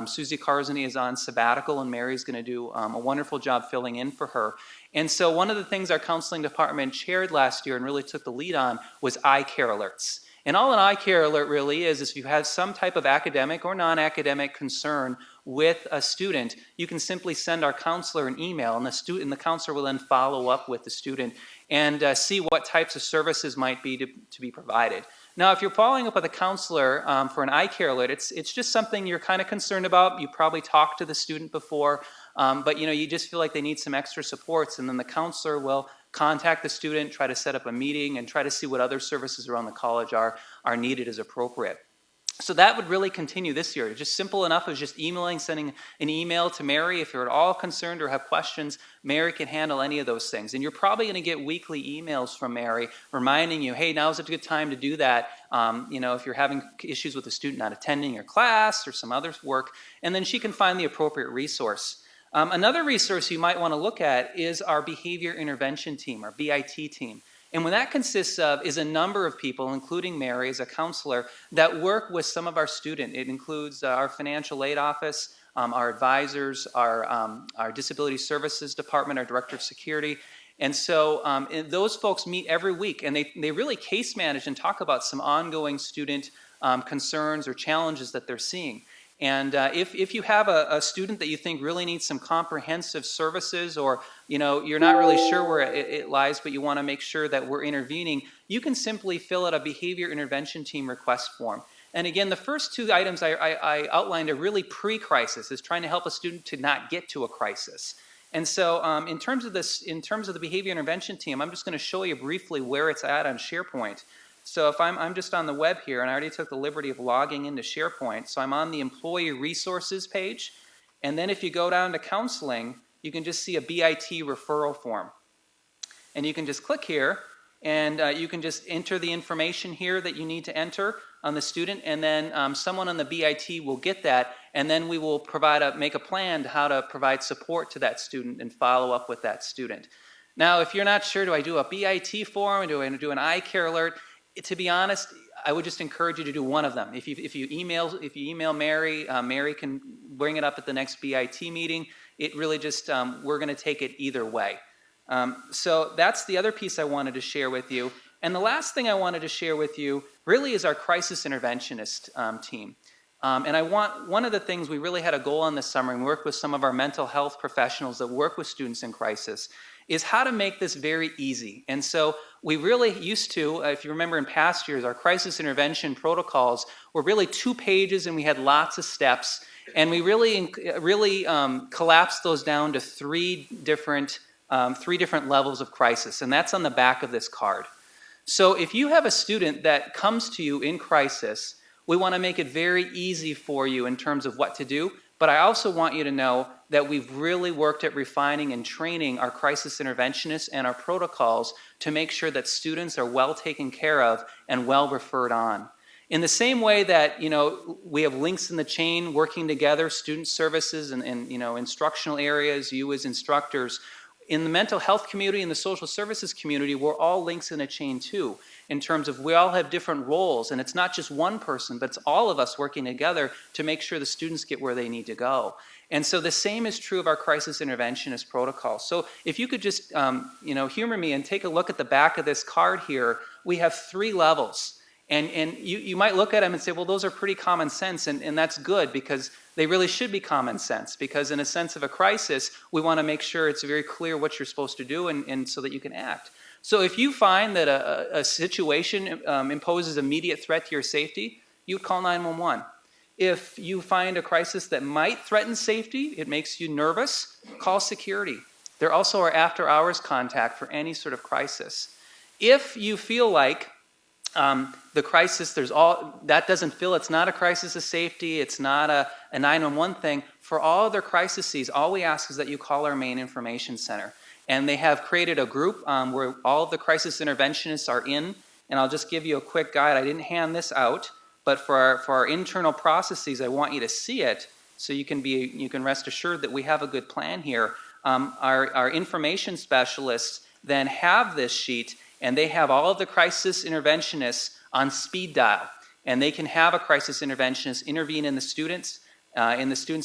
Susie Carzani is on sabbatical, and Mary's going to do a wonderful job filling in for her. And so one of the things our counseling department chaired last year and really took the lead on was iCare alerts. And all an iCare alert really is if you have some type of academic or non-academic concern with a student, you can simply send our counselor an email, and the counselor will then follow up with the student and see what types of services might be to be provided. Now, if you're following up with a counselor for an iCare alert, it's just something you're kind of concerned about. You probably talked to the student before, but you just feel like they need some extra supports, and then the counselor will contact the student, try to set up a meeting, and try to see what other services around the college are needed as appropriate. So that would really continue this year. Just simple enough as just sending an email to Mary. If you're at all concerned or have questions, Mary can handle any of those things. And you're probably going to get weekly emails from Mary reminding you, hey, now's a good time to do that. If you're having issues with a student not attending your class or some other work, and then she can find the appropriate resource. Another resource you might want to look at is our behavior intervention team, our BIT team. And what that consists of is a number of people, including Mary as a counselor, that work with some of our students. It includes our financial aid office, our advisors, our disability services department, our director of security. And so those folks meet every week, and they really case manage and talk about some ongoing student concerns or challenges that they're seeing. And if you have a student that you think really needs some comprehensive services, or you're not really sure where it lies, but you want to make sure that we're intervening, you can simply fill out a behavior intervention team request form. And again, the first two items I outlined are really pre-crisis, is trying to help a student to not get to a crisis. And so in terms of the behavior intervention team, I'm just going to show you briefly where it's at on SharePoint. So if I'm just on the web here, and I already took the liberty of logging into SharePoint, so I'm on the Employee Resources page, and then if you go down to Counseling, you can just see a BIT referral form. And you can just click here, and you can just enter the information here that you need to enter on the student, and then someone on the BIT will get that, and then we will make a plan to how to provide support to that student and follow up with that student. Now, if you're not sure, do I do a BIT form, do I do an iCare alert? To be honest, I would just encourage you to do one of them. If you email Mary, Mary can bring it up at the next BIT meeting. It really just, we're going to take it either way. So that's the other piece I wanted to share with you. And the last thing I wanted to share with you really is our crisis interventionist team. And one of the things, we really had a goal on this summer, and worked with some of our mental health professionals that work with students in crisis, is how to make this very easy. And so we really used to, if you remember in past years, our crisis intervention protocols were really 2 pages, and we had lots of steps. And we really collapsed those down to 3 different levels of crisis, and that's on the back of this card. So if you have a student that comes to you in crisis, we want to make it very easy for you in terms of what to do, but I also want you to know that we've really worked at refining and training our crisis interventionists and our protocols to make sure that students are well taken care of and well referred on. In the same way that, we have links in the chain working together, student services and instructional areas, you as instructors, in the mental health community and the social services community, we're all links in a chain too, in terms of we all have different roles, and it's not just one person, but it's all of us working together to make sure the students get where they need to go. And so the same is true of our crisis interventionist protocol. So if you could just, humor me and take a look at the back of this card here, we have 3 levels. And you might look at them and say, well, those are pretty common sense, and that's good, because they really should be common sense, because in a sense of a crisis, we want to make sure it's very clear what you're supposed to do and so that you can act. So if you find that a situation imposes immediate threat to your safety, you would call 911. If you find a crisis that might threaten safety, it makes you nervous, call security. There also are after-hours contact for any sort of crisis. If you feel like the crisis, that doesn't feel, it's not a crisis of safety, it's not a 911 thing. For all other crises, all we ask is that you call our main information center. And they have created a group where all of the crisis interventionists are in, and I'll just give you a quick guide. I didn't hand this out, but for our internal processes, I want you to see it so you can rest assured that we have a good plan here. Our information specialists then have this sheet, and they have all of the crisis interventionists on speed dial. And they can have a crisis interventionist intervene in the student's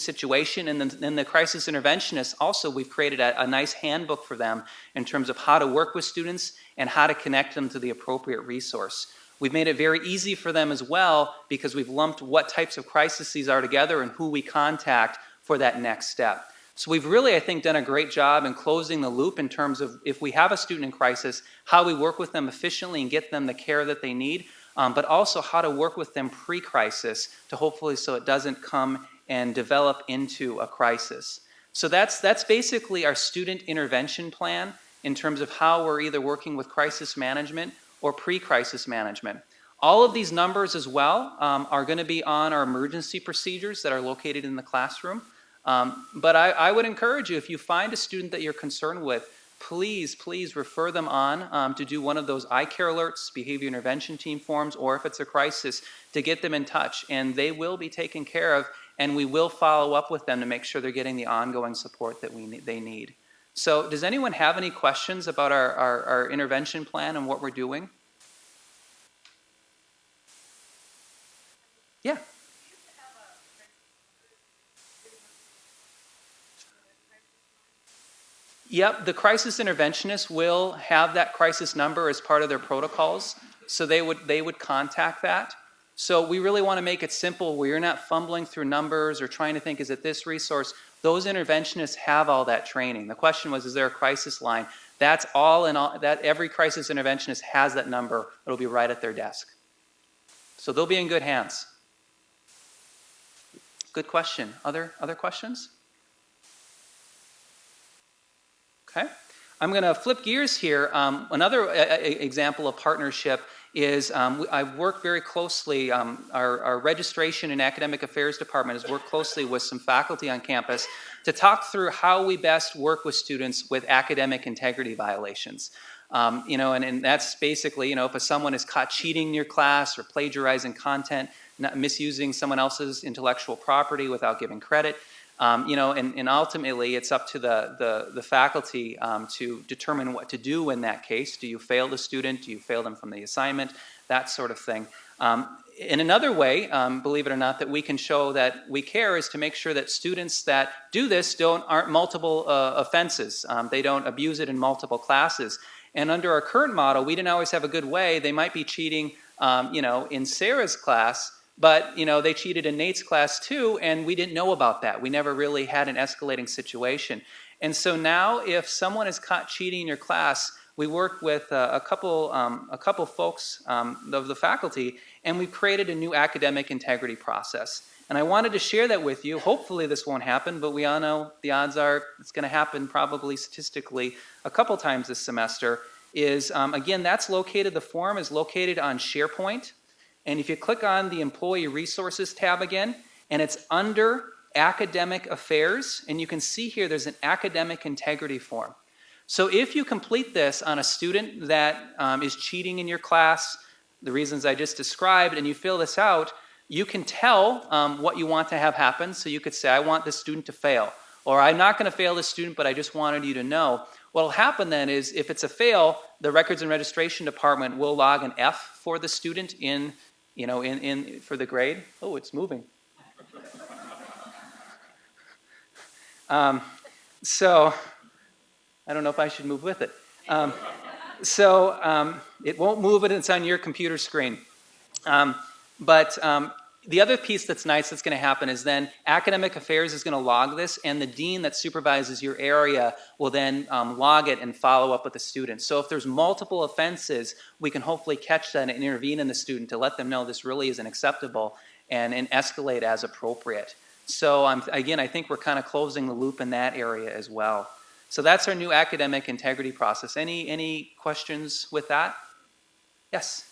situation. And then the crisis interventionists also, we've created a nice handbook for them in terms of how to work with students and how to connect them to the appropriate resource. We've made it very easy for them as well, because we've lumped what types of crises are together and who we contact for that next step. So we've really, I think, done a great job in closing the loop in terms of if we have a student in crisis, how we work with them efficiently and get them the care that they need, but also how to work with them pre-crisis to hopefully so it doesn't come and develop into a crisis. So that's basically our student intervention plan in terms of how we're either working with crisis management or pre-crisis management. All of these numbers as well are going to be on our emergency procedures that are located in the classroom. But I would encourage you, if you find a student that you're concerned with, please refer them on to do one of those iCare alerts, behavior intervention team forms, or if it's a crisis, to get them in touch. And they will be taken care of, and we will follow up with them to make sure they're getting the ongoing support that they need. So does anyone have any questions about our intervention plan and what we're doing? Yeah. Yep, the crisis interventionists will have that crisis number as part of their protocols, so they would contact that. So we really want to make it simple where you're not fumbling through numbers or trying to think, is it this resource? Those interventionists have all that training. The question was, is there a crisis line? That's all in all, that every crisis interventionist has that number. It'll be right at their desk. So they'll be in good hands. Good question. Other questions? Okay. I'm going to flip gears here. Another example of partnership is I've worked very closely, our registration and academic affairs department has worked closely with some faculty on campus to talk through how we best work with students with academic integrity violations. And that's basically, if someone is caught cheating in your class or plagiarizing content, misusing someone else's intellectual property without giving credit, and ultimately it's up to the faculty to determine what to do in that case. Do you fail the student? Do you fail them from the assignment? That sort of thing. In another way, believe it or not, that we can show that we care is to make sure that students that do this aren't multiple offenses. They don't abuse it in multiple classes. And under our current model, we didn't always have a good way. They might be cheating, in Sarah's class, but they cheated in Nate's class too, and we didn't know about that. We never really had an escalating situation. And so now, if someone is caught cheating in your class, we work with a couple folks of the faculty, and we've created a new academic integrity process. And I wanted to share that with you. Hopefully this won't happen, but we all know the odds are it's going to happen probably statistically a couple times this semester. Again, the form is located on SharePoint. And if you click on the Employee Resources tab again, and it's under Academic Affairs, and you can see here there's an academic integrity form. So if you complete this on a student that is cheating in your class, the reasons I just described, and you fill this out, you can tell what you want to have happen. So you could say, I want this student to fail, or I'm not going to fail this student, but I just wanted you to know. What will happen then is, if it's a fail, the Records and Registration Department will log an F for the student for the grade. Oh, it's moving. So I don't know if I should move with it. It won't move it, it's on your computer screen. But the other piece that's nice that's going to happen is then Academic Affairs is going to log this, and the dean that supervises your area will then log it and follow up with the student. So if there's multiple offenses, we can hopefully catch that and intervene in the student to let them know this really isn't acceptable and escalate as appropriate. So again, I think we're kind of closing the loop in that area as well. So that's our new academic integrity process. Any questions with that? Yes?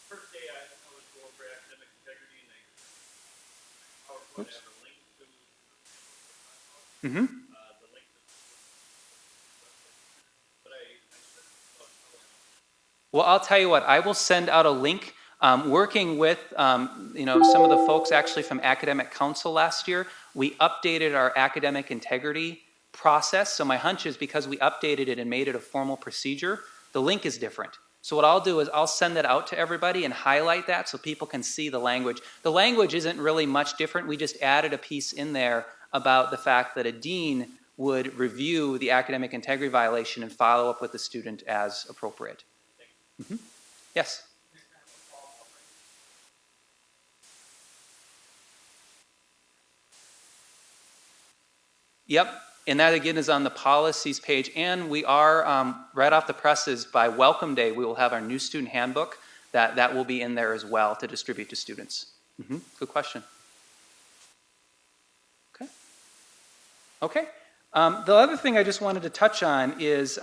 First day I was going for academic integrity, and they PowerPoint had a link to the link but Well, I'll tell you what, I will send out a link. Working with some of the folks actually from Academic Council last year, we updated our academic integrity process. So my hunch is because we updated it and made it a formal procedure, the link is different. So what I'll do is I'll send that out to everybody and highlight that so people can see the language. The language isn't really much different. We just added a piece in there about the fact that a dean would review the academic integrity violation and follow up with the student as appropriate. Mm-hmm. Yes? Yep, and that again is on the policies page, and we are right off the presses by Welcome Day, we will have our new student handbook that will be in there as well to distribute to students. Mm-hmm. Good question. Okay. The other thing I just wanted to touch on is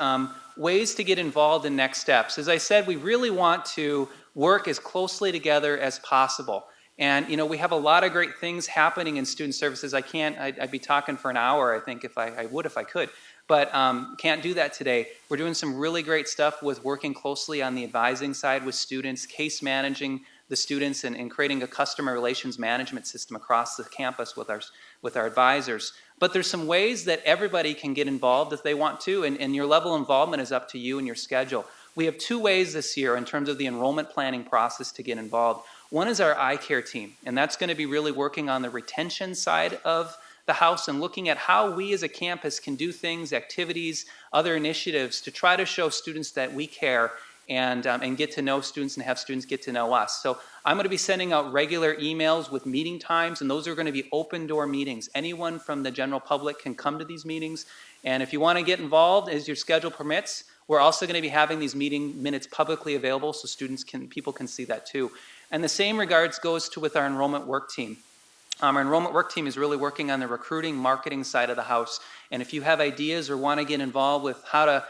ways to get involved in next steps. As I said, we really want to work as closely together as possible. And we have a lot of great things happening in student services. I'd be talking for an hour, I think, if I would if I could, but can't do that today. We're doing some really great stuff with working closely on the advising side with students, case managing the students, and creating a customer relations management system across the campus with our advisors. But there's some ways that everybody can get involved if they want to, and your level of involvement is up to you and your schedule. We have 2 ways this year in terms of the enrollment planning process to get involved. One is our iCare team, and that's going to be really working on the retention side of the house and looking at how we as a campus can do things, activities, other initiatives to try to show students that we care and get to know students and have students get to know us. So I'm going to be sending out regular emails with meeting times, and those are going to be open door meetings. Anyone from the general public can come to these meetings, and if you want to get involved as your schedule permits, we're also going to be having these meeting minutes publicly available so people can see that too. And the same regards goes to with our enrollment work team. Our enrollment work team is really working on the recruiting, marketing side of the house. And if you have ideas or want to get involved with how to,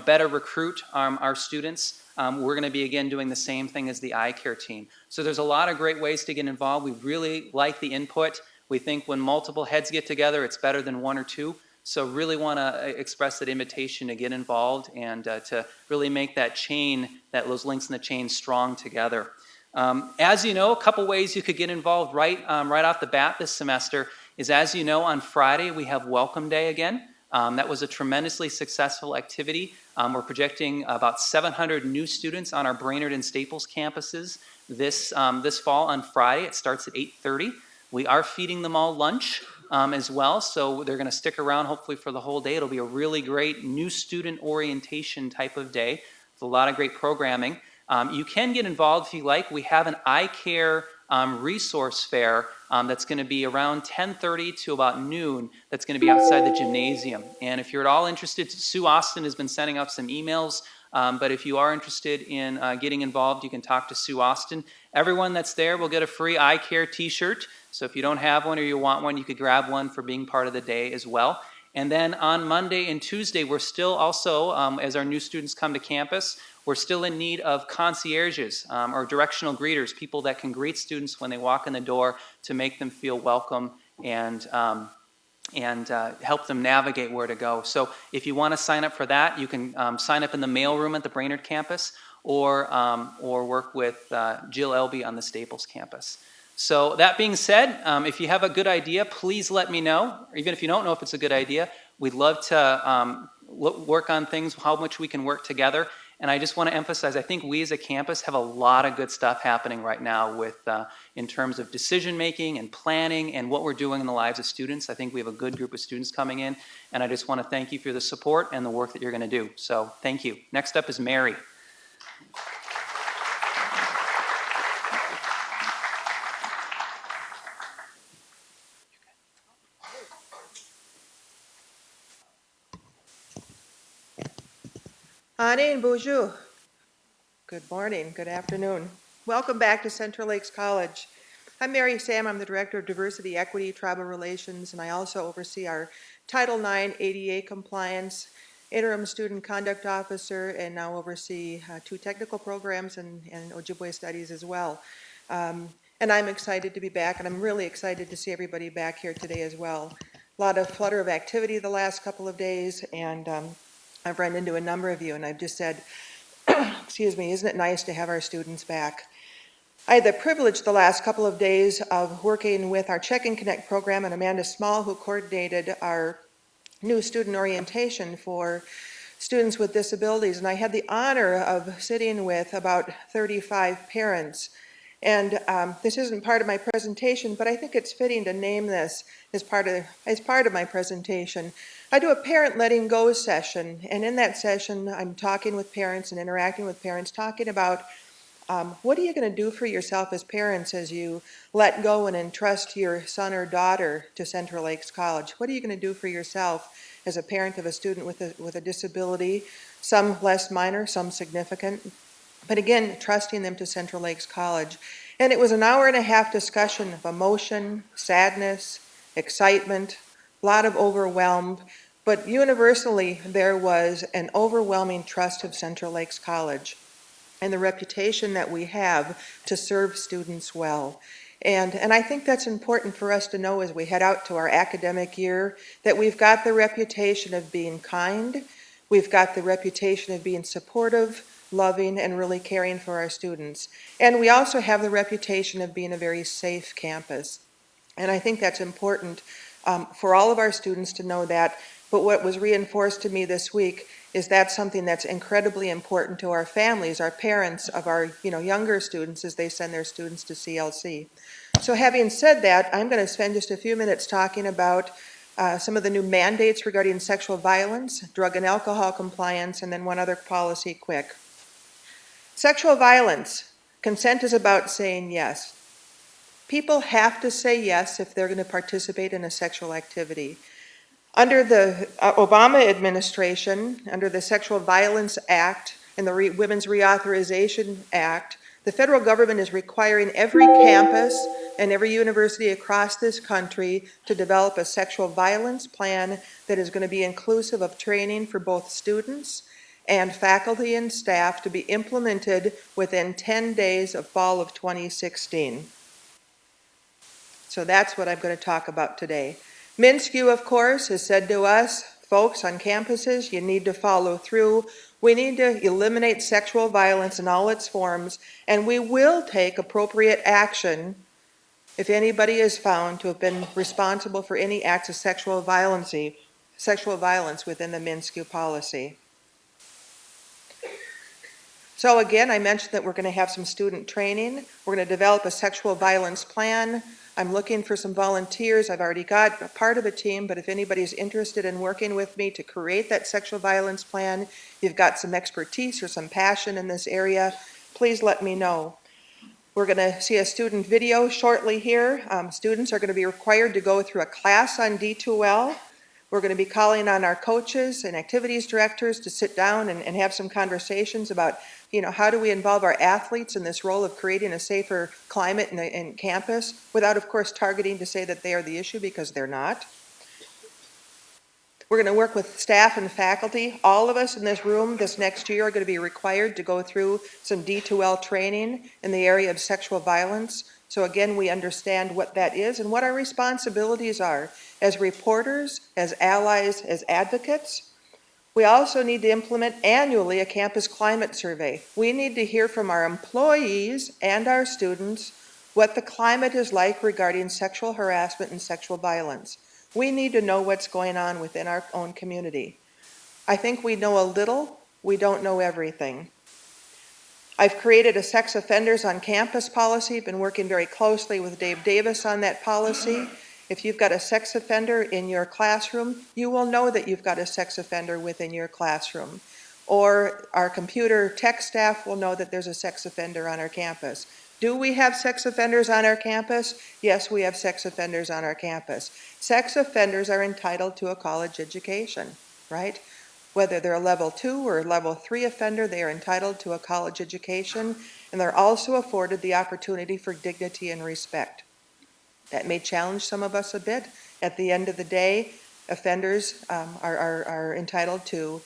better recruit our students, we're going to be, again, doing the same thing as the eye care team. So there's a lot of great ways to get involved. We really like the input. We think when multiple heads get together, it's better than one or two. So really want to express that invitation to get involved and to really make that chain, those links in the chain strong together. As you know, a couple ways you could get involved right off the bat this semester is, as you know, on Friday we have Welcome Day again. That was a tremendously successful activity. We're projecting about 700 new students on our Brainerd and Staples campuses this fall on Friday. It starts at 8:30. We are feeding them all lunch as well, so they're going to stick around hopefully for the whole day. It'll be a really great new student orientation type of day with a lot of great programming. You can get involved if you like. We have an eye care resource fair that's going to be around 10:30 to about noon. That's going to be outside the gymnasium. And if you're at all interested, Sue Austin has been sending out some emails. But if you are interested in getting involved, you can talk to Sue Austin. Everyone that's there will get a free eye care t-shirt. So if you don't have one or you want one, you could grab one for being part of the day as well. And then on Monday and Tuesday, we're still also, as our new students come to campus, we're still in need of concierges or directional greeters, people that can greet students when they walk in the door to make them feel welcome and help them navigate where to go. So if you want to sign up for that, you can sign up in the mailroom at the Brainerd campus or work with Jill Elby on the Staples campus. So that being said, if you have a good idea, please let me know. Or even if you don't know if it's a good idea, we'd love to work on things, how much we can work together. And I just want to emphasize, I think we as a campus have a lot of good stuff happening right now with in terms of decision making and planning and what we're doing in the lives of students. I think we have a good group of students coming in, and I just want to thank you for the support and the work that you're going to do. So thank you. Next up is Mary. Anin, bonjour. Good morning, good afternoon. Welcome back to Central Lakes College. I'm Mary Sam. I'm the Director of Diversity, Equity, Tribal Relations, and I also oversee our Title IX ADA compliance, interim student conduct officer, and now oversee 2 technical programs and Ojibwe studies as well. And I'm excited to be back, and I'm really excited to see everybody back here today as well. A lot of flutter of activity the last couple of days, and I've run into a number of you, and I've just said, excuse me, isn't it nice to have our students back? I had the privilege the last couple of days of working with our Check and Connect program and Amanda Small, who coordinated our new student orientation for students with disabilities. And I had the honor of sitting with about 35 parents. And this isn't part of my presentation, but I think it's fitting to name this as part of my presentation. I do a parent letting go session, and in that session, I'm talking with parents and interacting with parents, talking about what are you going to do for yourself as parents as you let go and entrust your son or daughter to Central Lakes College? What are you going to do for yourself as a parent of a student with a disability, some less minor, some significant, but again, trusting them to Central Lakes College. And it was an hour-and-a-half discussion of emotion, sadness, excitement, a lot of overwhelm, but universally there was an overwhelming trust of Central Lakes College and the reputation that we have to serve students well. And I think that's important for us to know as we head out to our academic year, that we've got the reputation of being kind, we've got the reputation of being supportive, loving, and really caring for our students. And we also have the reputation of being a very safe campus. And I think that's important for all of our students to know that. But what was reinforced to me this week is that's something that's incredibly important to our families, our parents of our younger students as they send their students to CLC. So having said that, I'm going to spend just a few minutes talking about some of the new mandates regarding sexual violence, drug and alcohol compliance, and then one other policy quick. Sexual violence. Consent is about saying yes. People have to say yes if they're going to participate in a sexual activity. Under the Obama administration, under the Sexual Violence Act and the Women's Reauthorization Act, the federal government is requiring every campus and every university across this country to develop a sexual violence plan that is going to be inclusive of training for both students and faculty and staff to be implemented within 10 days of fall of 2016. So that's what I'm going to talk about today. MnSCU, of course, has said to us, folks on campuses, you need to follow through. We need to eliminate sexual violence in all its forms, and we will take appropriate action if anybody is found to have been responsible for any acts of sexual violence within the MnSCU policy. So again, I mentioned that we're going to have some student training. We're going to develop a sexual violence plan. I'm looking for some volunteers. I've already got a part of a team, but if anybody's interested in working with me to create that sexual violence plan, you've got some expertise or some passion in this area, please let me know. We're going to see a student video shortly here. Students are going to be required to go through a class on D2L. We're going to be calling on our coaches and activities directors to sit down and have some conversations about, how do we involve our athletes in this role of creating a safer climate in campus without, of course, targeting to say that they are the issue, because they're not. We're going to work with staff and faculty. All of us in this room this next year are going to be required to go through some D2L training in the area of sexual violence. So again, we understand what that is and what our responsibilities are as reporters, as allies, as advocates. We also need to implement annually a campus climate survey. We need to hear from our employees and our students what the climate is like regarding sexual harassment and sexual violence. We need to know what's going on within our own community. I think we know a little, we don't know everything. I've created a sex offenders on campus policy, been working very closely with Dave Davis on that policy. If you've got a sex offender in your classroom, you will know that you've got a sex offender within your classroom. Or our computer tech staff will know that there's a sex offender on our campus. Do we have sex offenders on our campus? Yes, we have sex offenders on our campus. Sex offenders are entitled to a college education, right? Whether they're a level 2 or level 3 offender, they are entitled to a college education, and they're also afforded the opportunity for dignity and respect. That may challenge some of us a bit. At the end of the day, offenders are entitled to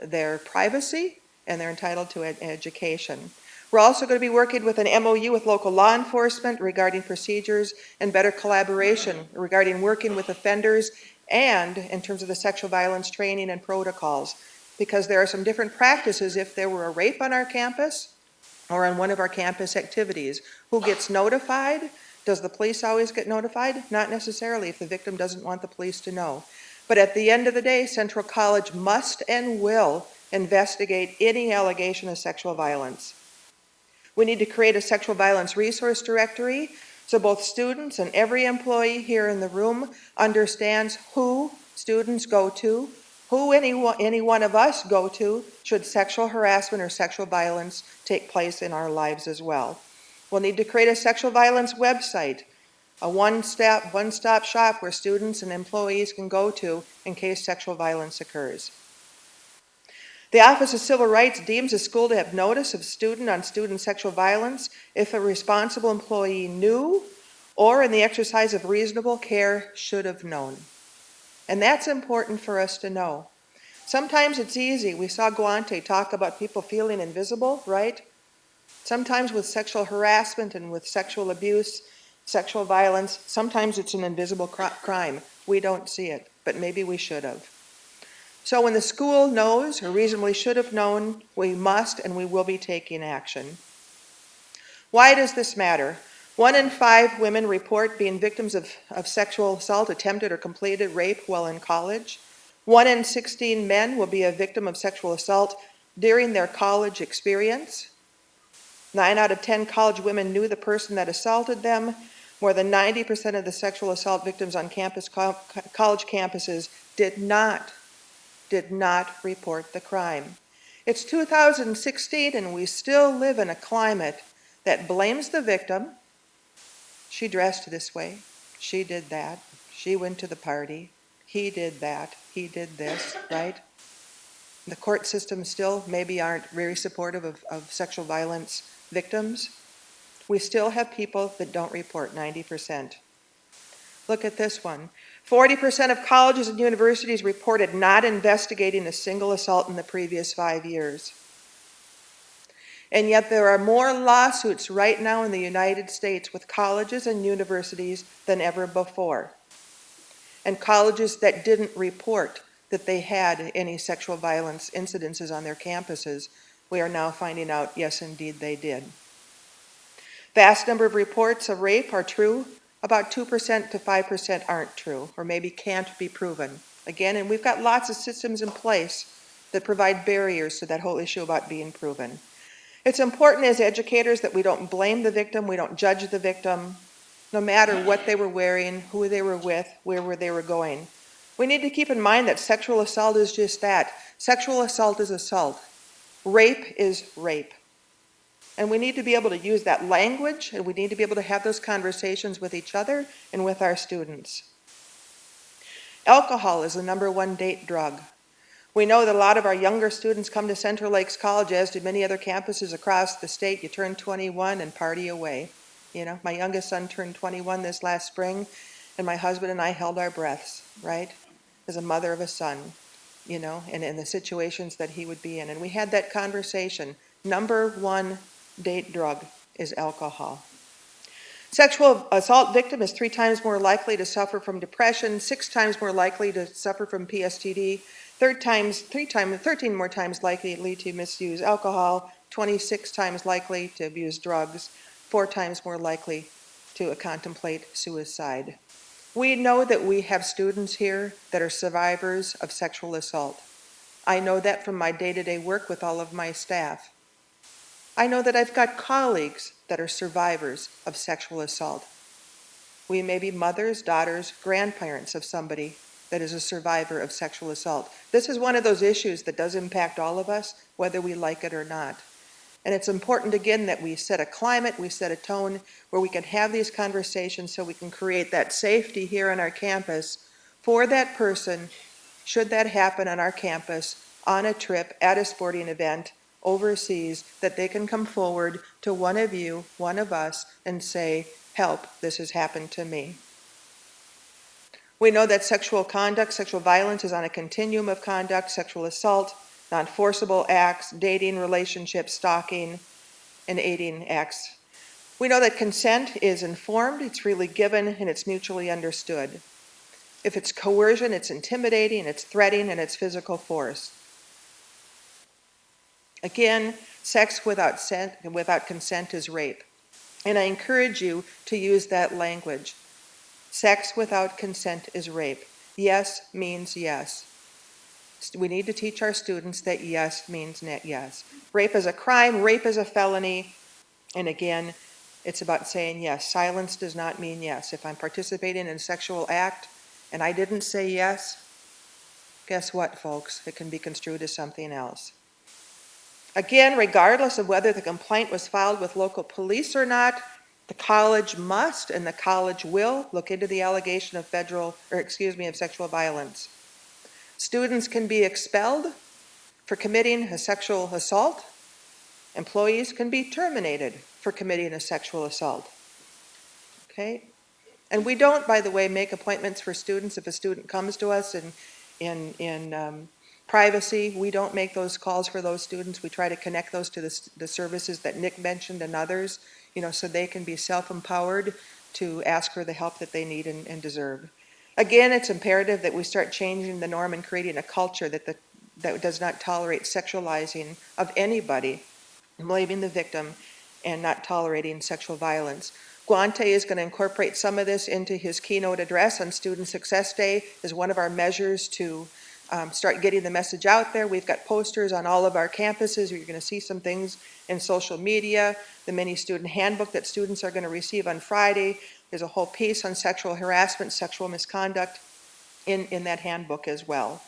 their privacy, and they're entitled to an education. We're also going to be working with an MOU with local law enforcement regarding procedures and better collaboration regarding working with offenders and in terms of the sexual violence training and protocols, because there are some different practices if there were a rape on our campus or on one of our campus activities. Who gets notified? Does the police always get notified? Not necessarily if the victim doesn't want the police to know. But at the end of the day, Central College must and will investigate any allegation of sexual violence. We need to create a sexual violence resource directory so both students and every employee here in the room understands who students go to, who any one of us go to should sexual harassment or sexual violence take place in our lives as well. We'll need to create a sexual violence website, a one-stop shop where students and employees can go to in case sexual violence occurs. The Office of Civil Rights deems a school to have notice of student on student sexual violence if a responsible employee knew or in the exercise of reasonable care should have known. And that's important for us to know. Sometimes it's easy. We saw Guante talk about people feeling invisible, right? Sometimes with sexual harassment and with sexual abuse, sexual violence, sometimes it's an invisible crime. We don't see it, but maybe we should have. So when the school knows or reasonably should have known, we must and we will be taking action. Why does this matter? 1 in 5 women report being victims of sexual assault, attempted or completed rape while in college. 1 in 16 men will be a victim of sexual assault during their college experience. 9 out of 10 college women knew the person that assaulted them. More than 90% of the sexual assault victims on college campuses did not report the crime. It's 2016 and we still live in a climate that blames the victim. She dressed this way. She did that. She went to the party. He did that. He did this, right? The court systems still maybe aren't very supportive of sexual violence victims. We still have people that don't report, 90%. Look at this one. 40% of colleges and universities reported not investigating a single assault in the previous 5 years. And yet there are more lawsuits right now in the United States with colleges and universities than ever before. And colleges that didn't report that they had any sexual violence incidences on their campuses, we are now finding out, yes, indeed, they did. Vast number of reports of rape are true. About 2% to 5% aren't true, or maybe can't be proven. Again, and we've got lots of systems in place that provide barriers to that whole issue about being proven. It's important as educators that we don't blame the victim, we don't judge the victim, no matter what they were wearing, who they were with, where they were going. We need to keep in mind that sexual assault is just that. Sexual assault is assault. Rape is rape. And we need to be able to use that language, and we need to be able to have those conversations with each other and with our students. Alcohol is the #1 date drug. We know that a lot of our younger students come to Central Lakes College, as do many other campuses across the state. You turn 21 and party away. You know, my youngest son turned 21 this last spring, and my husband and I held our breaths, right? As a mother of a son, you know, and in the situations that he would be in. And we had that conversation. #1 date drug is alcohol. Sexual assault victim is 3 times more likely to suffer from depression, 6 times more likely to suffer from PSTD, 13 more times likely to misuse alcohol, 26 times likely to abuse drugs, 4 times more likely to contemplate suicide. We know that we have students here that are survivors of sexual assault. I know that from my day-to-day work with all of my staff. I know that I've got colleagues that are survivors of sexual assault. We may be mothers, daughters, grandparents of somebody that is a survivor of sexual assault. This is one of those issues that does impact all of us, whether we like it or not. And it's important, again, that we set a climate, we set a tone where we can have these conversations so we can create that safety here on our campus for that person, should that happen on our campus, on a trip, at a sporting event, overseas, that they can come forward to one of you, one of us, and say, help, this has happened to me. We know that sexual conduct, sexual violence is on a continuum of conduct, sexual assault, non-forcible acts, dating, relationships, stalking, and aiding acts. We know that consent is informed, it's freely given, and it's mutually understood. If it's coercion, it's intimidating, it's threatening, and it's physical force. Again, sex without consent is rape. And I encourage you to use that language. Sex without consent is rape. Yes means yes. We need to teach our students that yes means yes. Rape is a crime, rape is a felony, and again, it's about saying yes. Silence does not mean yes. If I'm participating in a sexual act and I didn't say yes, guess what, folks? It can be construed as something else. Again, regardless of whether the complaint was filed with local police or not, the college must and the college will look into the allegation of of sexual violence. Students can be expelled for committing a sexual assault. Employees can be terminated for committing a sexual assault. Okay? And we don't, by the way, make appointments for students. If a student comes to us in privacy, we don't make those calls for those students. We try to connect those to the services that Nick mentioned and others, so they can be self-empowered to ask for the help that they need and deserve. Again, it's imperative that we start changing the norm and creating a culture that does not tolerate sexualizing of anybody, blaming the victim, and not tolerating sexual violence. Guante is going to incorporate some of this into his keynote address on Student Success Day as one of our measures to start getting the message out there. We've got posters on all of our campuses. You're going to see some things in social media, the mini student handbook that students are going to receive on Friday. There's a whole piece on sexual harassment, sexual misconduct in that handbook as well.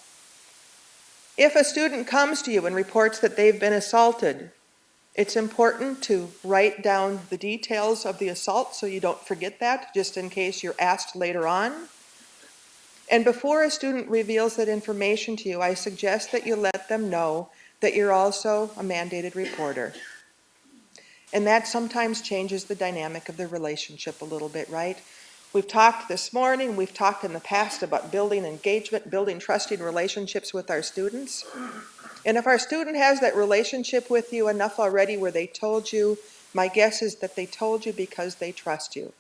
If a student comes to you and reports that they've been assaulted, it's important to write down the details of the assault so you don't forget that, just in case you're asked later on. And before a student reveals that information to you, I suggest that you let them know that you're also a mandated reporter. And that sometimes changes the dynamic of the relationship a little bit, right? We've talked this morning, we've talked in the past about building engagement, building trusting relationships with our students. And if our student has that relationship with you enough already where they told you, my guess is that they told you because they trust you.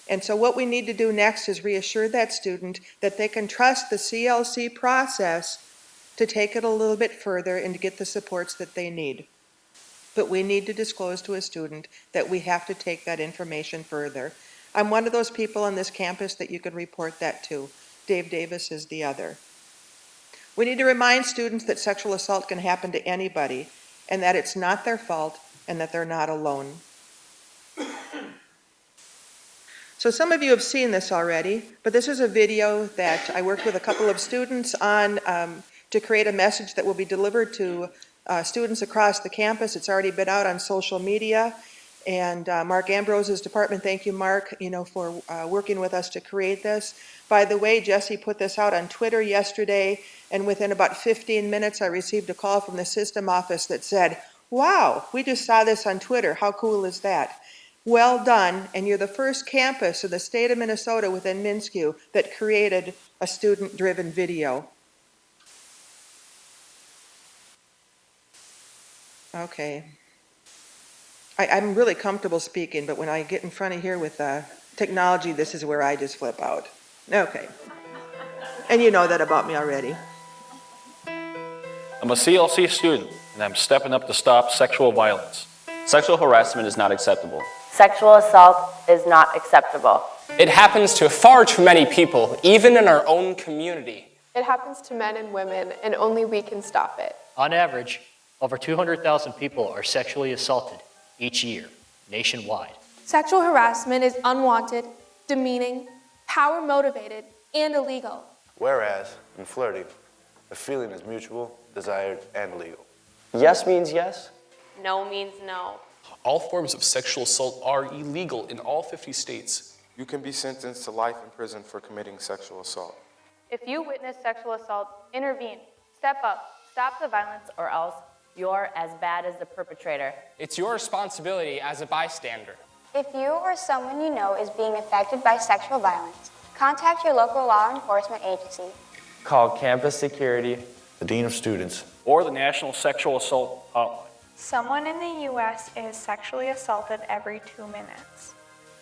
And so what we need to do next is reassure that student that they can trust the CLC process to take it a little bit further and to get the supports that they need. But we need to disclose to a student that we have to take that information further. I'm one of those people on this campus that you can report that to. Dave Davis is the other. We need to remind students that sexual assault can happen to anybody and that it's not their fault and that they're not alone. So some of you have seen this already, but this is a video that I worked with a couple of students on to create a message that will be delivered to students across the campus. It's already been out on social media. And Mark Ambrose's department, thank you, Mark, for working with us to create this. By the way, Jesse put this out on Twitter yesterday, and within about 15 minutes, I received a call from the system office that said, wow, we just saw this on Twitter. How cool is that? Well done, and you're the first campus in the state of Minnesota within MnSCU that created a student-driven video. Okay. I'm really comfortable speaking, but when I get in front of here with technology, this is where I just flip out. Okay. And you know that about me already. I'm a CLC student, and I'm stepping up to stop sexual violence. Sexual harassment is not acceptable. Sexual assault is not acceptable. It happens to far too many people, even in our own community. It happens to men and women, and only we can stop it. On average, over 200,000 people are sexually assaulted each year, nationwide. Sexual harassment is unwanted, demeaning, power-motivated, and illegal. Whereas, in flirting, the feeling is mutual, desired, and legal. Yes means yes. No means no. All forms of sexual assault are illegal in all 50 states. You can be sentenced to life in prison for committing sexual assault. If you witness sexual assault, intervene, step up, stop the violence, or else you're as bad as the perpetrator. It's your responsibility as a bystander. If you or someone you know is being affected by sexual violence, contact your local law enforcement agency. Call campus security, the Dean of Students, or the National Sexual Assault Hotline. Someone in the U.S. is sexually assaulted every 2 minutes.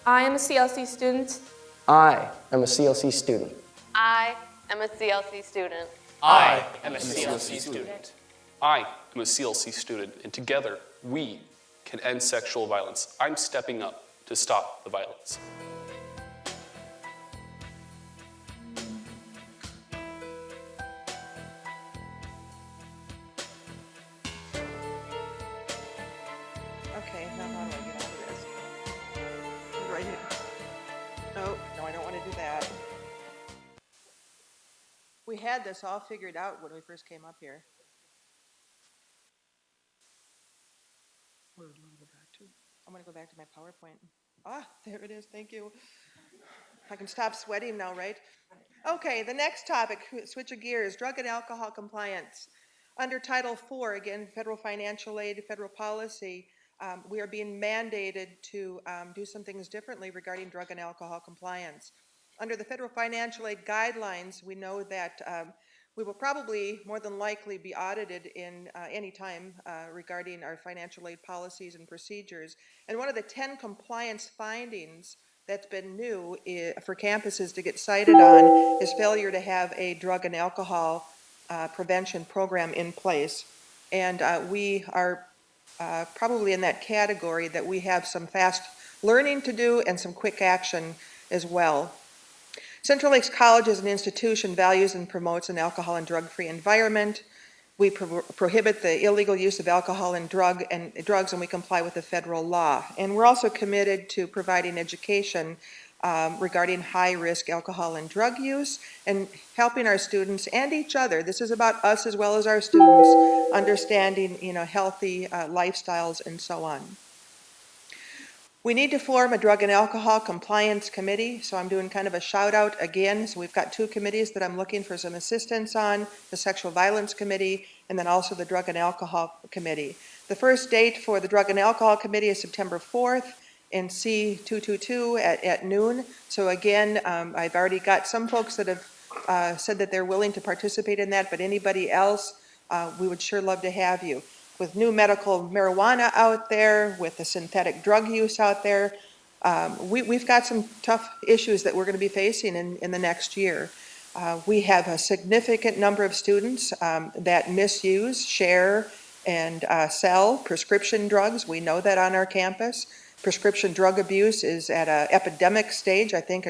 I am a CLC student. I am a CLC student. I am a CLC student. I am a CLC student. I am a CLC student, and together we can end sexual violence. I'm stepping up to stop the violence. Okay, now how do I get out of this? What do I do? Oh, no, I don't want to do that. We had this all figured out when we first came up here. Where do you want to go back to? I'm going to go back to my PowerPoint. Ah, there it is. Thank you. I can stop sweating now, right? Okay, the next topic, switch of gears, drug and alcohol compliance. Under Title IV, again, federal financial aid, federal policy, we are being mandated to do some things differently regarding drug and alcohol compliance. Under the federal financial aid guidelines, we know that we will probably more than likely be audited in any time regarding our financial aid policies and procedures. And one of the 10 compliance findings that's been new for campuses to get cited on is failure to have a drug and alcohol prevention program in place. And we are probably in that category that we have some fast learning to do and some quick action as well. Central Lakes College as an institution values and promotes an alcohol and drug-free environment. We prohibit the illegal use of alcohol and drugs, and we comply with the federal law. And we're also committed to providing education regarding high-risk alcohol and drug use and helping our students and each other. This is about us as well as our students understanding, healthy lifestyles and so on. We need to form a drug and alcohol compliance committee, so I'm doing kind of a shout out again. So we've got 2 committees that I'm looking for some assistance on, the Sexual Violence Committee and then also the Drug and Alcohol Committee. The first date for the Drug and Alcohol Committee is September 4th in C222 at noon. So again, I've already got some folks that have said that they're willing to participate in that, but anybody else, we would sure love to have you. With new medical marijuana out there, with the synthetic drug use out there, we've got some tough issues that we're going to be facing in the next year. We have a significant number of students that misuse, share, and sell prescription drugs. We know that on our campus. Prescription drug abuse is at an epidemic stage, I think,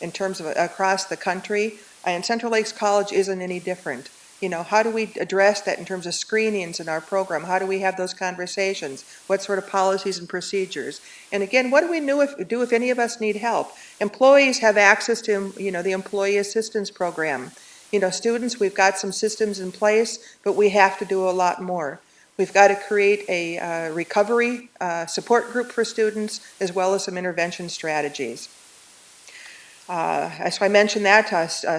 in terms of across the country. And Central Lakes College isn't any different. You know, how do we address that in terms of screenings in our program? How do we have those conversations? What sort of policies and procedures? And again, what do we do if any of us need help? Employees have access to, you know, the employee assistance program. You know, students, we've got some systems in place, but we have to do a lot more. We've got to create a recovery support group for students, as well as some intervention strategies. So I mentioned that,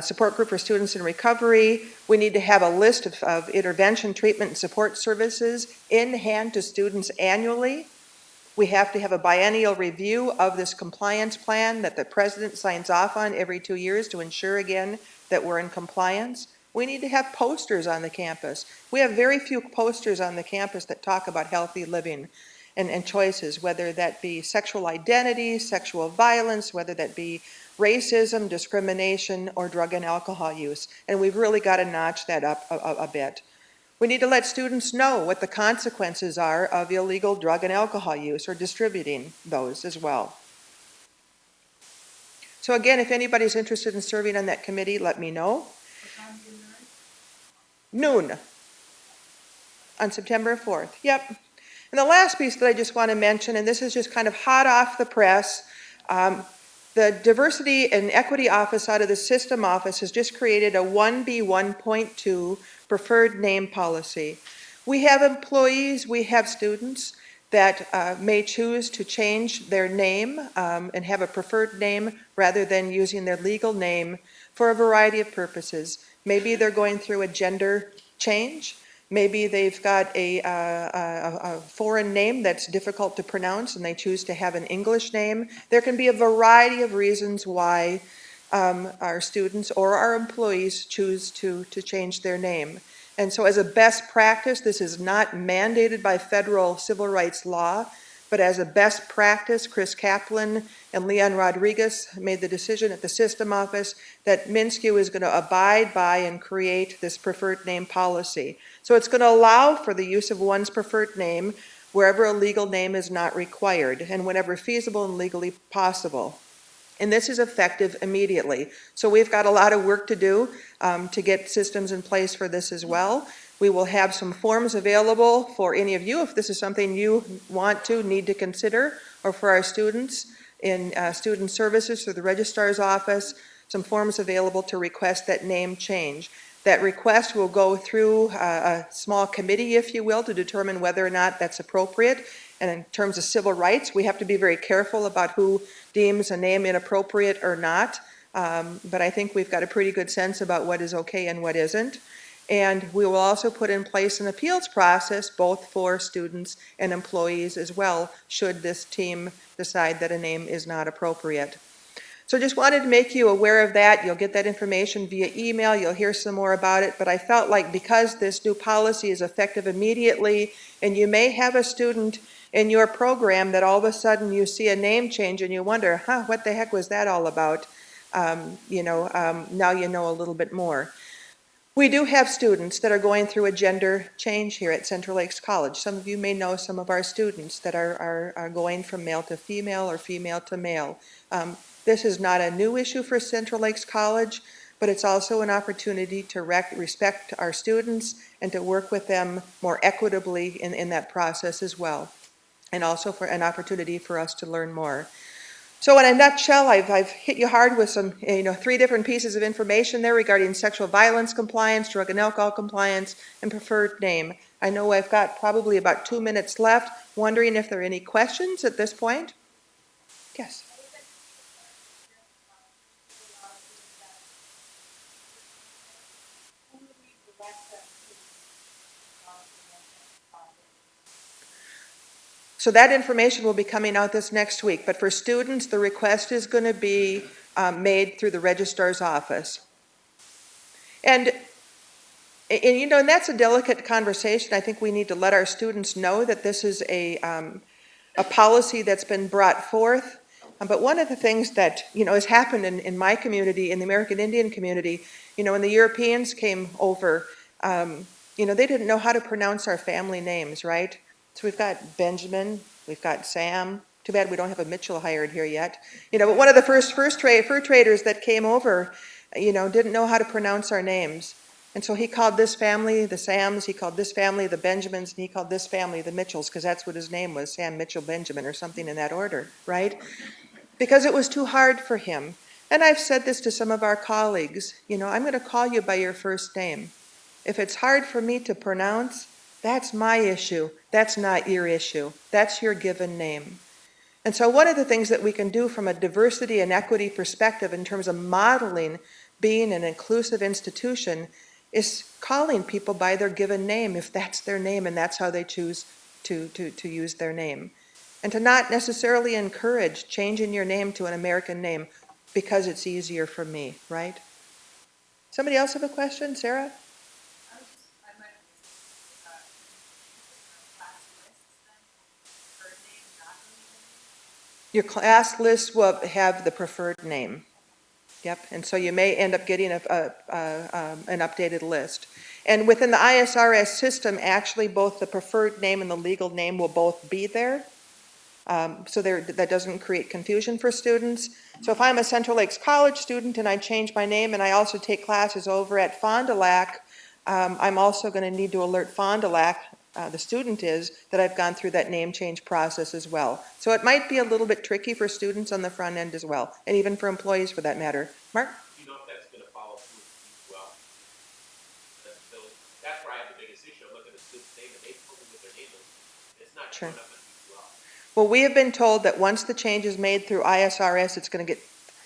support group for students in recovery. We need to have a list of intervention, treatment, and support services in hand to students annually. We have to have a biennial review of this compliance plan that the president signs off on every 2 years to ensure, again, that we're in compliance. We need to have posters on the campus. We have very few posters on the campus that talk about healthy living and choices, whether that be sexual identity, sexual violence, whether that be racism, discrimination, or drug and alcohol use. And we've really got to notch that up a bit. We need to let students know what the consequences are of illegal drug and alcohol use or distributing those as well. So again, if anybody's interested in serving on that committee, let me know. Noon on September 4th. Yep. And the last piece that I just want to mention, and this is just kind of hot off the press, the Diversity and Equity Office out of the System Office has just created a 1B1.2 preferred name policy. We have employees, we have students that may choose to change their name and have a preferred name rather than using their legal name for a variety of purposes. Maybe they're going through a gender change. Maybe they've got a foreign name that's difficult to pronounce and they choose to have an English name. There can be a variety of reasons why our students or our employees choose to change their name. And so as a best practice, this is not mandated by federal civil rights law, but as a best practice, Chris Kaplan and Leon Rodriguez made the decision at the System Office that MnSCU is going to abide by and create this preferred name policy. So it's going to allow for the use of one's preferred name wherever a legal name is not required and whenever feasible and legally possible. And this is effective immediately. So we've got a lot of work to do to get systems in place for this as well. We will have some forms available for any of you if this is something you need to consider, or for our students in student services through the registrar's office, some forms available to request that name change. That request will go through a small committee, if you will, to determine whether or not that's appropriate. And in terms of civil rights, we have to be very careful about who deems a name inappropriate or not. But I think we've got a pretty good sense about what is okay and what isn't. And we will also put in place an appeals process both for students and employees as well, should this team decide that a name is not appropriate. So just wanted to make you aware of that. You'll get that information via email. You'll hear some more about it. But I felt like because this new policy is effective immediately, and you may have a student in your program that all of a sudden you see a name change and you wonder, what the heck was that all about? Now you know a little bit more. We do have students that are going through a gender change here at Central Lakes College. Some of you may know some of our students that are going from male to female or female to male. This is not a new issue for Central Lakes College, but it's also an opportunity to respect our students and to work with them more equitably in that process as well, and also for an opportunity for us to learn more. So in a nutshell, I've hit you hard with some, 3 different pieces of information there regarding sexual violence compliance, drug and alcohol compliance, and preferred name. I know I've got probably about 2 minutes left. Wondering if there are any questions at this point? Yes. So that information will be coming out this next week. But for students, the request is going to be made through the registrar's office. And you know, and that's a delicate conversation. I think we need to let our students know that this is a policy that's been brought forth. But one of the things that, you know, has happened in my community, in the American Indian community, you know, when the Europeans came over, you know, they didn't know how to pronounce our family names, right? So we've got Benjamin, we've got Sam. Too bad we don't have a Mitchell hired here yet. You know, but one of the first fur traders that came over, you know, didn't know how to pronounce our names. And so he called this family the Sams, he called this family the Benjamins, and he called this family the Mitchells, because that's what his name was, Sam Mitchell Benjamin, or something in that order, right? Because it was too hard for him. And I've said this to some of our colleagues, you know, I'm going to call you by your first name. If it's hard for me to pronounce, that's my issue. That's not your issue. That's your given name. And so one of the things that we can do from a diversity and equity perspective in terms of modeling being an inclusive institution is calling people by their given name if that's their name and that's how they choose to use their name. And to not necessarily encourage changing your name to an American name because it's easier for me, right? Somebody else have a question? Sarah? Your class list will have the preferred name. Yep, and so you may end up getting an updated list. And within the ISRS system, actually both the preferred name and the legal name will both be there. So that doesn't create confusion for students. So if I'm a Central Lakes College student and I change my name and I also take classes over at Fond du Lac, I'm also going to need to alert Fond du Lac, the student is, that I've gone through that name change process as well. So it might be a little bit tricky for students on the front end as well, and even for employees for that matter. Mark? Do you know if that's going to follow through as well? That's where I have the biggest issue. I look at the student's name and they told me what their name is. It's not showing up on well. Well, we have been told that once the change is made through ISRS,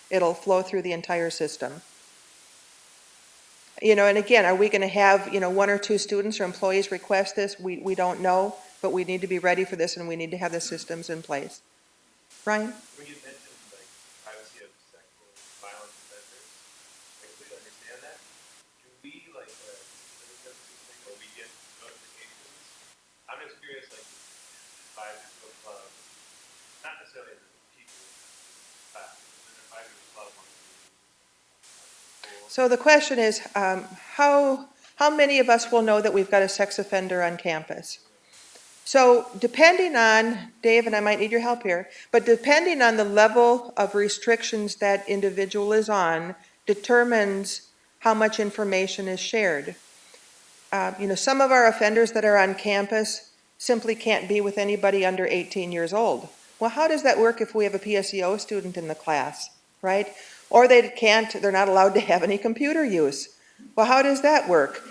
it'll flow through the entire system. You know, and again, are we going to have, you know, one or two students or employees request this? We don't know, but we need to be ready for this and we need to have the systems in place. Ryan? When you mentioned like privacy of sexual violence offenders, I completely understand that. Do we like or we get notifications? I'm just curious, like advisors of clubs, not necessarily the people, but advisors of clubs. So the question is, how many of us will know that we've got a sex offender on campus? So depending on, Dave, and I might need your help here, but depending on the level of restrictions that individual is on determines how much information is shared. You know, some of our offenders that are on campus simply can't be with anybody under 18 years old. Well, how does that work if we have a PSEO student in the class, right? Or they're not allowed to have any computer use. Well, how does that work?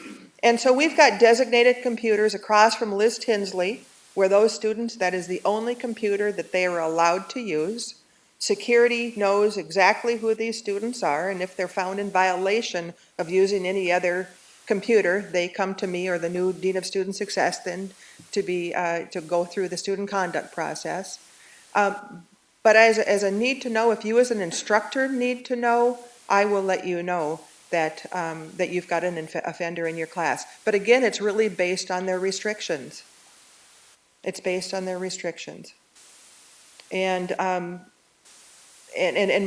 And so we've got designated computers across from Liz Tinsley, where those students, that is the only computer that they are allowed to use. Security knows exactly who these students are, and if they're found in violation of using any other computer, they come to me or the new Dean of Student Success then to go through the student conduct process. But as a need to know, if you as an instructor need to know, I will let you know that you've got an offender in your class. But again, it's really based on their restrictions. It's based on their restrictions. And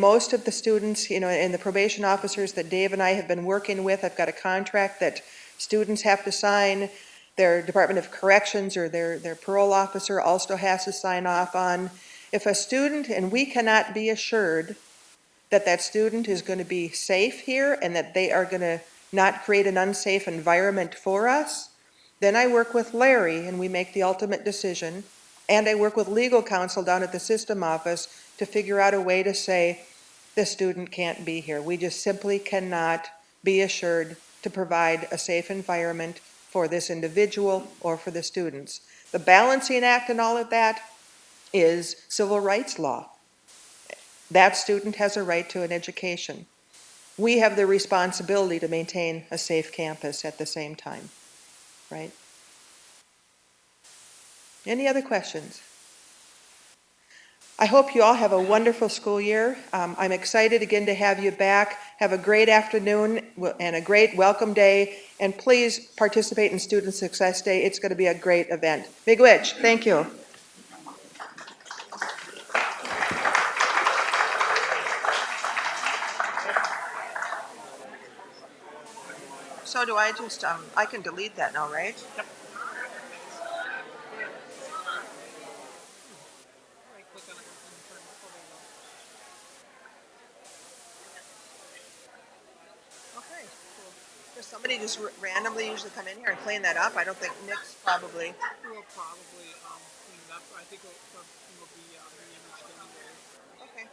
most of the students, you know, and the probation officers that Dave and I have been working with, I've got a contract that students have to sign. Their Department of Corrections or their parole officer also has to sign off on. If a student, and we cannot be assured that that student is going to be safe here and that they are going to not create an unsafe environment for us, then I work with Larry and we make the ultimate decision. And I work with legal counsel down at the system office to figure out a way to say, the student can't be here. We just simply cannot be assured to provide a safe environment for this individual or for the students. The balancing act and all of that is civil rights law. That student has a right to an education. We have the responsibility to maintain a safe campus at the same time, right? Any other questions? I hope you all have a wonderful school year. I'm excited again to have you back. Have a great afternoon and a great welcome day. And please participate in Student Success Day. It's going to be a great event. Miigwech, thank you. So do I just, I can delete that now, right? Yep. Okay, cool. Does somebody just randomly usually come in here and clean that up? I don't think Nick's probably. We'll probably clean it up. I think it'll be reimaged anyway. Okay.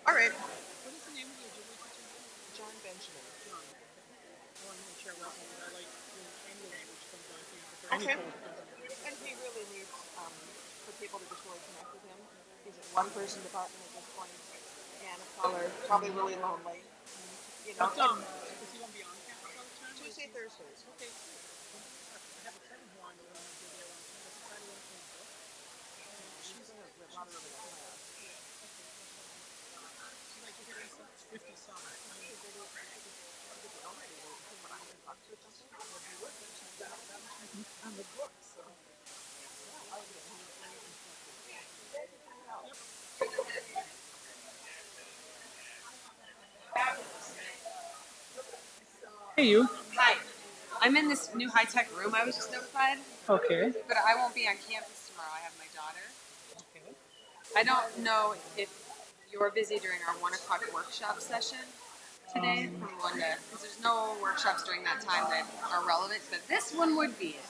All right. What is the name of your jewelry teacher? John Benjamin. John. I want to make sure I like any language comes on campus or any Okay. code comes on. And he really needs for people to just really connect with him. He's a one-person department at this point, and a color, probably really lonely. You know, But, is he going to be on campus all the time? Tuesday, Thursdays. Okay. I have a friend who wanted to learn how to do their own campus. Is that one from the book? She's in a lot of other class. She's like, you're getting 50 songs. On the book, so. Hey, you. Hi. I'm in this new high-tech room I was just notified. Okay. But I won't be on campus tomorrow. I have my daughter. Okay. I don't know if you're busy during our 1 o'clock workshop session today from 1 to, because there's no workshops during that time that are relevant, but this one would be it.